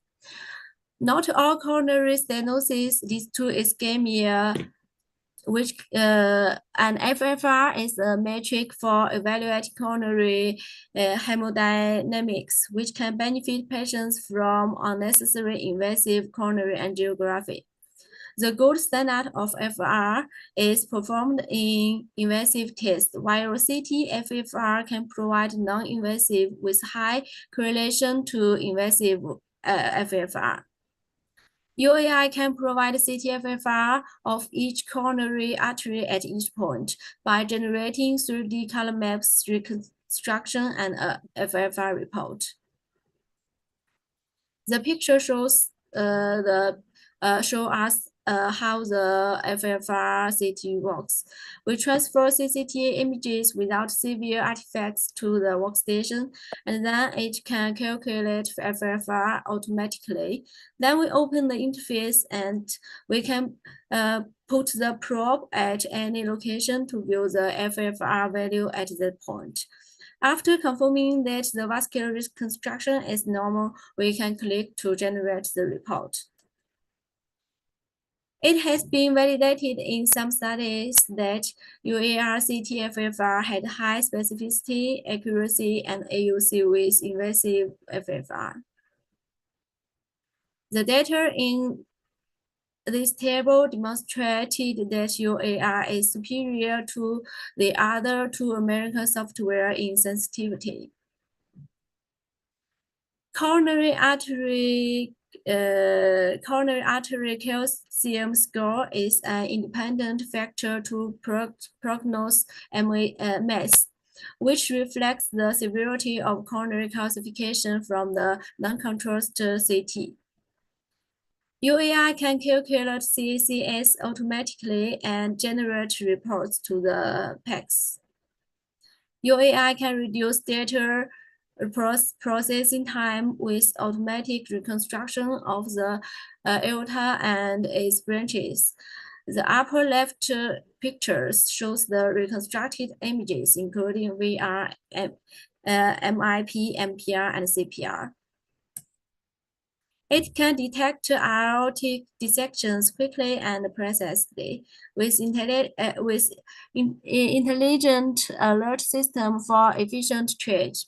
Not all coronary stenosis leads to ischemia, which and FFR is a metric for evaluating coronary hemodynamics, which can benefit patients from unnecessary invasive coronary angiography. The gold standard of FFR is performed in invasive tests, while CT-FFR can provide non-invasive with high correlation to invasive FFR. UAI can provide CT-FFR of each coronary artery at each point by generating 3D color maps, reconstruction, and a FFR report. The picture shows us how the FFR CT works. We transfer CCTA images without severe artifacts to the workstation, and then it can calculate FFR automatically. Then we open the interface and we can put the probe at any location to view the FFR value at that point. After confirming that the vascular reconstruction is normal, we can click to generate the report. It has been validated in some studies that UAR CT-FFR had high specificity, accuracy, and AUC with invasive FFR. The data in this table demonstrated that UAR is superior to the other two American software in sensitivity. Coronary artery calcium score is an independent factor to prognose MS, which reflects the severity of coronary calcification from the non-contrast CT. UAI can calculate CACS automatically and generate reports to the PACS. UAI can reduce data processing time with automatic reconstruction of the aorta and its branches. The upper left pictures shows the reconstructed images, including VR, MIP, MPR, and CPR. It can detect aortic dissections quickly and precisely with intelligent alert system for efficient triage.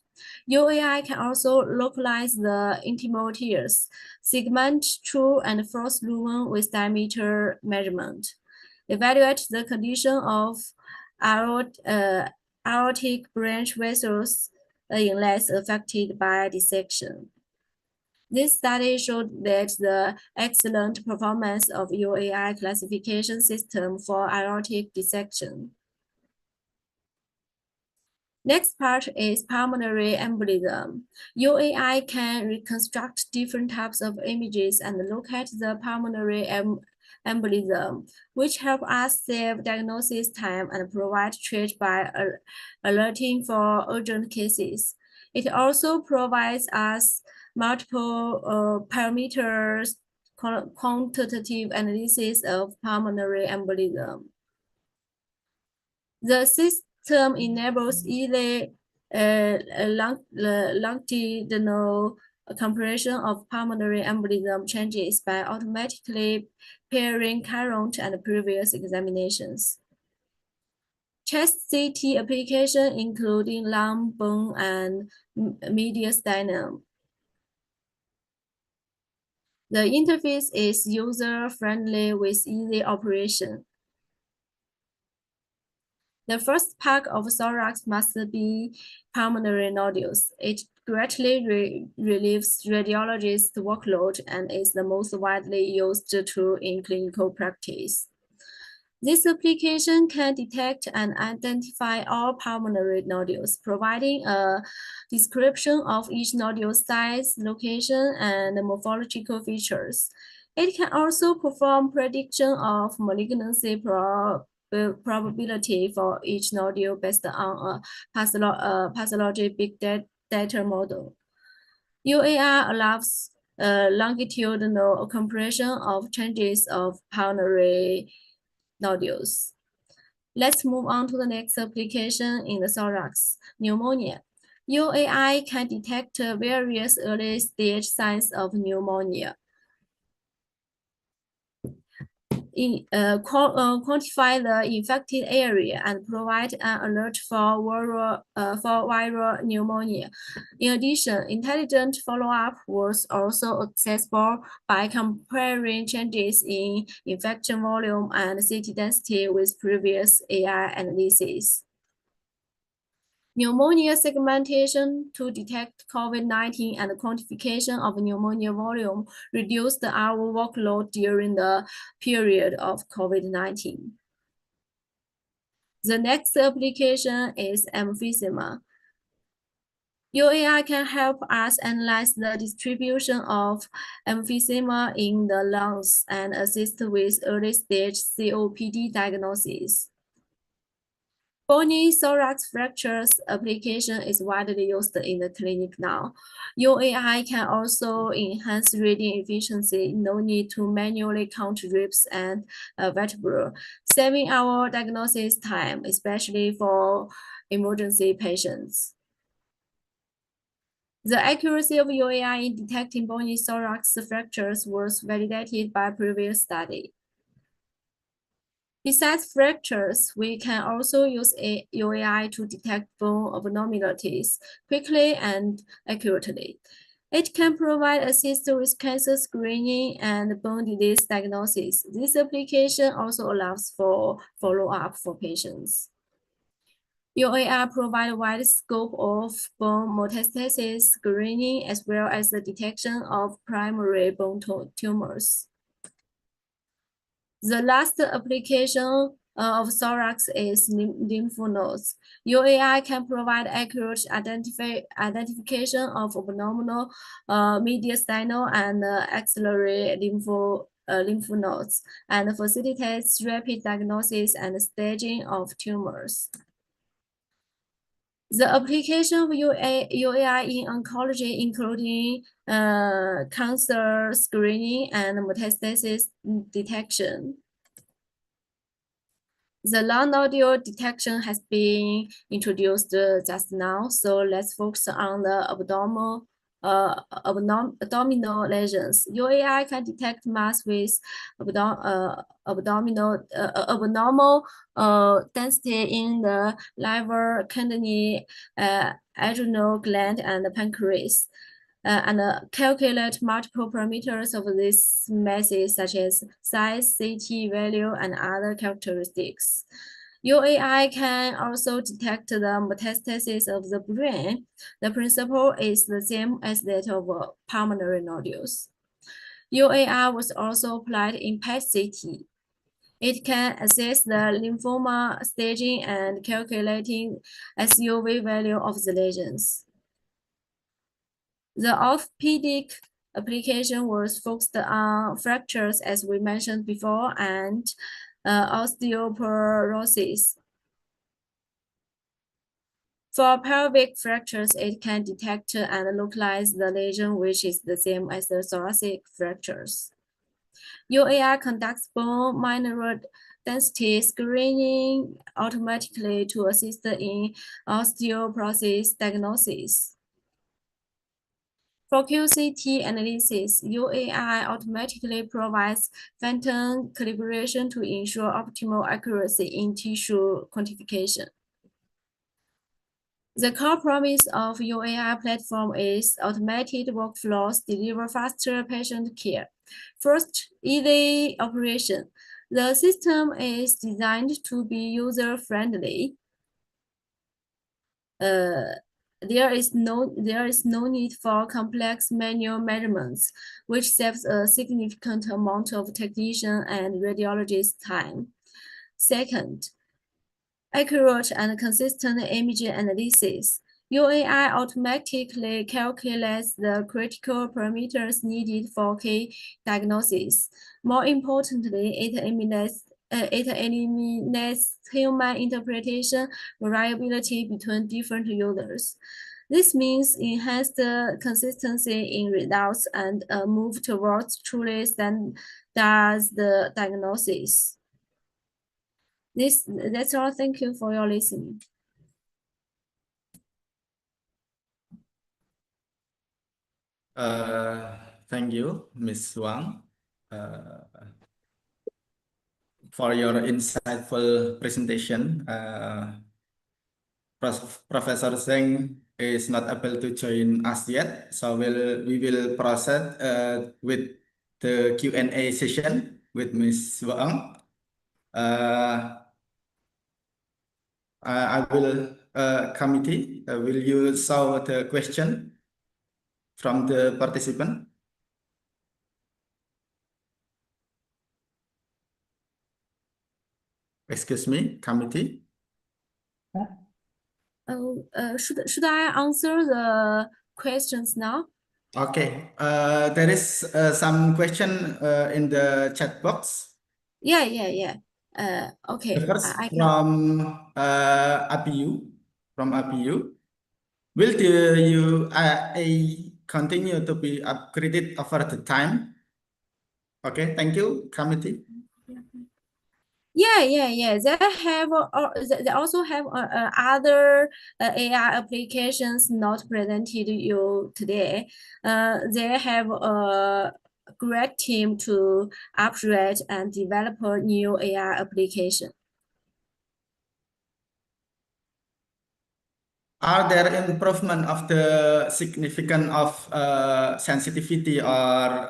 UAI can also localize the intimal tears, segment true and false lumen with diameter measurement, evaluate the condition of aortic branch vessels unless affected by dissection. This study showed that the excellent performance of UAI classification system for aortic dissection. Next part is pulmonary embolism. UAI can reconstruct different types of images and look at the pulmonary embolism, which help us save diagnosis time and provide triage by alerting for urgent cases. It also provides us multiple parameters quantitative analysis of pulmonary embolism. The system enables either longitudinal comparison of pulmonary embolism changes by automatically pairing current and previous examinations. Chest CT application including lung, bone, and mediastinum. The interface is user-friendly with easy operation. The first part of thorax must be pulmonary nodules. It greatly relieves radiologists' workload and is the most widely used tool in clinical practice. This application can detect and identify all pulmonary nodules, providing a description of each nodule size, location, and morphological features. It can also perform prediction of malignancy probability for each nodule based on a pathology big data model. UAR allows longitudinal comparison of changes of pulmonary nodules. Let's move on to the next application in the thorax, pneumonia. UAI can detect various early stage signs of pneumonia. Quantify the infected area and provide an alert for viral pneumonia. In addition, intelligent follow-up was also accessible by comparing changes in infection volume and CT density with previous AI analysis. Pneumonia segmentation to detect COVID-19 and quantification of pneumonia volume reduced our workload during the period of COVID-19. The next application is emphysema. UAI can help us analyze the distribution of emphysema in the lungs and assist with early-stage COPD diagnosis. Bony thorax fractures application is widely used in the clinic now. UAI can also enhance reading efficiency, no need to manually count ribs and vertebrae, saving our diagnosis time, especially for emergency patients. The accuracy of UAI in detecting bony thorax fractures was validated by previous study. Besides fractures, we can also use UAI to detect bone abnormalities quickly and accurately. It can provide assist with cancer screening and bone disease diagnosis. This application also allows for follow-up for patients. UAI provides a wide scope of bone metastasis screening as well as the detection of primary bone tumors. The last application of thorax is lymph nodes. UAI can provide accurate identification of abnormal mediastinal and axillary lymph nodes and facilitates rapid diagnosis and staging of tumors. The application of UAI in oncology, including cancer screening and metastasis detection. The long nodule detection has been introduced just now, so let's focus on the abdominal lesions. UAI can detect mass with abnormal density in the liver, kidney, adrenal gland, and the pancreas. And calculate multiple parameters of these masses, such as size, CT value, and other characteristics. UAI can also detect the metastasis of the brain. The principle is the same as that of pulmonary nodules. UAI was also applied in PET-CT. It can assess the lymphoma staging and calculating SUV value of the lesions. The orthopedic application was focused on fractures, as we mentioned before, and osteoporosis. For pelvic fractures, it can detect and localize the lesion, which is the same as the thoracic fractures. UAI conducts bone mineral density screening automatically to assist in osteoporosis diagnosis. For QCT analysis, UAI automatically provides phantom calibration to ensure optimal accuracy in tissue quantification. The core promise of UAI platform is automated workflows deliver faster patient care. First, easy operation. The system is designed to be user-friendly. There is no need for complex manual measurements, which saves a significant amount of technician and radiologist time. Second, accurate and consistent image analysis. UAI automatically calculates the critical parameters needed for key diagnosis. More importantly, it eliminates human interpretation variability between different users. This means enhanced consistency in results and a move towards truly standardized diagnosis. That's all. Thank you for your listening. Thank you, Ms. Wang, for your insightful presentation. Professor Zheng is not able to join us yet, so we will proceed with the Q&A session with Ms. Wang. I will, committee, will you show the question from the participant? Excuse me, committee. Should I answer the questions now? Okay. There is some question in the chat box. Yeah. Okay. The first from APU. From APU. Will the UAI continue to be upgraded over the time? Okay, thank you, committee. Yeah. They also have other AI applications not presented you today. They have a great team to upgrade and develop a new AI application. Are there improvement of the significance of sensitivity or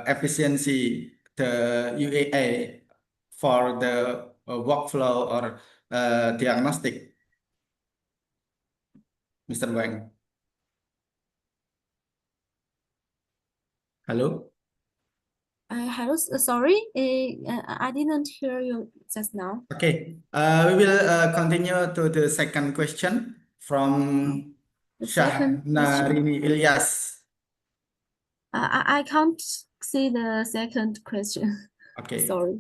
efficiency the UAI for the workflow or diagnostic, Mr. Wang? Hello? Hello, sorry, I didn't hear you just now. Okay, we will continue to the second question from Shahnarini Ilyas. I can't see the second question. Okay. Sorry.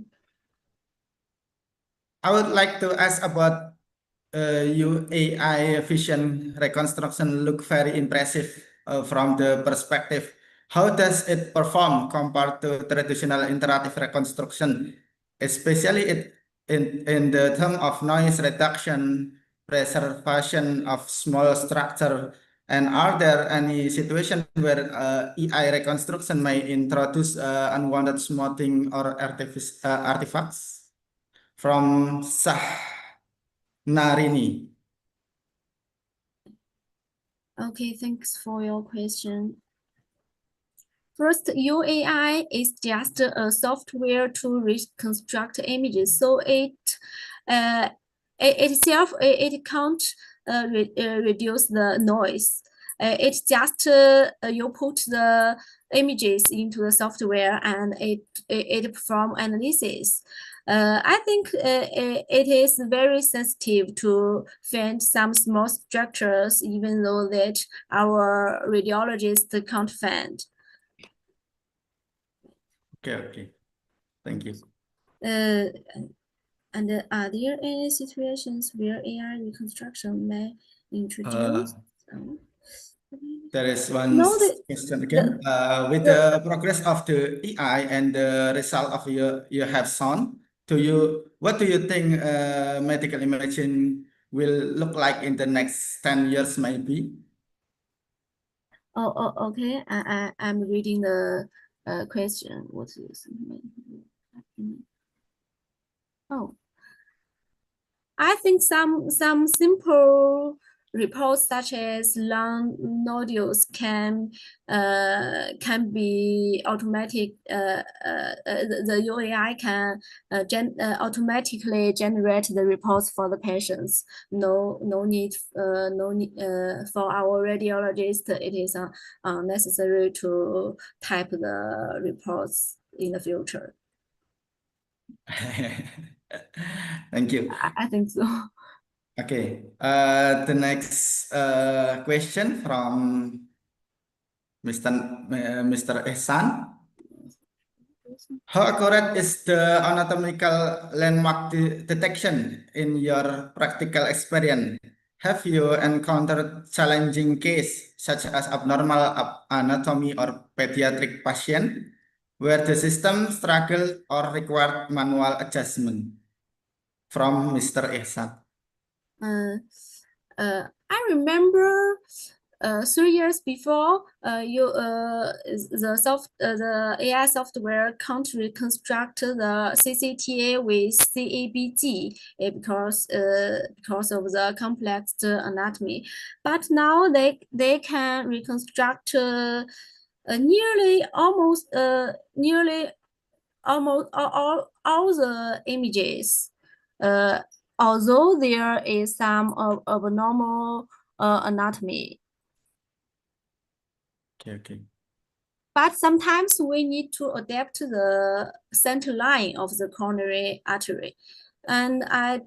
I would like to ask about UAI vision reconstruction look very impressive from the perspective. How does it perform compared to traditional interactive reconstruction, especially in the term of noise reduction, preservation of small structure, and are there any situations where AI reconstruction may introduce unwanted smoothing or artifacts? From Narini. Okay, thanks for your question. First, UAI is just a software to reconstruct images, so it itself can't reduce the noise. It's just you put the images into the software and it perform analysis. I think it is very sensitive to find some small structures, even though that our radiologists can't find. Okay. Thank you. And are there any situations where AI reconstruction may introduce? There is one question again. With the progress of the AI and the result of you have shown, what do you think medical imaging will look like in the next 10 years, maybe? Okay. I'm reading the question. What is I think some simple reports such as lung nodules can be automatic. The UAI can automatically generate the reports for the patients. No need for our radiologist. It is necessary to type the reports in the future. Thank you. I think so. Okay. The next question from Mr. Ehsan. How accurate is the anatomical landmark detection in your practical experience? Have you encountered challenging case such as abnormal anatomy or pediatric patient where the system struggled or required manual adjustment? From Mr. Ehsan. I remember 3 years before, the AI software can't reconstruct the CCTA with CABG because of the complex anatomy. But now they can reconstruct nearly almost all the images. Although there is some abnormal anatomy. Okay. But sometimes we need to adapt the center line of the coronary artery. And I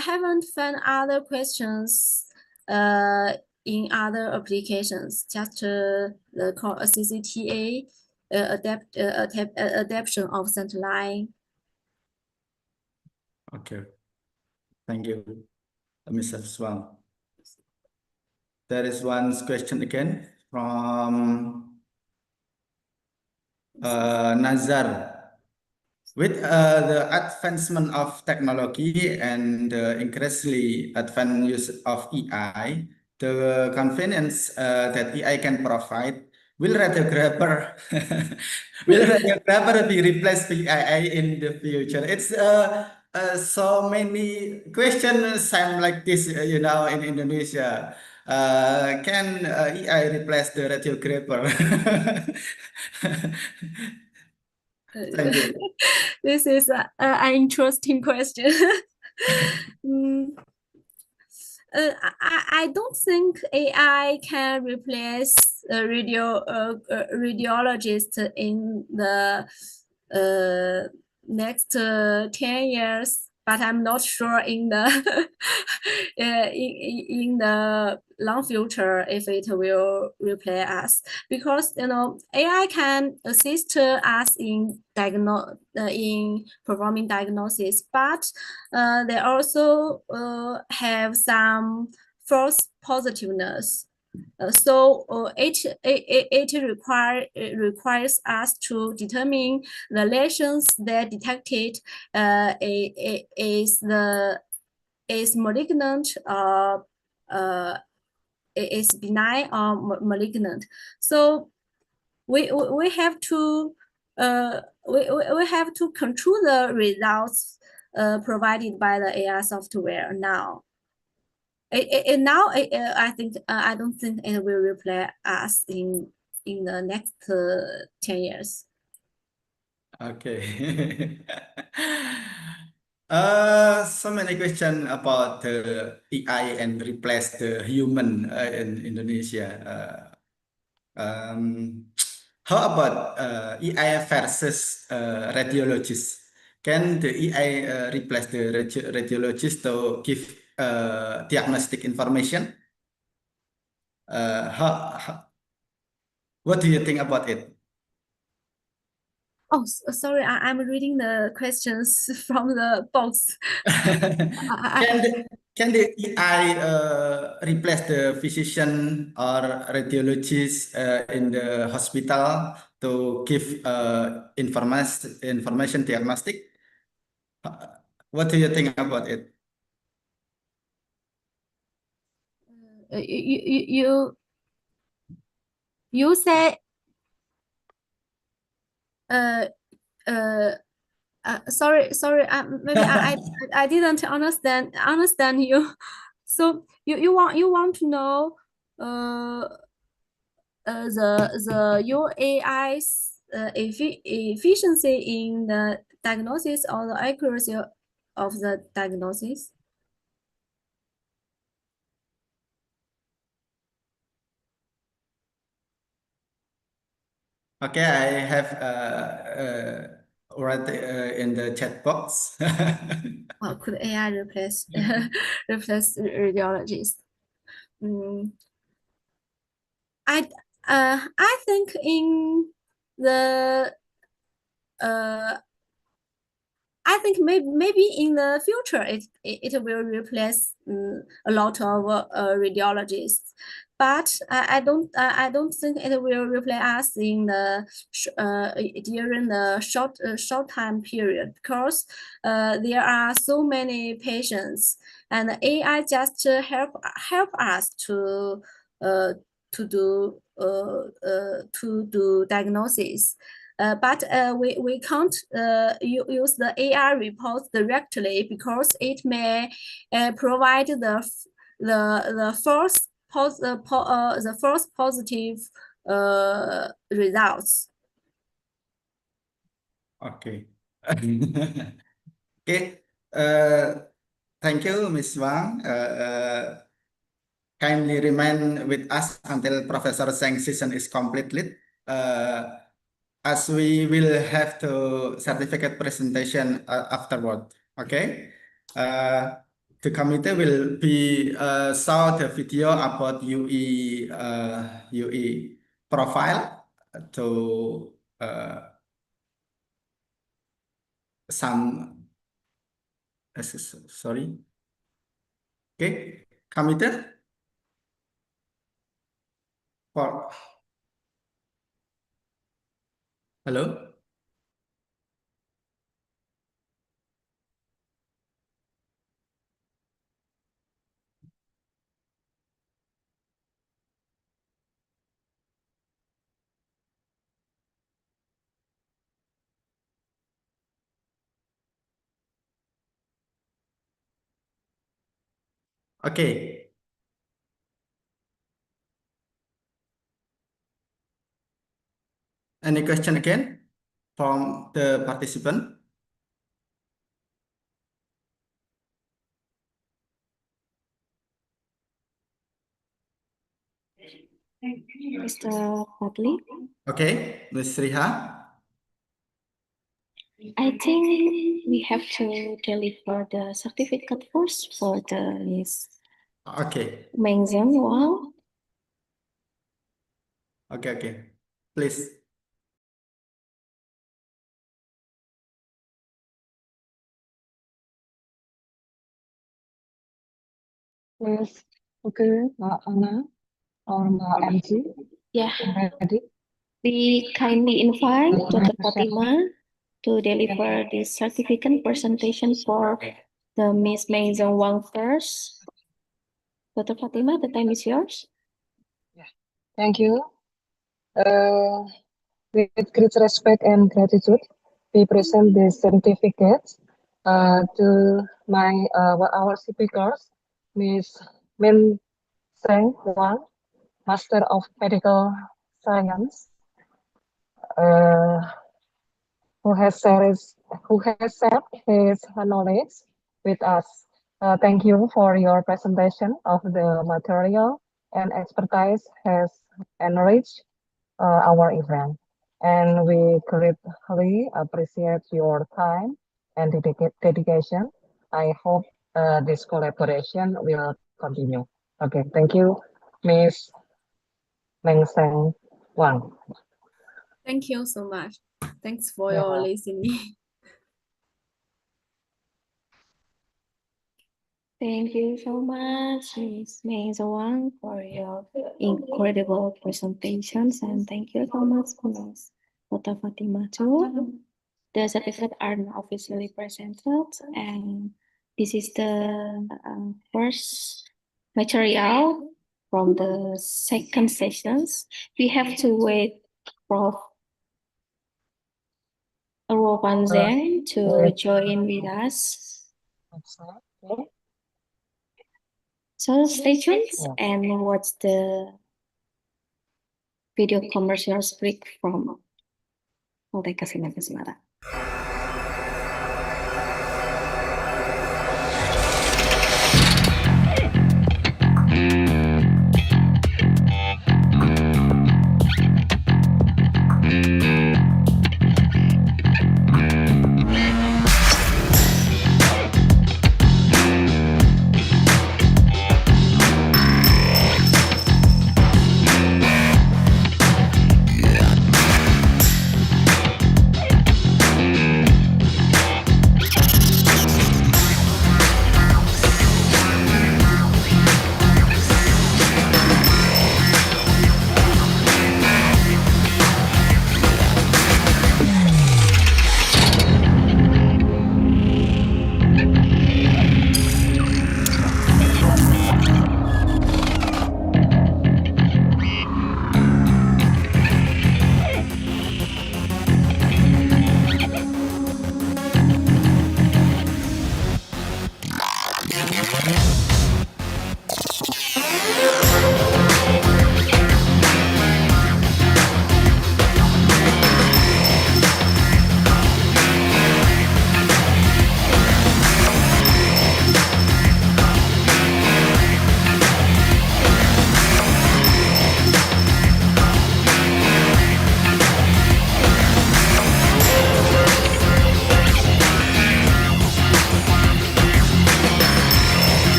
haven't found other questions in other applications, just the CCTA adaptation of center line. Okay. Thank you, Mr. Swang. There is one question again from Nazar. With the advancement of technology and the increasingly advanced use of AI, the convenience that AI can provide, will radiographer be replaced by AI in the future? It's so many questions sound like this, in Indonesia. Can AI replace the radiographer? Thank you. This is an interesting question. I don't think AI can replace radiologists in the next 10 years, but I'm not sure in the in the long future if it will replace us, because AI can assist us in performing diagnosis, but they also have some false positiveness. It requires us to determine the lesions that detected is malignant or is benign or malignant. So we have to control the results provided by the AI software now. I don't think it will replace us in the next 10 years. Okay. So many questions about the AI and replace the human in Indonesia. How about AI versus radiologists? Can the AI replace the radiologist to give diagnostic information? What do you think about it? Oh, sorry, I'm reading the questions from the box. Can the AI replace the physician or radiologist in the hospital to give information diagnostic? What do you think about it? You say sorry, maybe I didn't understand you. So you want to know your AI's efficiency in the diagnosis or the accuracy of the diagnosis? Okay, I have already in the chat box. Well, could AI replace replace radiologists? I think in the I think maybe in the future it will replace a lot of radiologists, but I don't think it will replace us in the during the short time period, because there are so many patients, and the AI just help us to do diagnosis. But we can't use the AI reports directly, because it may provide the first positive results. Okay. Okay. Thank you, Ms. Wang. Kindly remain with us until Professor Zheng's session is completed. As we will have the certificate presentation afterward. Okay. The committee will be show the video about UE profile to some sorry. Okay, committee for hello. Okay. Any question again from the participant? Mr. Fadli? Okay, Ms. Riha. I think we have to deliver the certificate first for the Miss Okay. Meng Zheng Wang. Okay. Please. Please, okay, Mbak Anna or Mbak MC. Yeah. Ready? We kindly invite Dr. Fatima to deliver this certificate presentation for the Miss Meng Zheng Wang first. Dr. Fatima, the time is yours. Thank you. With great respect and gratitude, we present this certificate to our speakers, Ms. Min Seng Wang, Master of Medical Science, who has shared his knowledge with us. Thank you for your presentation of the material, and expertise has enriched our event. And we greatly appreciate your time and dedication. I hope this collaboration will continue. Okay, thank you, Ms. Meng Seng Wang. Thank you so much. Thanks for your listening. Thank you so much, Ms. Meng Zheng Wang, for your incredible presentations, and thank you so much, Ms. Dr. Fatima too. The certificates are now officially presented, and this is the first material from the second sessions. We have to wait for Rowan Zheng to join with us. So stay tuned and watch the video commercial break from Polkesmar Semarang.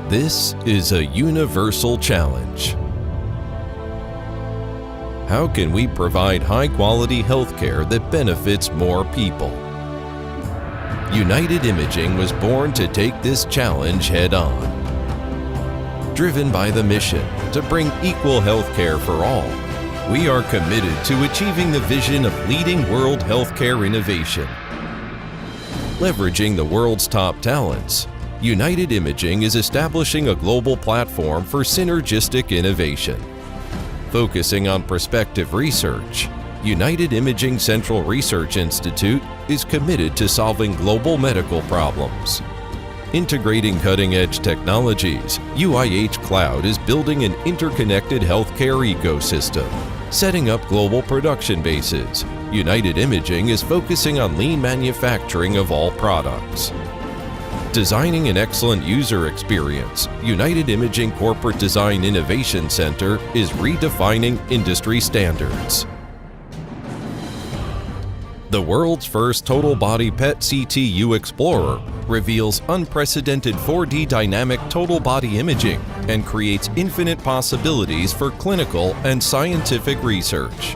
This is a universal challenge. How can we provide high-quality healthcare that benefits more people? United Imaging was born to take this challenge head-on. Driven by the mission to bring equal healthcare for all, we are committed to achieving the vision of leading world healthcare innovation. Leveraging the world's top talents, United Imaging is establishing a global platform for synergistic innovation. Focusing on prospective research, United Imaging Central Research Institute is committed to solving global medical problems. Integrating cutting-edge technologies, UIH Cloud is building an interconnected healthcare ecosystem. Setting up global production bases, United Imaging is focusing on lean manufacturing of all products. Designing an excellent user experience, United Imaging Corporate Design Innovation Center is redefining industry standards. The world's first total body PET CT Explorer reveals unprecedented 4D dynamic total body imaging and creates infinite possibilities for clinical and scientific research.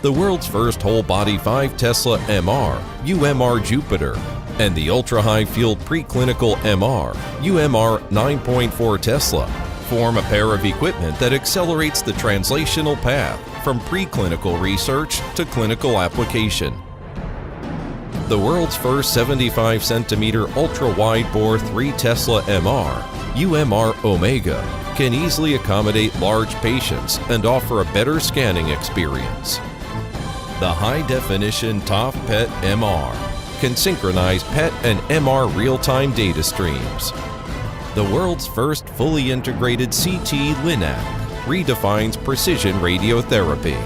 The world's first whole body 5 Tesla MR, UMR Jupiter, and the ultra-high field preclinical MR, UMR 9.4 Tesla, form a pair of equipment that accelerates the translational path from preclinical research to clinical application. The world's first 75-centimeter ultra-wide bore 3 Tesla MR, UMR Omega, can easily accommodate large patients and offer a better scanning experience. The high-definition TOF PET MR can synchronize PET and MR real-time data streams. The world's first fully integrated CT LINAC redefines precision radiotherapy.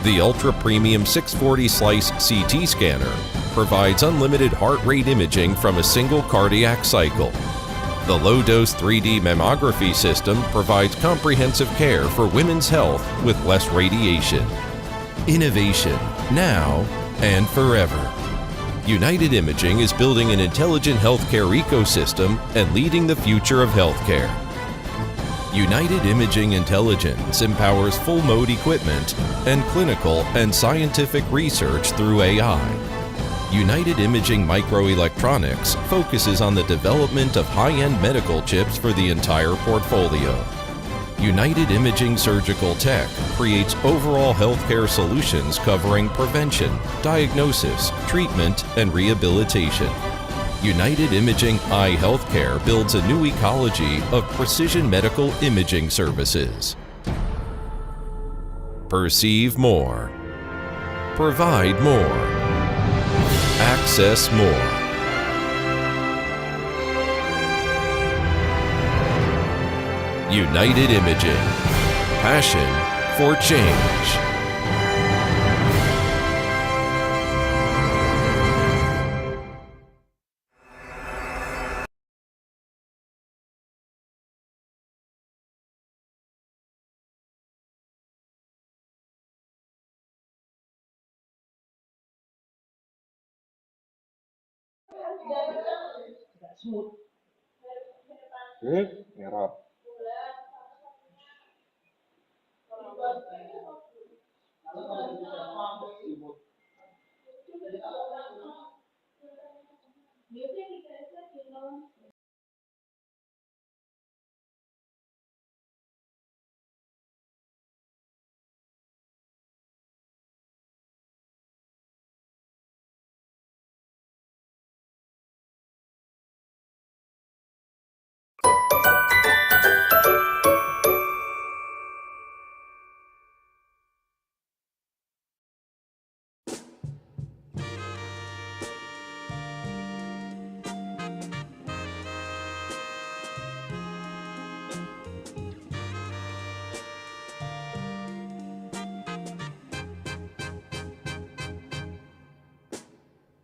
The ultra-premium 640 slice CT scanner provides unlimited heart rate imaging from a single cardiac cycle. The low-dose 3D mammography system provides comprehensive care for women's health with less radiation. Innovation, now and forever. United Imaging is building an intelligent healthcare ecosystem and leading the future of healthcare. United Imaging Intelligence empowers full-mode equipment and clinical and scientific research through AI. United Imaging Microelectronics focuses on the development of high-end medical chips for the entire portfolio. United Imaging Surgical Tech creates overall healthcare solutions covering prevention, diagnosis, treatment, and rehabilitation. United Imaging Eye Healthcare builds a new ecology of precision medical imaging services. Perceive more. Provide more. Access more. United Imaging. Passion for change. Error.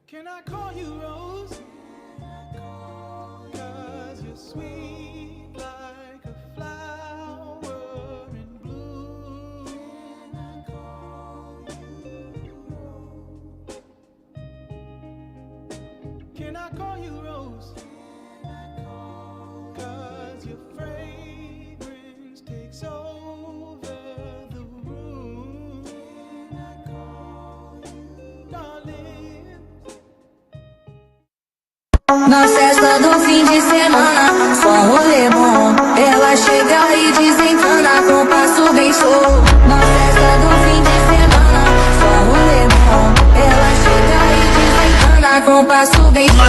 Can I call you Rose? 'Cause you're sweet like a flower in bloom. Can I call you Rose? Can I call you Rose? 'Cause your fragrance takes over the room. Can I call you darling? Na festa do fim de semana, só um rolê bom. Ela chega e desencana com passo bem show. Na festa do fim de semana, só um rolê bom. Ela chega e desencana com passo bem show.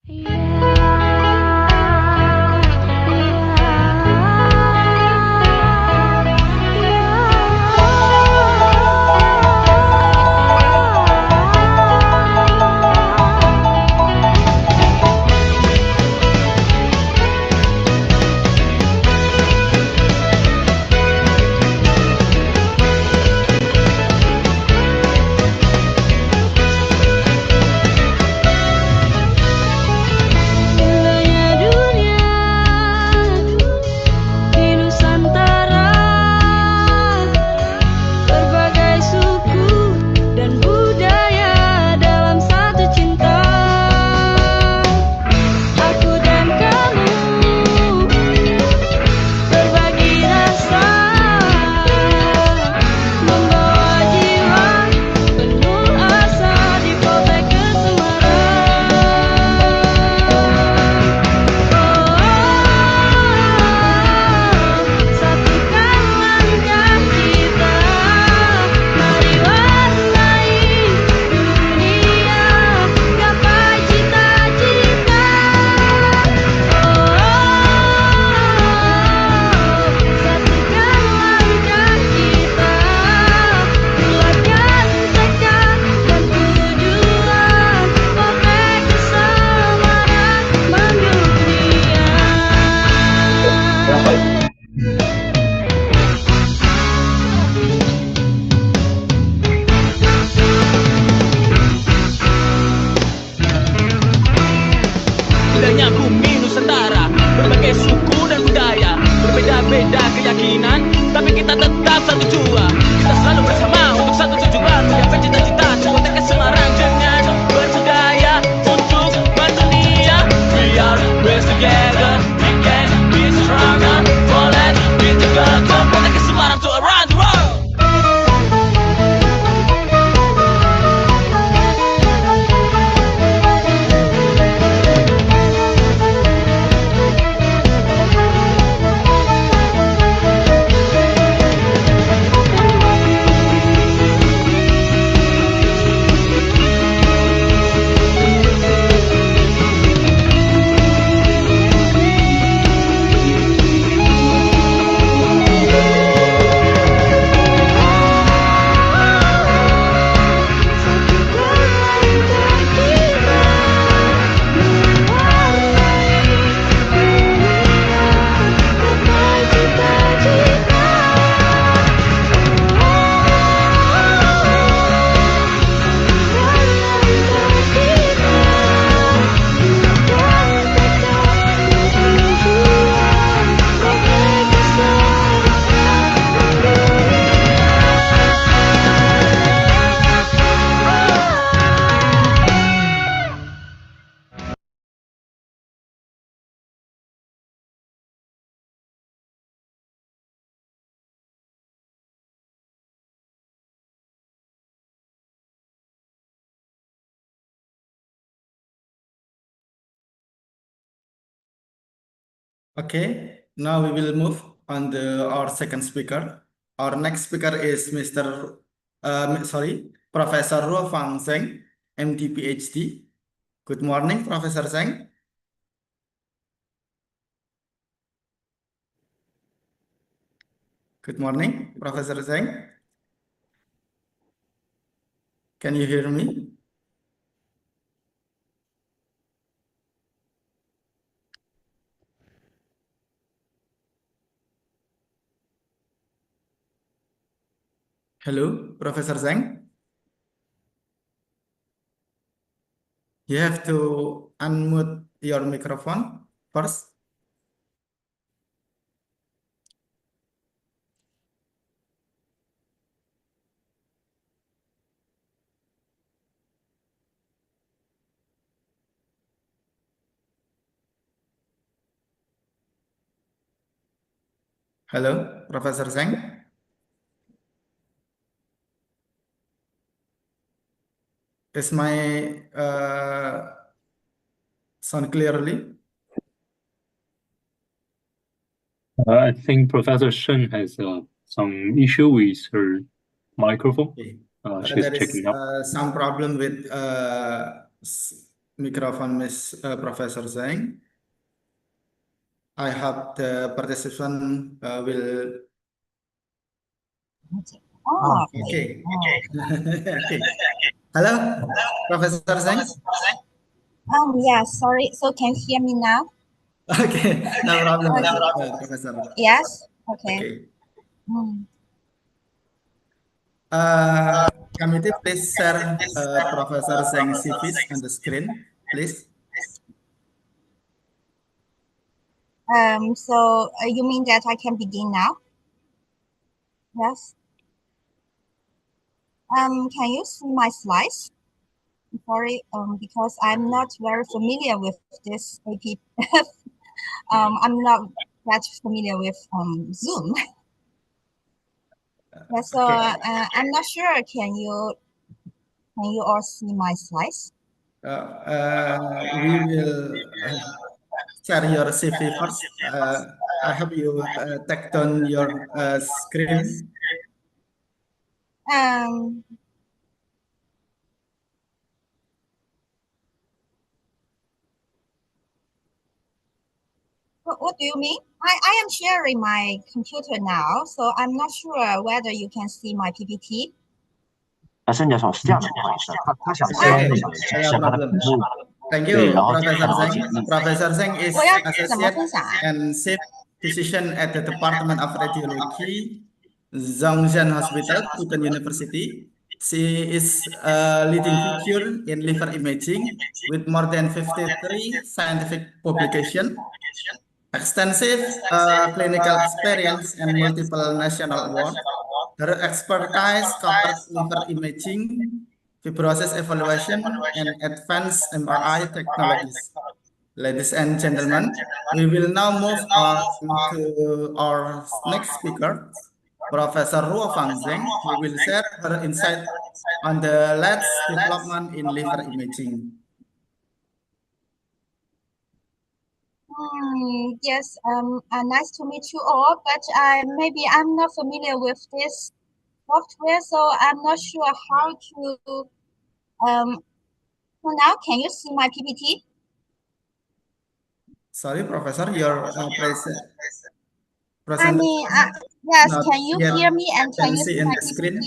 Indahnya bumi Nusantara, berbagai suku dan budaya, berbeda-beda keyakinan, tapi kita tetap satu jua. Kita selalu bersama untuk satu tujuan, mencapai cita-cita Polkesmar Semarang dengan berbudaya untuk mendunia. We are best together, we can be stronger. So let's be together, Polkesmar Semarang to around the world. Okay, now we will move on to our second speaker. Our next speaker is Professor Ruo Fang Zheng, MD PhD. Good morning, Professor Zheng. Good morning, Professor Zheng. Can you hear me? Hello, Professor Zheng. You have to unmute your microphone first. Hello, Professor Zheng. Is my sound clearly? I think Professor Shen has some issue with her microphone. Okay. She's There is checking out. some problem with microphone, Miss Professor Zhang. I hope the participant will. Oh, Okay. Okay. Hello, Professor Zhang. yeah, sorry. So can you hear me now? Okay, no problem, Okay. Professor. Yes. Okay. Okay. Hmm. Committee, please share Professor Zhang's CVs on the screen, please. So you mean that I can begin now? Yes. Can you see my slides? Sorry, because I'm not very familiar with this AP. I'm not that familiar with Zoom. Yeah, so I'm not sure. Can you all see my slides? We will share your CV first. I hope you take down your screen. What do you mean? I am sharing my computer now, so I'm not sure whether you can see my PPT. 是这样的，不好意思，他想先那个审核的屏幕， Thank 对， you, 然后 Professor 然后 Zhang. Professor Zhang is 我要怎么 associate 分享啊？ and chief physician at the Department of Radiology, Zhongshan Hospital, Putan University. She is a leading figure in liver imaging with more than 53 scientific publications, extensive clinical experience, and multiple national awards. Her expertise covers liver imaging, fibrosis evaluation, and advanced MRI technologies. Ladies and gentlemen, we will now move on to our next speaker, Professor Ruo Fang Zheng, who will share her insight on the latest development in liver imaging. Yes, nice to meet you all, but maybe I'm not familiar with this software, so I'm not sure how to. So now, can you see my PPT? Sorry, Professor, your present. I mean, yes, not can you yet hear me and can you see in my the screen.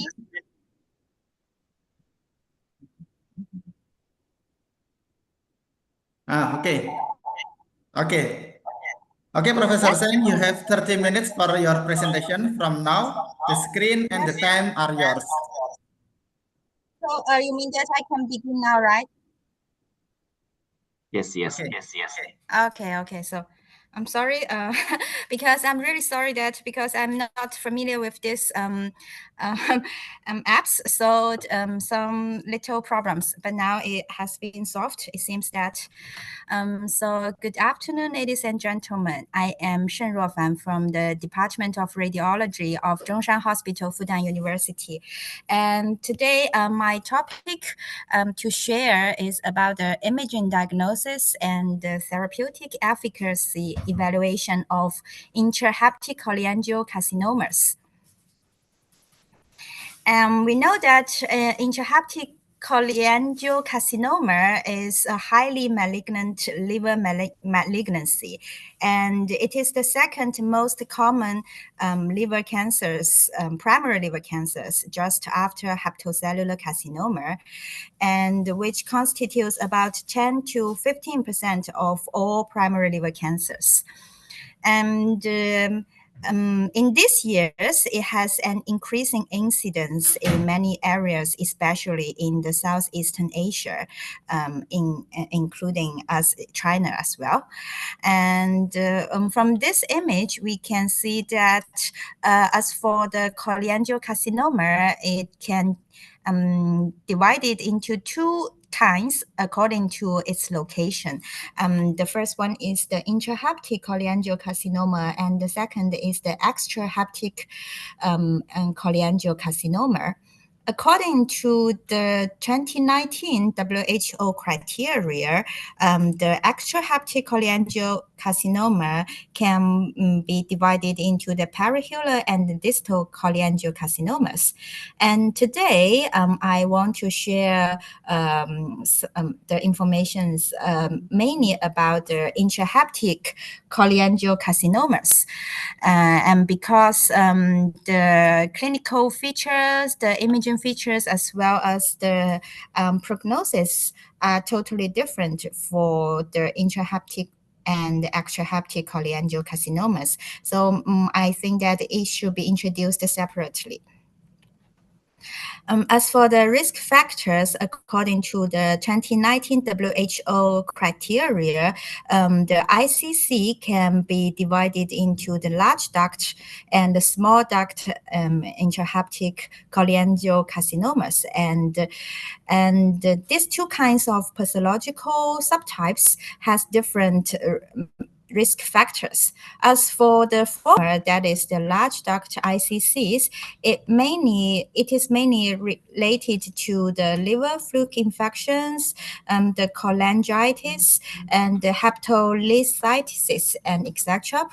PPT? Okay. Okay, Professor Zhang, you have 30 minutes for your presentation from now. The screen and the time are yours. So you mean that I can begin now, right? Yes. Okay. So I'm sorry, because I'm really sorry that because I'm not familiar with this apps, so some little problems, but now it has been solved. It seems that. So good afternoon, ladies and gentlemen. I am Shen Ruofan from the Department of Radiology of Zhongshan Hospital, Fudan University. And today my topic to share is about the imaging diagnosis and the therapeutic efficacy evaluation of intrahepatic cholangiocarcinomas. We know that intrahepatic cholangiocarcinoma is a highly malignant liver malignancy, and it is the second most common liver cancers, primary liver cancers, just after hepatocellular carcinoma, and which constitutes about 10 to 15% of all primary liver cancers. And in these years, it has an increasing incidence in many areas, especially in the Southeastern Asia, including China as well. And from this image, we can see that as for the cholangiocarcinoma, it can divide it into two kinds according to its location. The first one is the intrahepatic cholangiocarcinoma, and the second is the extrahepatic cholangiocarcinoma. According to the 2019 WHO criteria, the extrahepatic cholangiocarcinoma can be divided into the perihilar and the distal cholangiocarcinomas. And today, I want to share the information mainly about the intrahepatic cholangiocarcinomas. And because the clinical features, the imaging features, as well as the prognosis are totally different for the intrahepatic and extrahepatic cholangiocarcinomas. So I think that it should be introduced separately. As for the risk factors, according to the 2019 WHO criteria, the ICC can be divided into the large duct and the small duct intrahepatic cholangiocarcinomas. And these two kinds of pathological subtypes has different risk factors. As for the former, that is the large duct ICCs, it is mainly related to the liver fluke infections, the cholangitis, and the hepatolysis, and etc.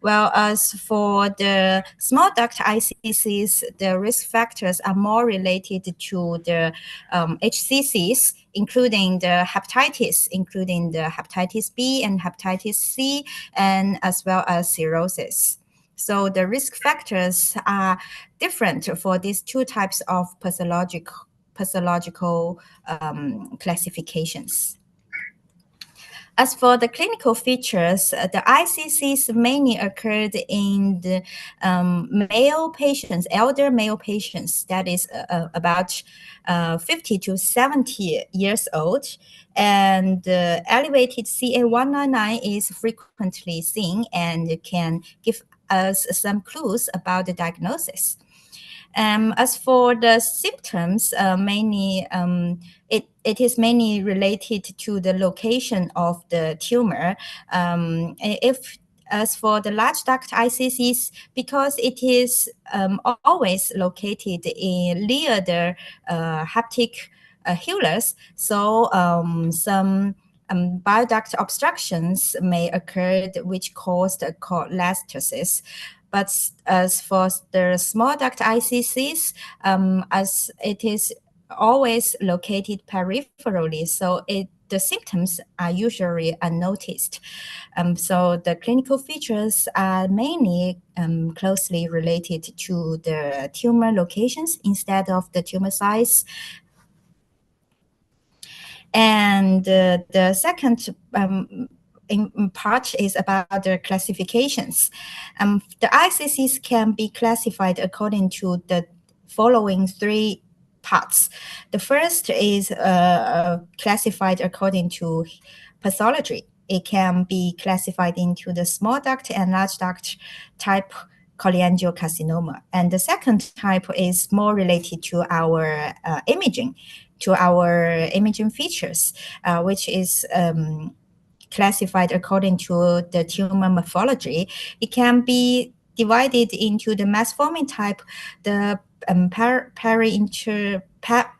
Well, as for the small duct ICCs, the risk factors are more related to the HCCs, including the hepatitis, including the hepatitis B and hepatitis C, and as well as cirrhosis. So the risk factors are different for these two types of pathological classifications. As for the clinical features, the ICCs mainly occurred in the male patients, elder male patients, that is about 50 to 70 years old. And elevated CA199 is frequently seen and can give us some clues about the diagnosis. As for the symptoms, it is mainly related to the location of the tumor. As for the large duct ICCs, because it is always located near the hepatic hilus, so some bile duct obstructions may occur which cause the cholestasis. But as for the small duct ICCs, as it is always located peripherally, so the symptoms are usually unnoticed. So the clinical features are mainly closely related to the tumor locations instead of the tumor size. And the second in part is about the classifications. The ICCs can be classified according to the following three parts. The first is classified according to pathology. It can be classified into the small duct and large duct type cholangiocarcinoma. And the second type is more related to our imaging features, which is classified according to the tumor morphology. It can be divided into the mass-forming type, the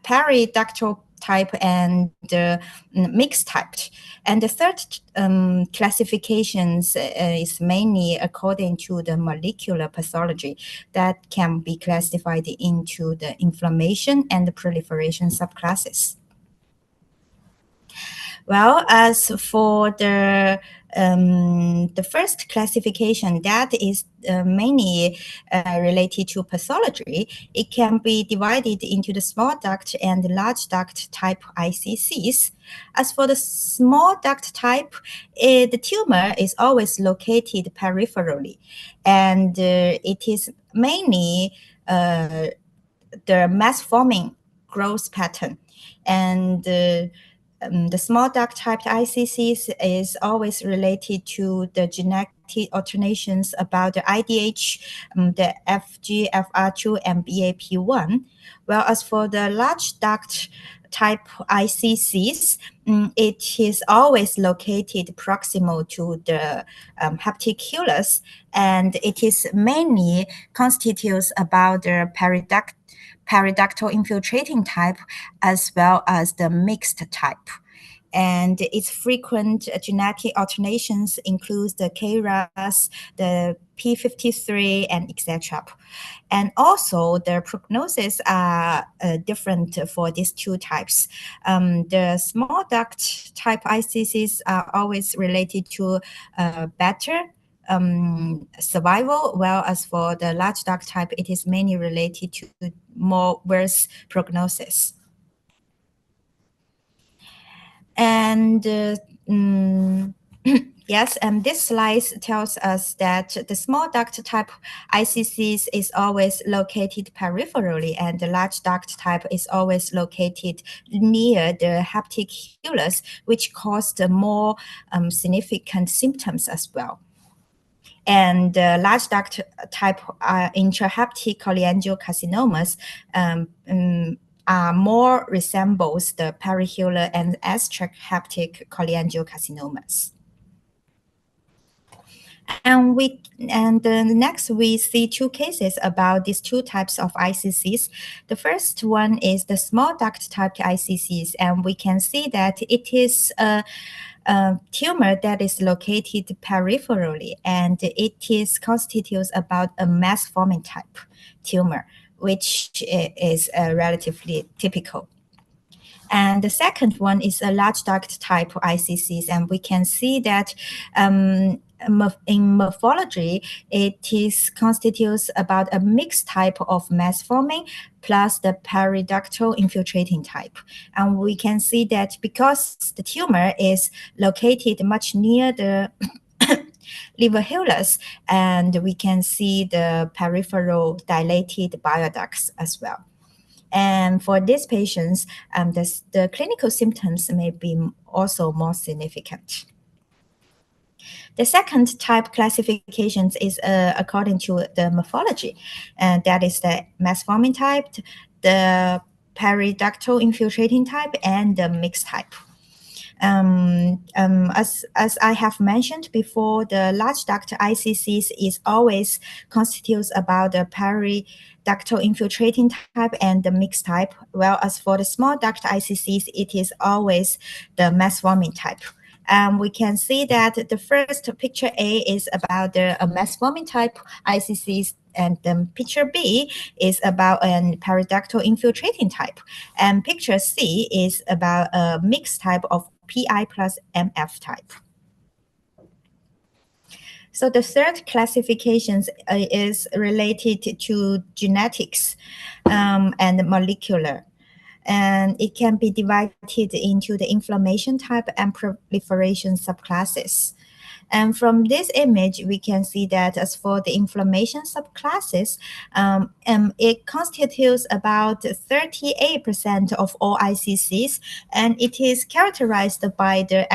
periductal type, and the mixed type. And the third classifications is mainly according to the molecular pathology that can be classified into the inflammation and the proliferation subclasses. Well, as for the first classification, that is mainly related to pathology. It can be divided into the small duct and the large duct type ICCs. As for the small duct type, the tumor is always located peripherally, and it is mainly the mass-forming growth pattern. And the small duct type ICCs is always related to the genetic alternations about the IDH, the FGFR2, and BAP1. Well, as for the large duct type ICCs, it is always located proximal to the hepatic hilus, and it is mainly constitutes about the periductal infiltrating type as well as the mixed type. and its frequent genetic alternations include the KRAS, the P53, and etc. And also the prognosis are different for these two types. The small duct type ICCs are always related to better survival, while as for the large duct type, it is mainly related to more worse prognosis. And yes, and this slide tells us that the small duct type ICCs is always located peripherally, and the large duct type is always located near the hepatic hilus, which caused more significant symptoms as well. And large duct type intrahepatic cholangiocarcinomas more resembles the perihilar and extrahepatic cholangiocarcinomas. And next we see two cases about these two types of ICCs. The first one is the small duct type ICCs, and we can see that it is a tumor that is located peripherally, and it constitutes about a mass-forming type tumor, which is relatively typical. And the second one is a large duct type ICCs, and we can see that in morphology, it constitutes about a mixed type of mass forming plus the periductal infiltrating type. And we can see that because the tumor is located much near the liver hilus, and we can see the peripheral dilated bile ducts as well. And for these patients, the clinical symptoms may be also more significant. The second type classifications is according to the morphology, and that is the mass-forming type, the periductal infiltrating type, and the mixed type. As I have mentioned before, the large duct ICCs is always constitutes about the periductal infiltrating type and the mixed type, whereas for the small duct ICCs, it is always the mass-forming type. We can see that the first picture A is about the mass-forming type ICCs, and then picture B is about a periductal infiltrating type, and picture C is about a mixed type of PI plus MF type. So the third classification is related to genetics and molecular. And it can be divided into the inflammation type and proliferation subclasses. And from this image, we can see that as for the inflammation subclasses, it constitutes about 38% of all ICCs, and it is characterized by the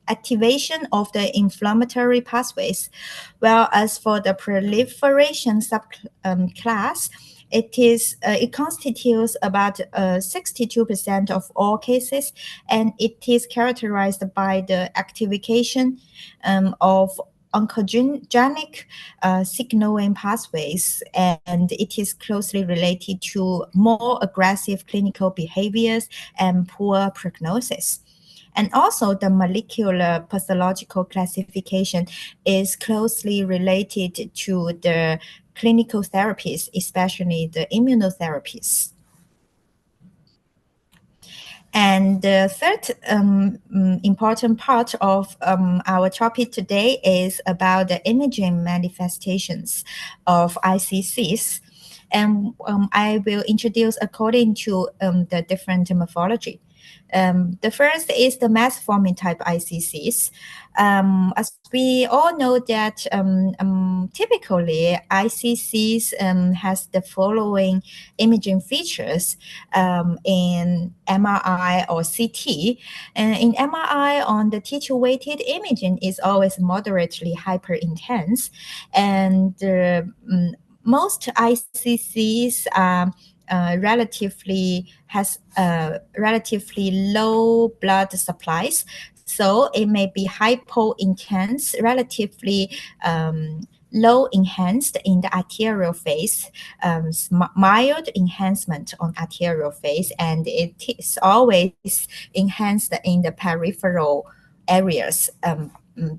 activation of the inflammatory pathways. Whereas for the proliferation subclass, it constitutes about 62% of all cases, and it is characterized by the activation of oncogenic signaling pathways, and it is closely related to more aggressive clinical behaviors and poor prognosis. And also the molecular pathological classification is closely related to the clinical therapies, especially the immunotherapies. And the third important part of our topic today is about the imaging manifestations of ICCs. And I will introduce according to the different morphology. The first is the mass-forming type ICCs. As we all know that typically ICCs has the following imaging features in MRI or CT. In MRI, on the tissue-weighted imaging is always moderately hyper-intense, and most ICCs are relatively low blood supplies, so it may be hypo-intense, relatively low enhanced in the arterial phase, mild enhancement on arterial phase, and it is always enhanced in the peripheral areas.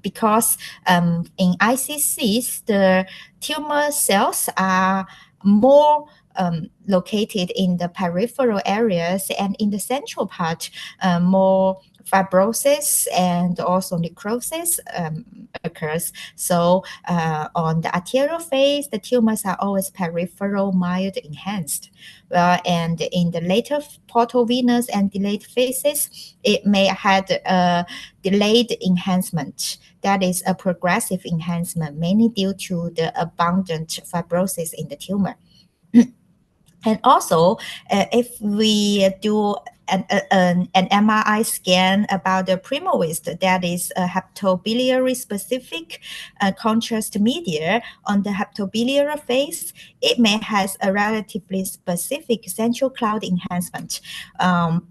Because in ICCs, the tumor cells are more located in the peripheral areas, and in the central part, more fibrosis and also necrosis occurs. So on the arterial phase, the tumors are always peripheral, mild enhanced. And in the later portovenous and delayed phases, it may have a delayed enhancement. That is a progressive enhancement, mainly due to the abundant fibrosis in the tumor. And also, if we do an MRI scan about the primoist, that is a hepatobiliary specific contrast media on the hepatobiliary phase, it may have a relatively specific central cloud enhancement,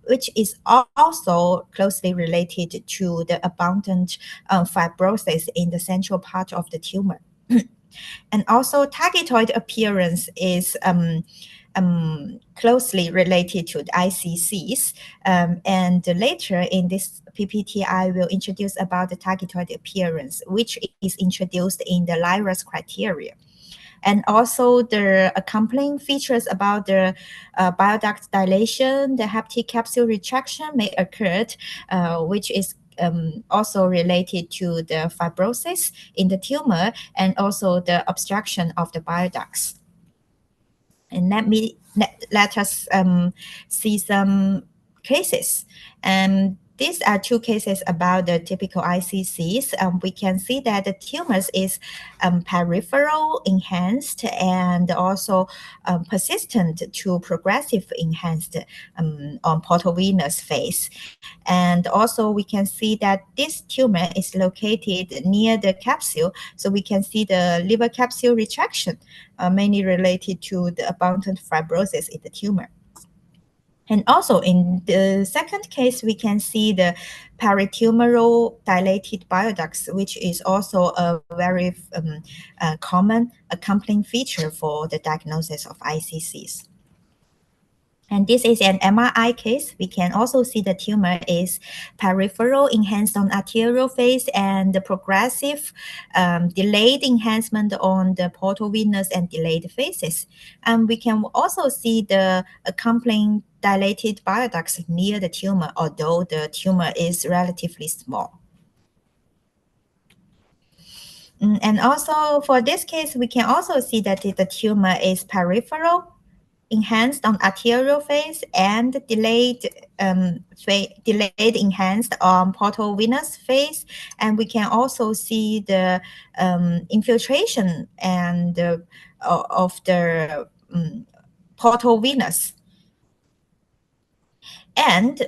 which is also closely related to the abundant fibrosis in the central part of the tumor. And also, targetoid appearance is closely related to the ICCs. And later in this PPT, I will introduce about the targetoid appearance, which is introduced in the LIRAS criteria. And also the accompanying features about the bioduct dilation, the heptic capsule retraction may occur, which is also related to the fibrosis in the tumor and also the obstruction of the bioducts. And let us see some cases. And these are two cases about the typical ICCs. We can see that the tumors is peripheral enhanced and also persistent to progressive enhanced on portovenous phase. And also we can see that this tumor is located near the capsule. So we can see the liver capsule retraction, mainly related to the abundant fibrosis in the tumor. And also in the second case, we can see the peritumoral dilated bioducts, which is also a very common accompanying feature for the diagnosis of ICCs. And this is an MRI case. We can also see the tumor is peripheral enhanced on arterial phase and the progressive delayed enhancement on the portovenous and delayed phases. And we can also see the accompanying dilated bioducts near the tumor, although the tumor is relatively small. And also for this case, we can also see that the tumor is peripheral enhanced on arterial phase and delayed enhanced on portovenous phase, and we can also see the infiltration and of the portovenous, and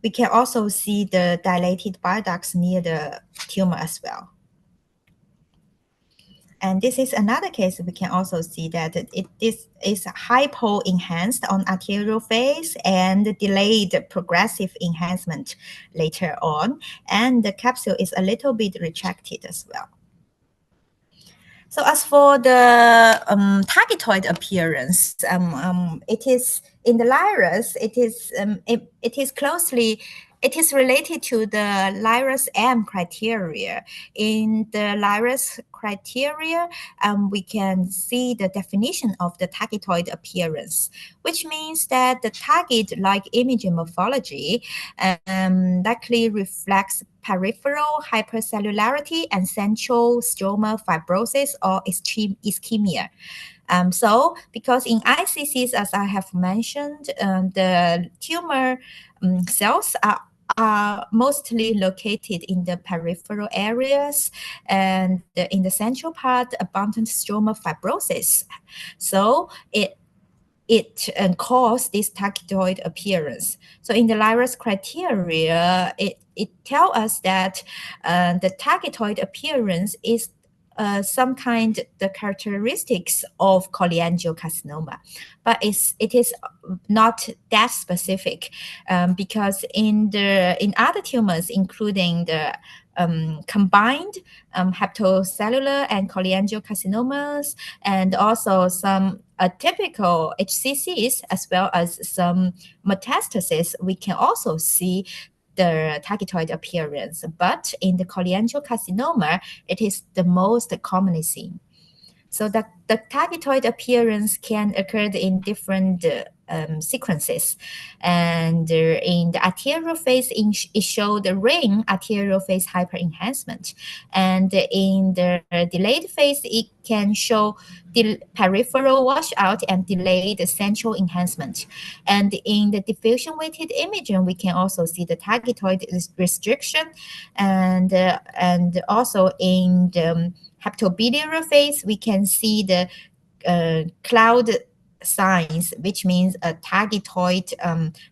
we can also see the dilated bioducts near the tumor as well. And this is another case. We can also see that it is hypo-enhanced on arterial phase and delayed progressive enhancement later on. And the capsule is a little bit retracted as well. So as for the targetoid appearance, it is in the LIRAS. It is related to the LIRAS-M criteria. In the LIRAS criteria, we can see the definition of the targetoid appearance, which means that the target-like imaging morphology likely reflects peripheral hypercellularity and central stroma fibrosis or ischemia. So, because in ICCs, as I have mentioned, the tumor cells are mostly located in the peripheral areas, and in the central part, abundant stroma fibrosis. So it causes this targetoid appearance. So in the LIRAS criteria, it tells us that the targetoid appearance is some kind the characteristics of cholangiocarcinoma, but it is not that specific because in other tumors, including the combined hepatocellular and cholangiocarcinomas, and also some atypical HCCs, as well as some metastasis, we can also see the targetoid appearance. But in the cholangiocarcinoma, it is the most commonly seen. So the targetoid appearance can occur in different sequences. And in the arterial phase, it showed the ring arterial phase hyperenhancement. And in the delayed phase, it can show the peripheral washout and delayed central enhancement. And in the diffusion weighted imaging, we can also see the targetoid restriction. And also in the hepatobiliary phase, we can see the cloud signs, which means a targetoid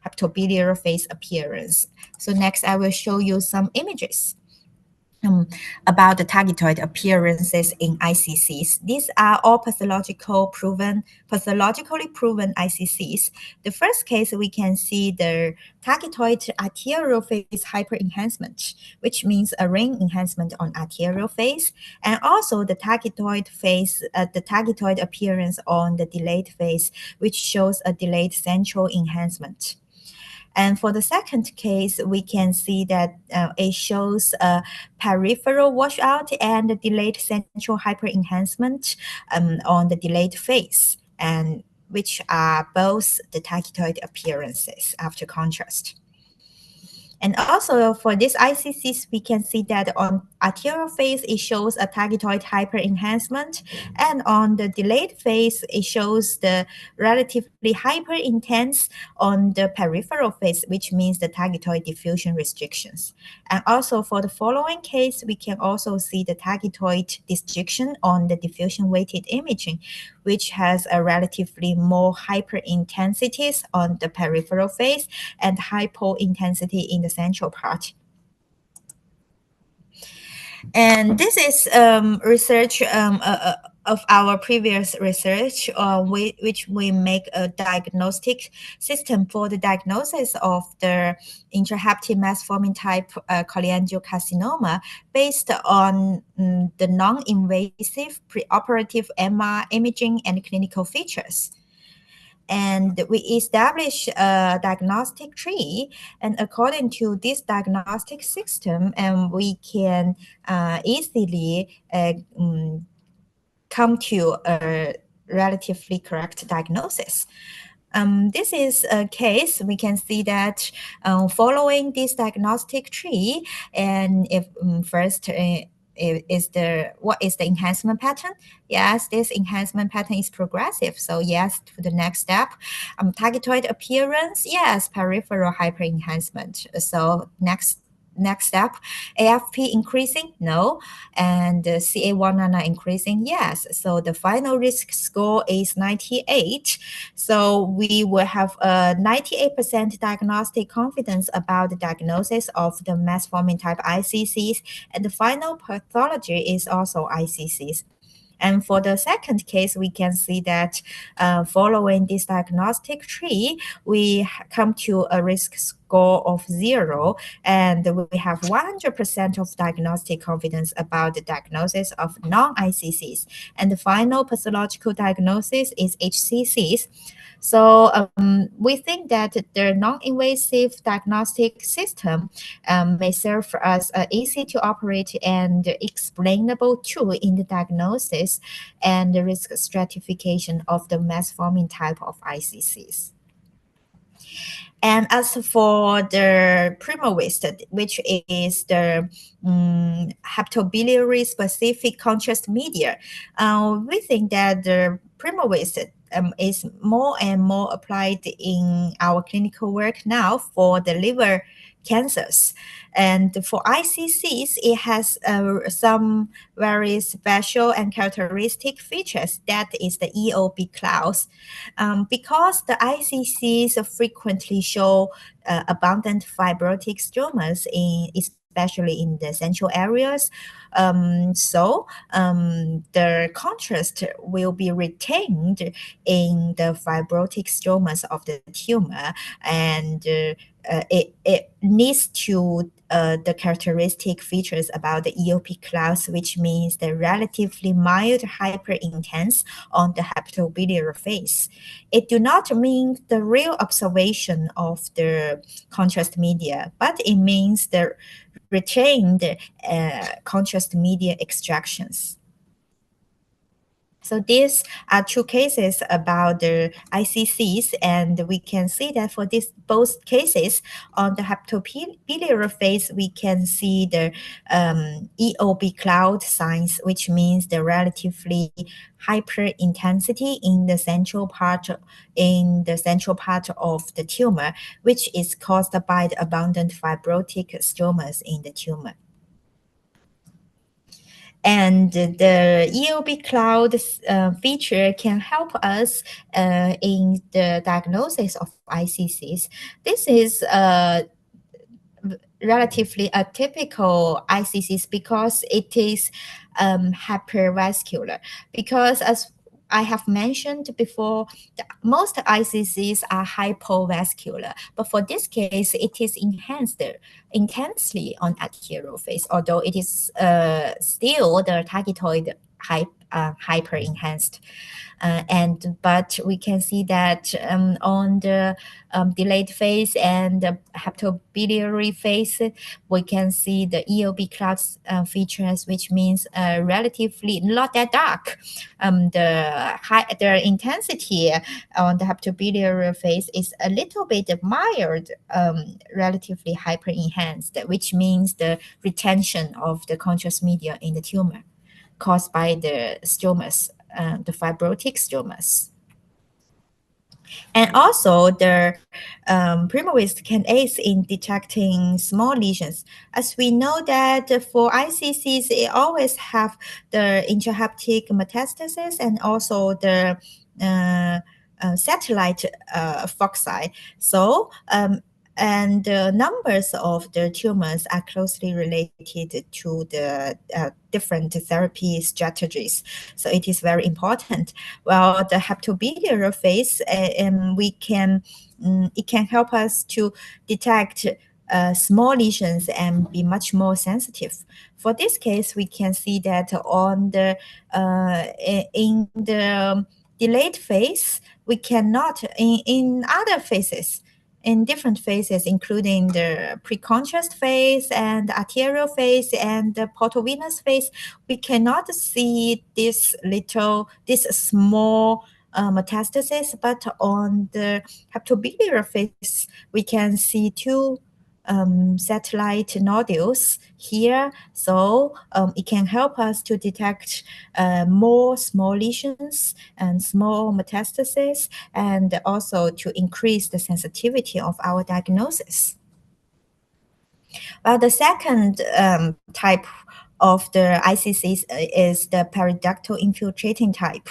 hepatobiliary phase appearance. So next, I will show you some images about the targetoid appearances in ICCs. These are all pathologically proven ICCs. The first case, we can see the targetoid arterial phase hyperenhancement, which means a ring enhancement on arterial phase, and also the targetoid phase, the targetoid appearance on the delayed phase, which shows a delayed central enhancement. And for the second case, we can see that it shows a peripheral washout and delayed central hyperenhancement on the delayed phase, and which are both the targetoid appearances after contrast. And also for these ICCs, we can see that on arterial phase, it shows a targetoid hyperenhancement, and on the delayed phase, it shows the relatively hyperintense on the peripheral phase, which means the targetoid diffusion restrictions. And also for the following case, we can also see the targetoid disjunction on the diffusion weighted imaging, which has a relatively more hyperintensities on the peripheral phase and hypointensity in the central part. And this is research of our previous research, which we make a diagnostic system for the diagnosis of the intrahepatic mass-forming type cholangiocarcinoma based on the non-invasive preoperative MR imaging and clinical features. And we establish a diagnostic tree, and according to this diagnostic system, we can easily come to a relatively correct diagnosis. This is a case. We can see that following this diagnostic tree, and if first what is the enhancement pattern? Yes, this enhancement pattern is progressive. So yes, to the next step, targetoid appearance. Yes, peripheral hyperenhancement. So next step, AFP increasing? No. And CA199 increasing? Yes. So the final risk score is 98. So we will have a 98% diagnostic confidence about the diagnosis of the mass-forming type ICCs, and the final pathology is also ICCs. And for the second case, we can see that following this diagnostic tree, we come to a risk score of 0, and we have 100% of diagnostic confidence about the diagnosis of non-ICCs. And the final pathological diagnosis is HCCs. So we think that the non-invasive diagnostic system may serve as an easy to operate and explainable tool in the diagnosis and the risk stratification of the mass-forming type of ICCs. And as for the PrimoWist, which is the hepatobiliary specific contrast media, we think that the PrimoWist is more and more applied in our clinical work now for the liver cancers. And for ICCs, it has some very special and characteristic features. That is the EOB clouds. Because the ICCs frequently show abundant fibrotic stromas, especially in the central areas. So the contrast will be retained in the fibrotic stromas of the tumor, and it needs to the characteristic features about the EOP clouds, which means the relatively mild hyperintense on the hepatobiliary phase. It do not mean the real observation of the contrast media, but it means the retained contrast media extractions. So these are two cases about the ICCs, and we can see that for these both cases, on the hepatobiliary phase, we can see the EOB cloud signs, which means the relatively hyperintensity in the central part of the tumor, which is caused by the abundant fibrotic stromas in the tumor. And the EOB cloud feature can help us in the diagnosis of ICCs. This is relatively atypical ICCs because it is hypervascular. Because as I have mentioned before, most ICCs are hypovascular, but for this case, it is enhanced intensely on arterial phase, although it is still the targetoid hyper enhanced. But we can see that on the delayed phase and the hepatobiliary phase, we can see the EOB clouds features, which means relatively not that dark. The intensity on the hepatobiliary phase is a little bit mild, relatively hyper enhanced, which means the retention of the contrast media in the tumor caused by the stromas, the fibrotic stromas. And also, the PrimoRisk can aid in detecting small lesions. As we know that for ICCs, it always have the intrahepatic metastasis and also the satellite foci. So, and the numbers of the tumors are closely related to the different therapy strategies. So it is very important. Well, the hepatobiliary phase, it can help us to detect small lesions and be much more sensitive. For this case, we can see that on the in the delayed phase, we cannot in other phases. In different phases, including the pre-contrast phase and the arterial phase and the portovenous phase, we cannot see this small metastasis, but on the hepatobiliary phase, we can see two satellite nodules here. So it can help us to detect more small lesions and small metastases, and also to increase the sensitivity of our diagnosis. Well, the second type of the ICCs is the periductal infiltrating type.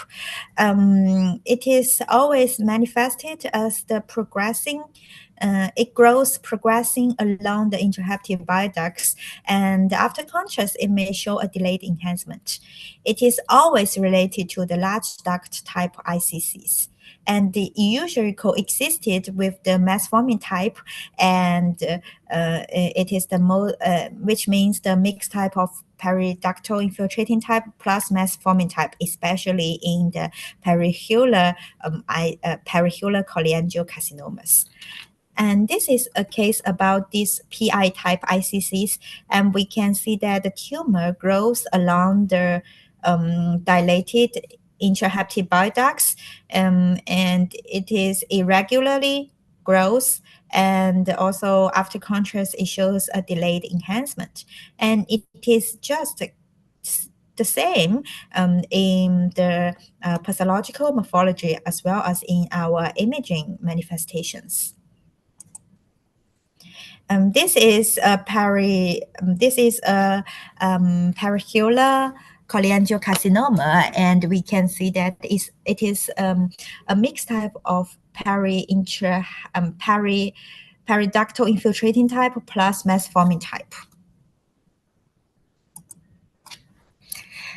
It is always manifested as the progressing it grows progressing along the intrahepatic bile ducts, and after contrast, it may show a delayed enhancement. It is always related to the large duct type ICCs, and it usually coexisted with the mass-forming type, and it is the which means the mixed type of periductal infiltrating type plus mass-forming type, especially in the perihular cholangiocarcinomas. And this is a case about these PI type ICCs, and we can see that the tumor grows along the dilated intrahepatic bile ducts, and it is irregularly grows, and also after contrast it shows a delayed enhancement, and it is just the same in the pathological morphology as well as in our imaging manifestations. This is a perihular cholangiocarcinoma, and we can see that it is a mixed type of periductal infiltrating type plus mass forming type.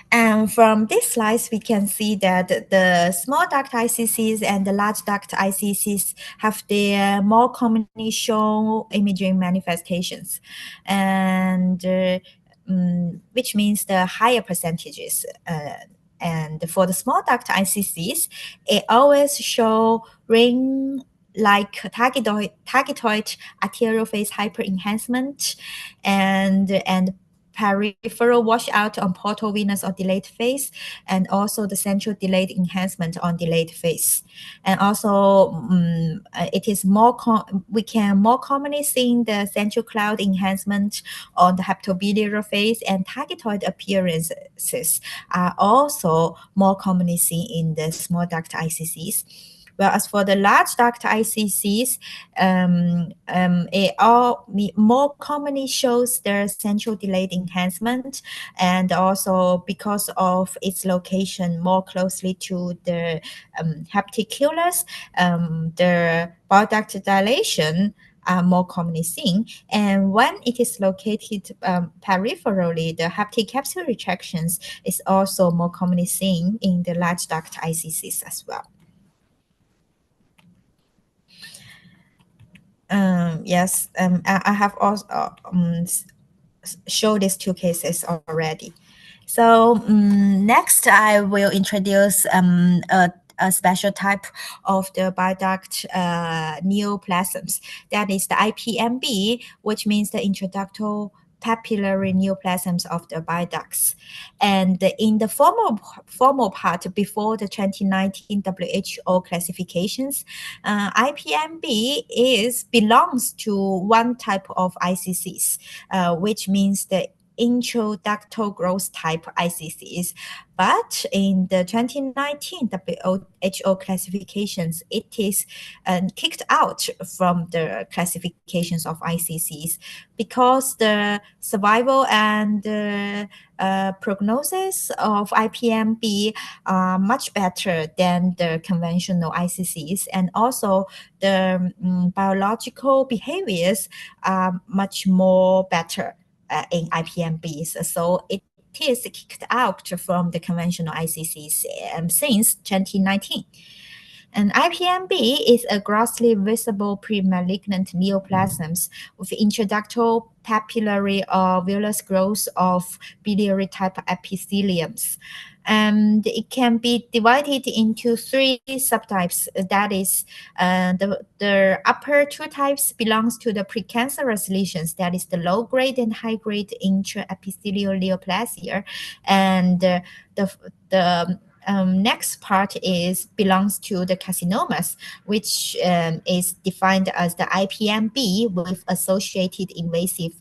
And from these slides, we can see that the small duct ICCs and the large duct ICCs have their more commonly shown imaging manifestations, and which means the higher percentages. And for the small duct ICCs, it always show ring like targetoid arterial phase hyperenhancement and peripheral washout on portal venous or delayed phase, and also the central delayed enhancement on delayed phase. And also, it is we can more commonly see the central cloud enhancement on the hepatobiliary phase, and targetoid appearances are also more commonly seen in the small duct ICCs. Whereas for the large duct ICCs, it more commonly shows the central delayed enhancement, and also because of its location more closely to the hepaticulus, the bile duct dilation are more commonly seen. And when it is located peripherally, the hepatic capsule retractions is also more commonly seen in the large duct ICCs as well. Yes, I have also showed these two cases already. So next, I will introduce a special type of the bile duct neoplasms. That is the IPMB, which means the introductory papillary neoplasms of the bile ducts. And in the formal part before the 2019 WHO classifications, IPMB belongs to one type of ICCs, which means the introductal growth type ICCs. But in the 2019 WHO classifications, it is kicked out from the classifications of ICCs because the survival and prognosis of IPMB are much better than the conventional ICCs, and also the biological behaviors are much more better in IPMBs. So it is kicked out from the conventional ICCs since 2019. And IPMB is a grossly visible pre-malignant neoplasms with introductory papillary or villous growth of biliary type epitheliums. And it can be divided into three subtypes. That is, the upper two types belongs to the precancerous lesions. That is the low grade and high grade intraepithelial neoplasia, and the next part belongs to the carcinomas, which is defined as the IPMB with associated invasive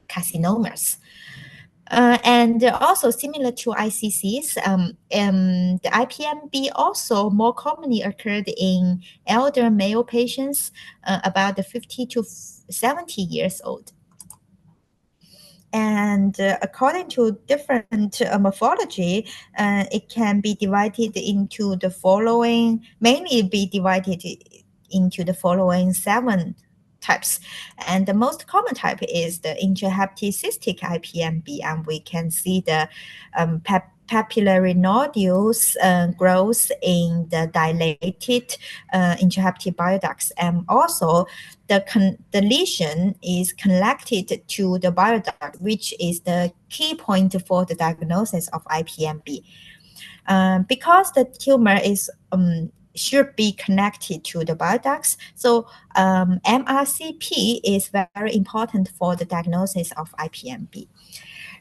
carcinomas. And also similar to ICCs, the IPMB also more commonly occurred in elder male patients about 50 to 70 years old. And according to different morphology, it can be divided into the following, mainly be divided into the following 7 types. And the most common type is the intrahepatic IPMB, and we can see the papillary nodules growth in the dilated intrahepatic bile ducts, and also the lesion is connected to the bile duct, which is the key point for the diagnosis of IPMB. Because the tumor is should be connected to the bile ducts, so MRCP is very important for the diagnosis of IPMB.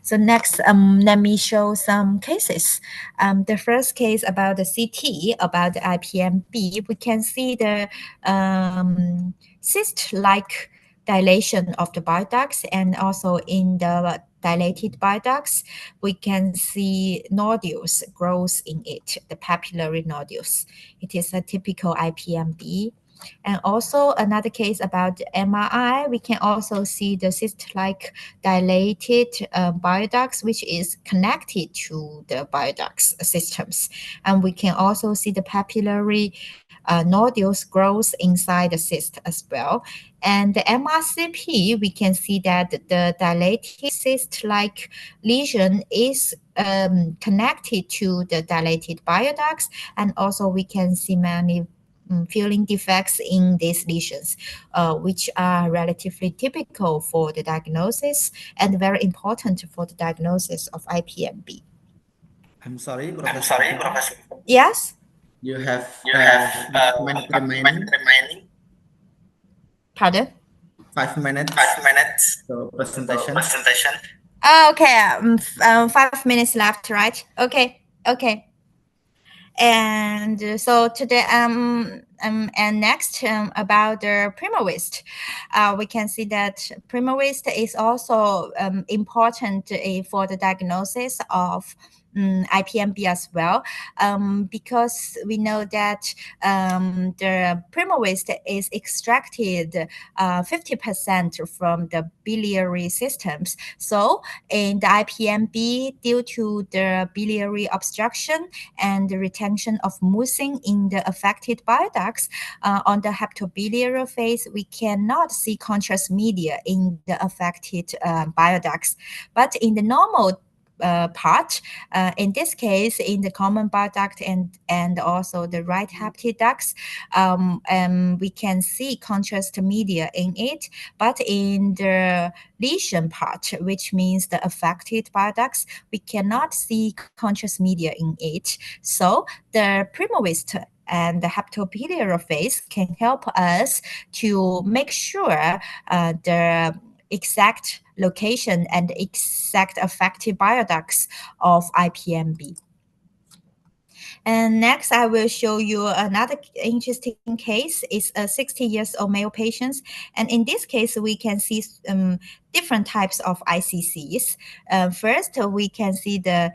So next, let me show some cases. The first case about the CT, about the IPMB, we can see the cyst-like dilation of the bile ducts, and also in the dilated bile ducts, we can see nodules growth in it, the papillary nodules. It is a typical IPMB. And also another case about the MRI, we can also see the cyst-like dilated bile ducts, which is connected to the bile ducts systems. And we can also see the papillary nodules grows inside the cyst as well. And the MRCP, we can see that the dilated cyst-like lesion is connected to the dilated bile ducts, and also we can see many filling defects in these lesions, which are relatively typical for the diagnosis and very important for the diagnosis of IPMB. I'm sorry, Professor. Yes? You have 5 minutes remaining. Pardon? 5 minutes. So presentation. Okay, 5 minutes left, right? Okay. And so today, and next about the PrimaWist, we can see that PrimaWist is also important for the diagnosis of IPMB as well, because we know that the PrimaWist is extracted 50% from the biliary systems. So in the IPMB, due to the biliary obstruction and the retention of mucin in the affected bile ducts, on the hepatobiliary phase, we cannot see contrast media in the affected bile ducts. But in the normal part, in this case, in the common bile duct and also the right hepatid ducts, we can see contrast media in it. But in the lesion part, which means the affected bile ducts, we cannot see contrast media in it. So the PrimaWist and the hepatobiliary phase can help us to make sure the exact location and exact affected bile ducts of IPMB. And next, I will show you another interesting case. It's a 60-year-old male patient. And in this case, we can see different types of ICCs. First, we can see the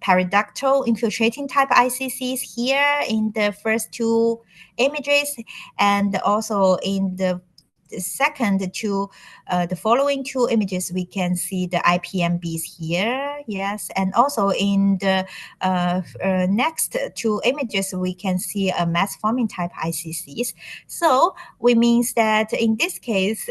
periductal infiltrating type ICCs here in the first two images, and also in the second two, the following two images, we can see the IPMBs here, yes, and also in the next two images, we can see a mass-forming type ICCs. So we means that in this case,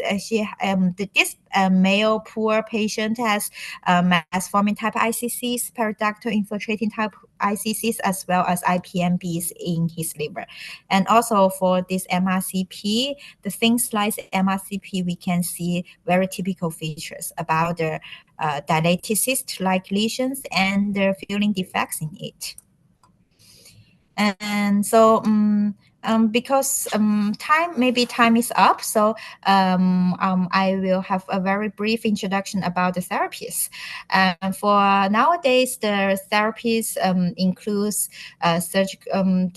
this male poor patient has mass-forming type ICCs, periductal infiltrating type ICCs, as well as IPMBs in his liver. And also for this MRCP, the thin slice MRCP, we can see very typical features about the dilated cyst-like lesions and the filling defects in it. And so because time is up, so I will have a very brief introduction about the therapies. For nowadays, the therapies includes surgical.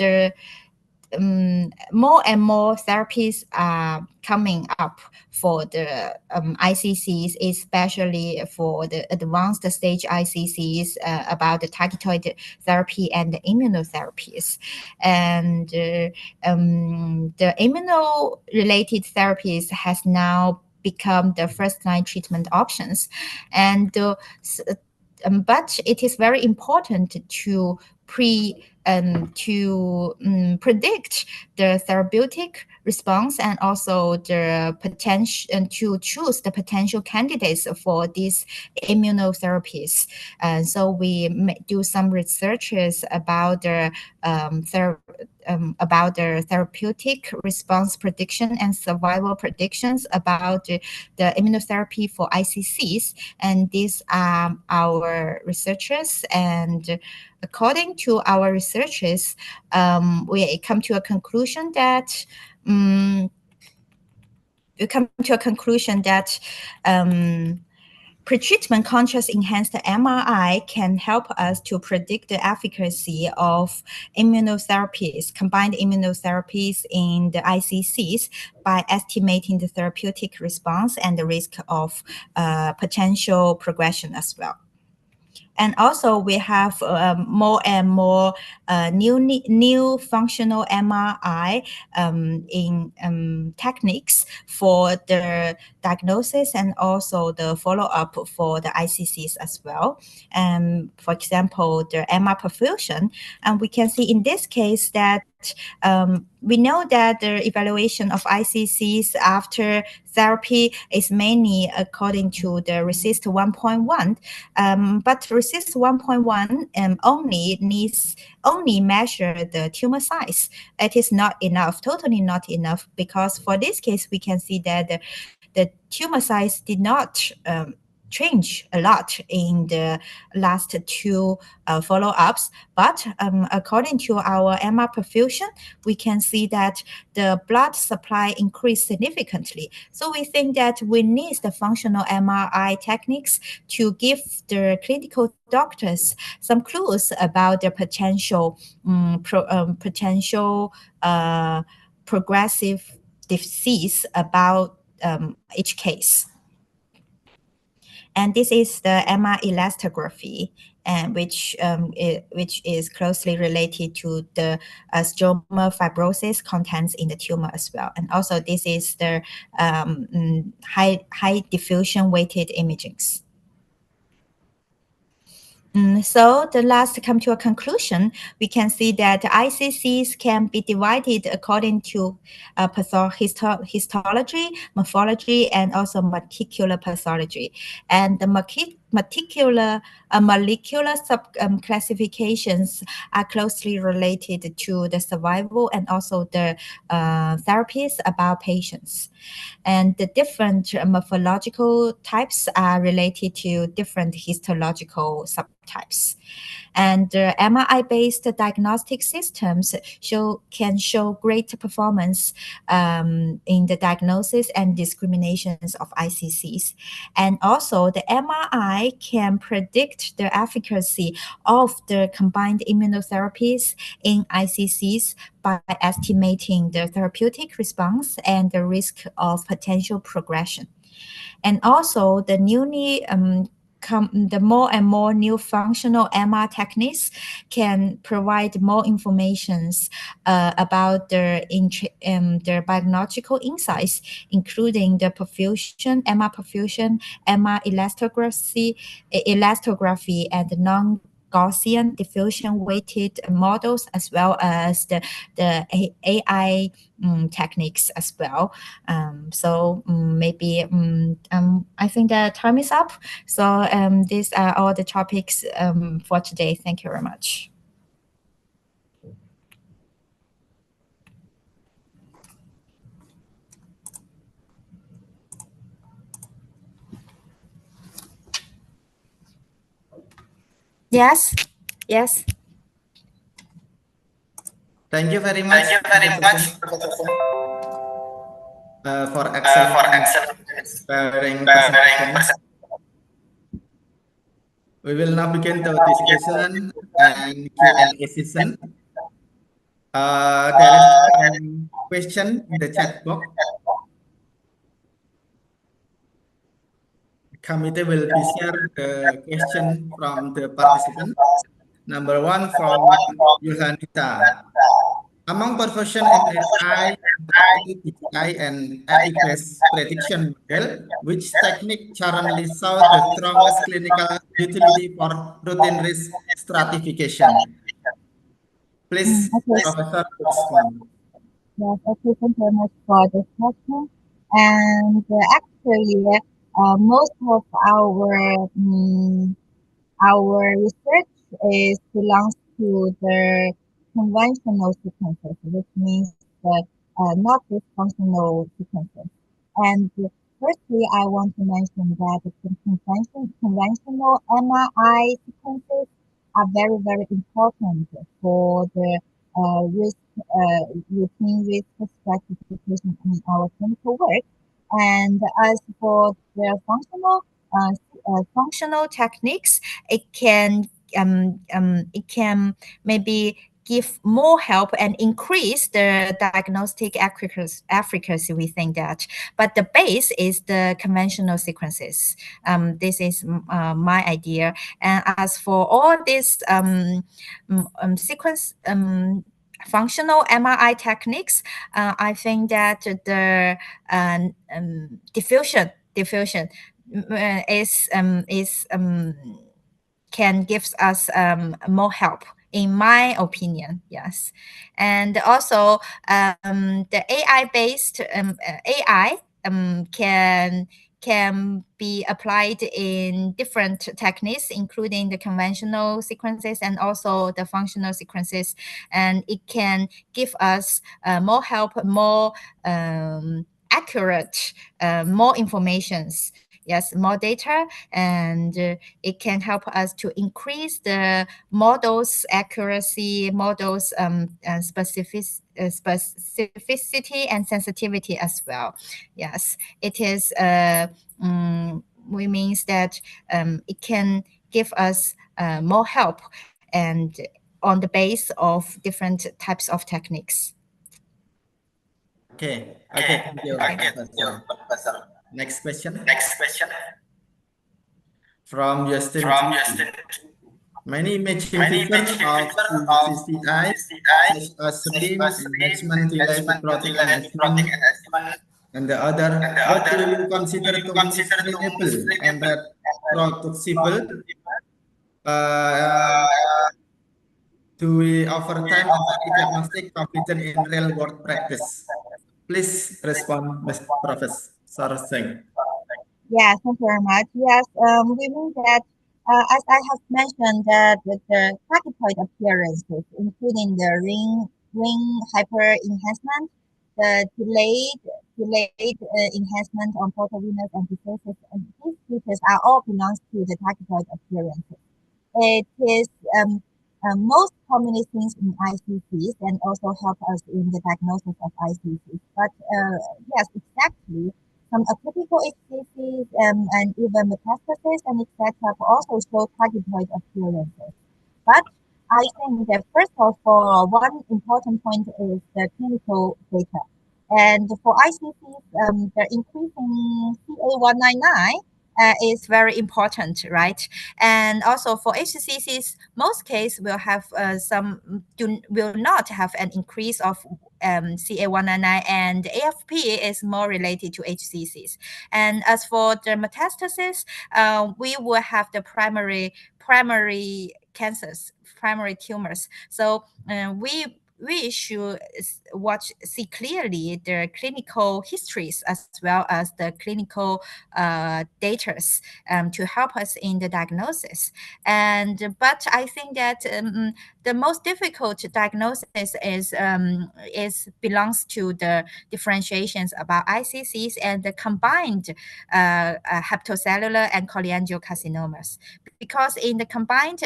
More and more therapies are coming up for the ICCs, especially for the advanced stage ICCs about the targeted therapy and the immunotherapies. And the immuno-related therapies has now become the first-line treatment options. And but it is very important to predict the therapeutic response and also the potential, and to choose the potential candidates for these immunotherapies. So we do some researches about the therapeutic response prediction and survival predictions about the immunotherapy for ICCs. And these are our researchers, and according to our researches, we come to a conclusion that pretreatment contrast-enhanced MRI can help us to predict the efficacy of immunotherapies, combined immunotherapies in the ICCs by estimating the therapeutic response and the risk of potential progression as well. And also we have more and more new functional MRI in techniques for the diagnosis and also the follow-up for the ICCs as well. For example, the MR perfusion, and we can see in this case that we know that the evaluation of ICCs after therapy is mainly according to the RECIST 1.1, but RECIST 1.1 only measure the tumor size. It is not enough, totally not enough, because for this case we can see that the tumor size did not change a lot in the last two follow-ups, but according to our MR perfusion, we can see that the blood supply increased significantly. So we think that we need the functional MRI techniques to give the clinical doctors some clues about the potential progressive disease about each case. And this is the MR elastography, and which is closely related to the stroma fibrosis contents in the tumor as well. And also this is the high diffusion weighted imagings. So the last to come to a conclusion, we can see that ICCs can be divided according to histology, morphology, and also molecular pathology. And the molecular classifications are closely related to the survival and also the therapies about patients. And the different morphological types are related to different histological subtypes. And MRI-based diagnostic systems can show great performance in the diagnosis and discriminations of ICCs. And also the MRI can predict the efficacy of the combined immunotherapies in ICCs by estimating the therapeutic response and the risk of potential progression. And also the the more and more new functional MR techniques can provide more information about their biological insights, including the perfusion, MR elastography, and non-Gaussian diffusion weighted models, as well as the AI techniques as well. Maybe I think the time is up. So these are all the topics for today. Thank you very much. Yes. Yes. Thank you very much. For excellent inspiring presentation. We will now begin the discussion and Q&A session. There is some question in the chat box. The committee will be share the question from the participant. Number one from Yohanita. Among perfusion MRI, PGI, and IConTRAS prediction model, which technique currently saw the strongest clinical utility for routine risk stratification? Please, Professor, respond. Yes, thank you very much for this question. And actually, most of our research belongs to the conventional sequences, which means that not dysfunctional sequences. And firstly, I want to mention that the conventional MRI sequences are very, very important for the routine risk stratification in our clinical work. And as for the functional techniques, it can maybe give more help and increase the diagnostic accuracy, we think that. But the base is the conventional sequences. This is my idea. And as for all these sequence functional MRI techniques, I think that the diffusion can give us more help, in my opinion. Yes. And also the AI based AI can be applied in different techniques, including the conventional sequences and also the functional sequences, and it can give us more help, more accurate, more informations. Yes, more data, and it can help us to increase the models accuracy, models specificity and sensitivity as well. Yes, it is. We means that it can give us more help, and on the base of different types of techniques. Okay. Thank you, Professor. Next question. From Justin. Many imaging features of CCI, such as slim, enhancement, protein enhancement, and the other, what do you consider to be screenable and reproducible? Do we over time diagnostic confident in real world practice? Please respond, Mr. Professor Singh. Yeah, thank you very much. Yes, we mean that, as I have mentioned, that the targetoid appearances, including the ring hyper enhancement, the delayed enhancement on photovenous and diseases, and these features are all belongs to the targetoid appearances. It is most commonly seen in ICCs and also help us in the diagnosis of ICCs. But yes, exactly. Some atypical HCCs and even metastasis and etc. also show targetoid appearances. But I think that first of all, one important point is the clinical data. And for ICCs, the increasing CA199 is very important, right? And also for HCCs, most cases will have will not have an increase of CA199, and AFP is more related to HCCs. And as for the metastasis, we will have the primary cancers, primary tumors. So we should see clearly the clinical histories as well as the clinical data to help us in the diagnosis. But I think that the most difficult diagnosis is belongs to the differentiations about ICCs and the combined hepatocellular and cholangiocarcinomas, because in the combined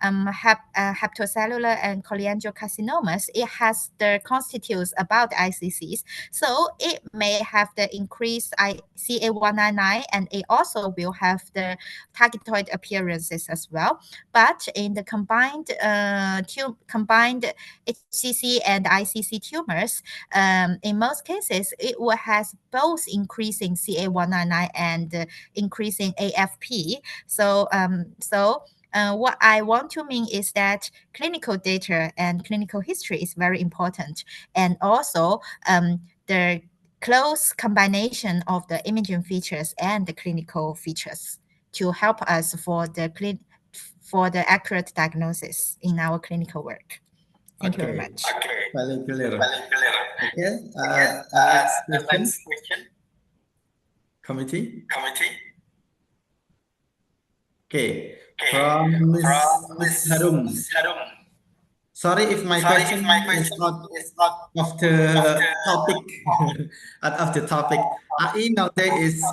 hepatocellular and cholangiocarcinomas, it has the constitutes about ICCs, so it may have the increased CA199, and it also will have the targetoid appearances as well. But in the combined HCC and ICC tumors, in most cases, it will has both increasing CA199 and increasing AFP. So what I want to mean is that clinical data and clinical history is very important, and also the close combination of the imaging features and the clinical features to help us for the accurate diagnosis in our clinical work. Thank you very much. Very clear. Okay. Next question. Committee. Okay. From Ms. Harum. Sorry if my question is not of the topic. Out of the topic. AI nowadays is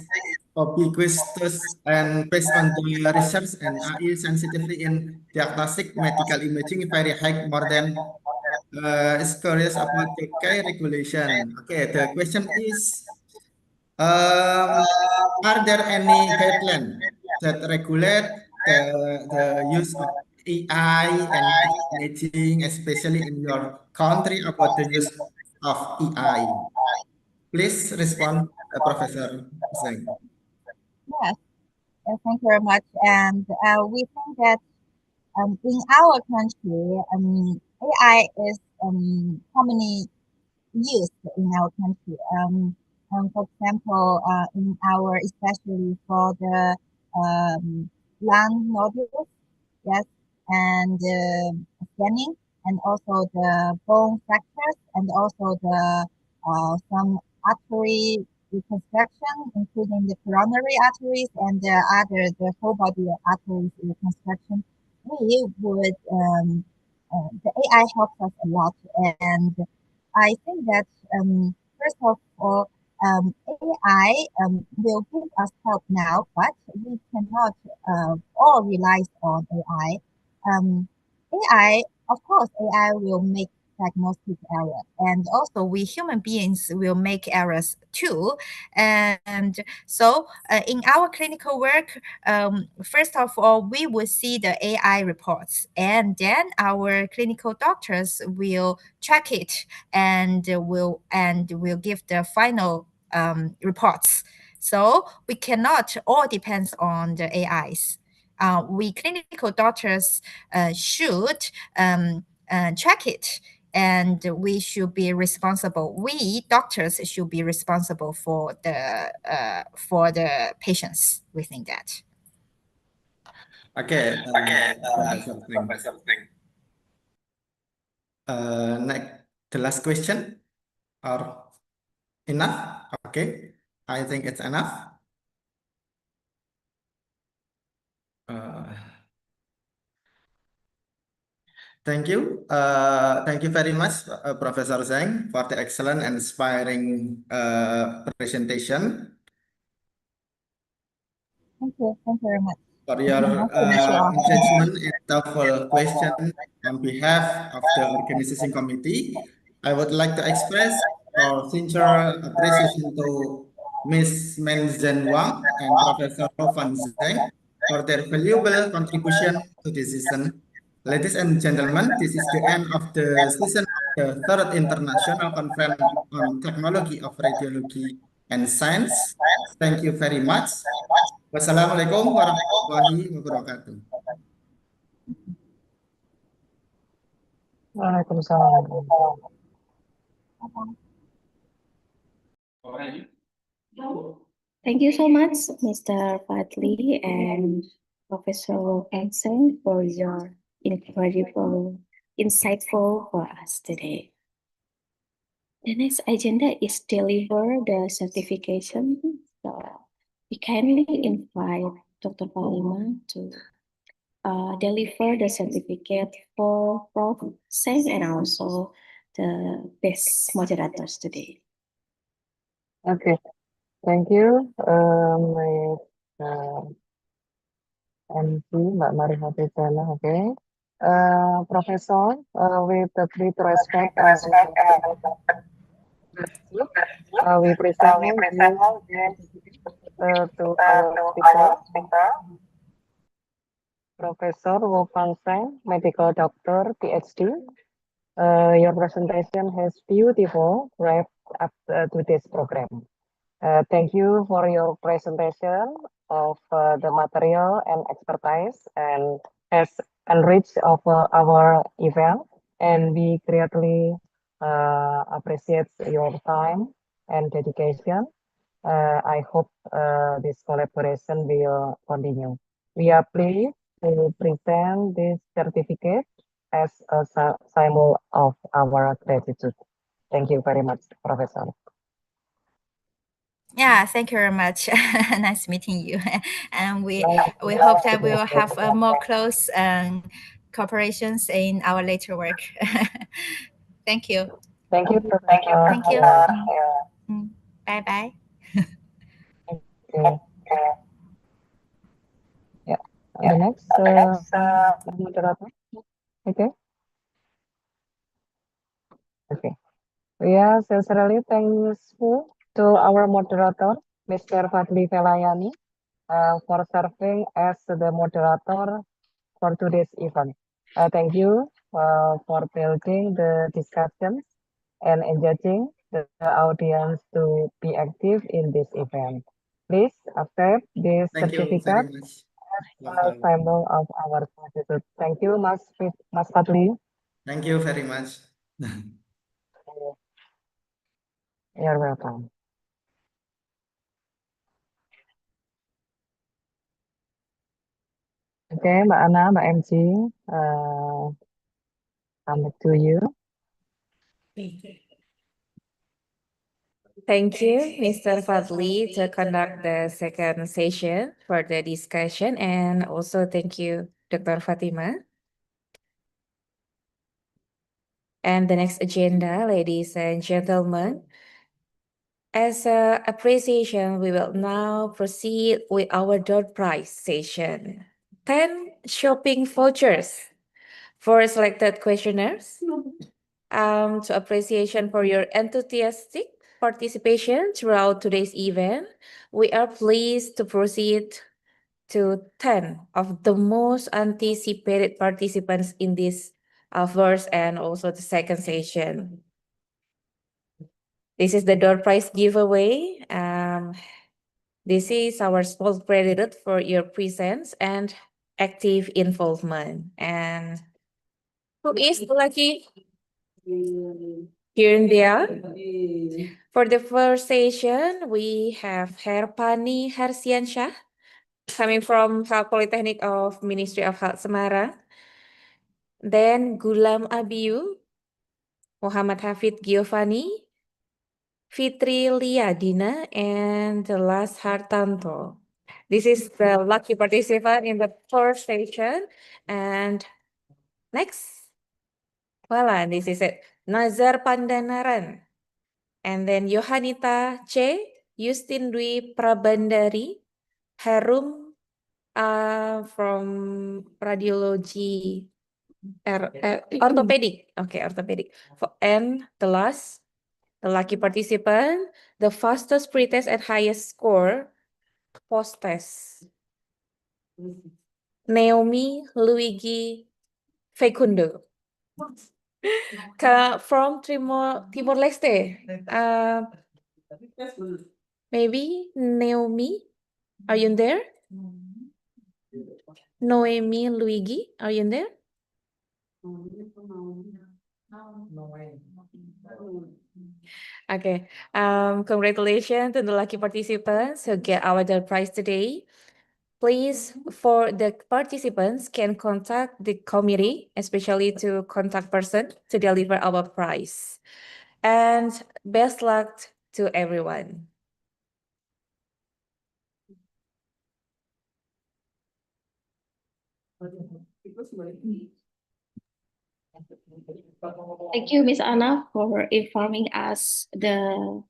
ubiquitous and based on the research, and AI sensitivity in diagnostic medical imaging very high, more than is curious about the care regulation. Okay, the question is, are there any guidelines that regulate the use of AI and imaging, especially in your country, about the use of AI? Please respond, Professor Zeng. Yes, thank you very much. And we think that in our country, AI is commonly used in our country. For example, in our, especially for the lung nodules, yes, and scanning, and also the bone fractures, and also the some artery reconstruction, including the coronary arteries and the whole body arteries reconstruction. We would the AI helps us a lot, and I think that first of all, AI will give us help now, but we cannot all rely on AI. AI, of course, AI will make diagnostic error, and also we human beings will make errors too. And so, in our clinical work, first of all, we will see the AI reports, and then our clinical doctors will check it and will give the final reports. So we cannot all depend on the AIs. We clinical doctors should check it, and we should be responsible. We doctors should be responsible for the patients. We think that. Okay, Professor Zeng. Next, the last question, or enough? Okay, I think it's enough. Thank you. Thank you very much, Professor Zeng, for the excellent and inspiring presentation. Thank you. Thank you very much. For your engagement and thoughtful question on behalf of the organizing committee, I would like to express our sincere appreciation to Ms. Menzen Wang and Professor Rovan Zeng for their valuable contribution to this season. Ladies and gentlemen, this is the end of the season of the third International Conference on Technology of Radiology and Science. Thank you very much. Wassalamualaikum warahmatullahi wabarakatuh. Waalaikumsalam. Thank you so much, Mr. Fadli and Professor Hansen, for your incredible, insightful for us today. The next agenda is deliver the certification. So we kindly invite Dr. Palima to deliver the certificate for Prof. Seng and also the best moderators today. Okay, thank you, MC Mbak Mariha Tisana. Okay, Professor, with the great respect and we present to our speaker, Professor Wolfgang Seng, medical doctor, PhD. Your presentation has beautiful wrapped up today's program. Thank you for your presentation of the material and expertise, and has enriched of our event, and we greatly appreciate your time and dedication. I hope this collaboration will continue. We are pleased to present this certificate as a symbol of our gratitude. Thank you very much, Professor. Yeah, thank you very much. Nice meeting you. And we hope that we will have more close cooperations in our later work. Thank you. Thank you, Thank you. Thank you. Professor. Bye bye. Okay. Yeah. The next moderator. Okay. Okay. We are sincerely thankful to our moderator, Mr. Fadli Velayani, for serving as the moderator for today's event. Thank you for building the discussions and engaging the audience to be active in this event. Please accept this Thank you certificate very much. as a symbol of our gratitude. Thank you, Mas Fadli. Thank you very much. You're welcome. Oke, Mbak Ana, Mbak MC, pamit to you. Thank you, Mr. Fadli, to conduct the second session for the discussion, and also thank you, Dr. Fatima. And the next agenda, ladies and gentlemen, as a appreciation, we will now proceed with our door prize session. 10 shopping vouchers for selected questionnaires. To appreciation for your enthusiastic participation throughout today's event, we are pleased to proceed to 10 of the most anticipated participants in this first and also the second session. This is the door prize giveaway. This is our small credit for your presence and active involvement. And who is lucky? Here and there. For the first session, we have Herpani Hersiansyah, coming from Polytechnic of Ministry of Health Semarang. Then Gulam Abiyu, Muhammad Hafid Giovanni, Fitri Liadina, and the last Hartanto. This is the lucky participant in the first session. And next, voila, this is it. Nazar Pandanaran. And then Yohanita C, Justin Dwi Prabandari, Harum from Radiology, Orthopedic. Okay, Orthopedic. And the last, the lucky participant, the fastest pretest and highest score, post-test. Naomi Luigi Fecundo. From Timor-Leste. Maybe Naomi, are you in there? Noemi Luigi, are you in there? Okay. Congratulations to the lucky participants who get our prize today. Please, for the participants, can contact the committee, especially to contact person to deliver our prize. And best luck to everyone. Thank you, Miss Anna, for informing us the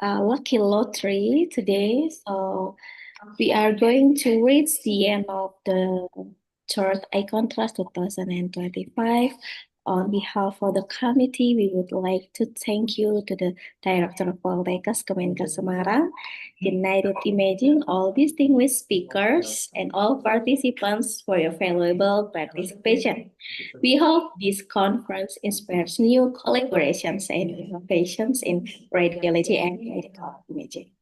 lucky lottery today. So we are going to reach the end of the third IConTRAS 2025. On behalf of the committee, we would like to thank you to the Director of Poltekkes Kemenkes Semarang, United Imaging, all distinguished speakers, and all participants for your valuable participation. We hope this conference inspires new collaborations and innovations in radiology and medical imaging.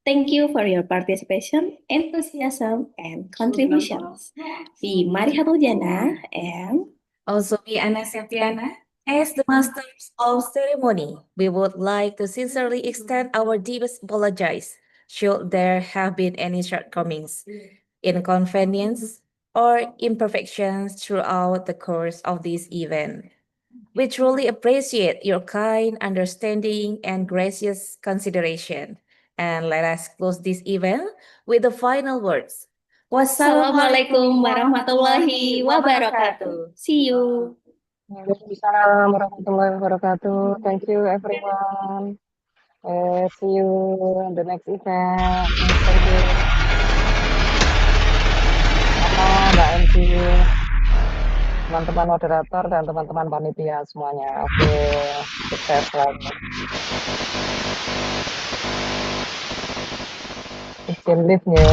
Thank you for your participation, enthusiasm, and contributions. Be Marihatul Jannah and also be Ana Septiana. As the masters of ceremony, we would like to sincerely extend our deepest apologies should there have been any shortcomings, inconvenience, or imperfections throughout the course of this event. We truly appreciate your kind understanding and gracious consideration. And let us close this event with the final words. Wassalamualaikum warahmatullahi wabarakatuh. See you. Waalaikumsalam warahmatullahi wabarakatuh. Thank you, everyone. See you in the next event. Thank you. Mbak MC, teman-teman moderator dan teman-teman panitia semuanya. Oke, sukses selalu. Izin liftnya.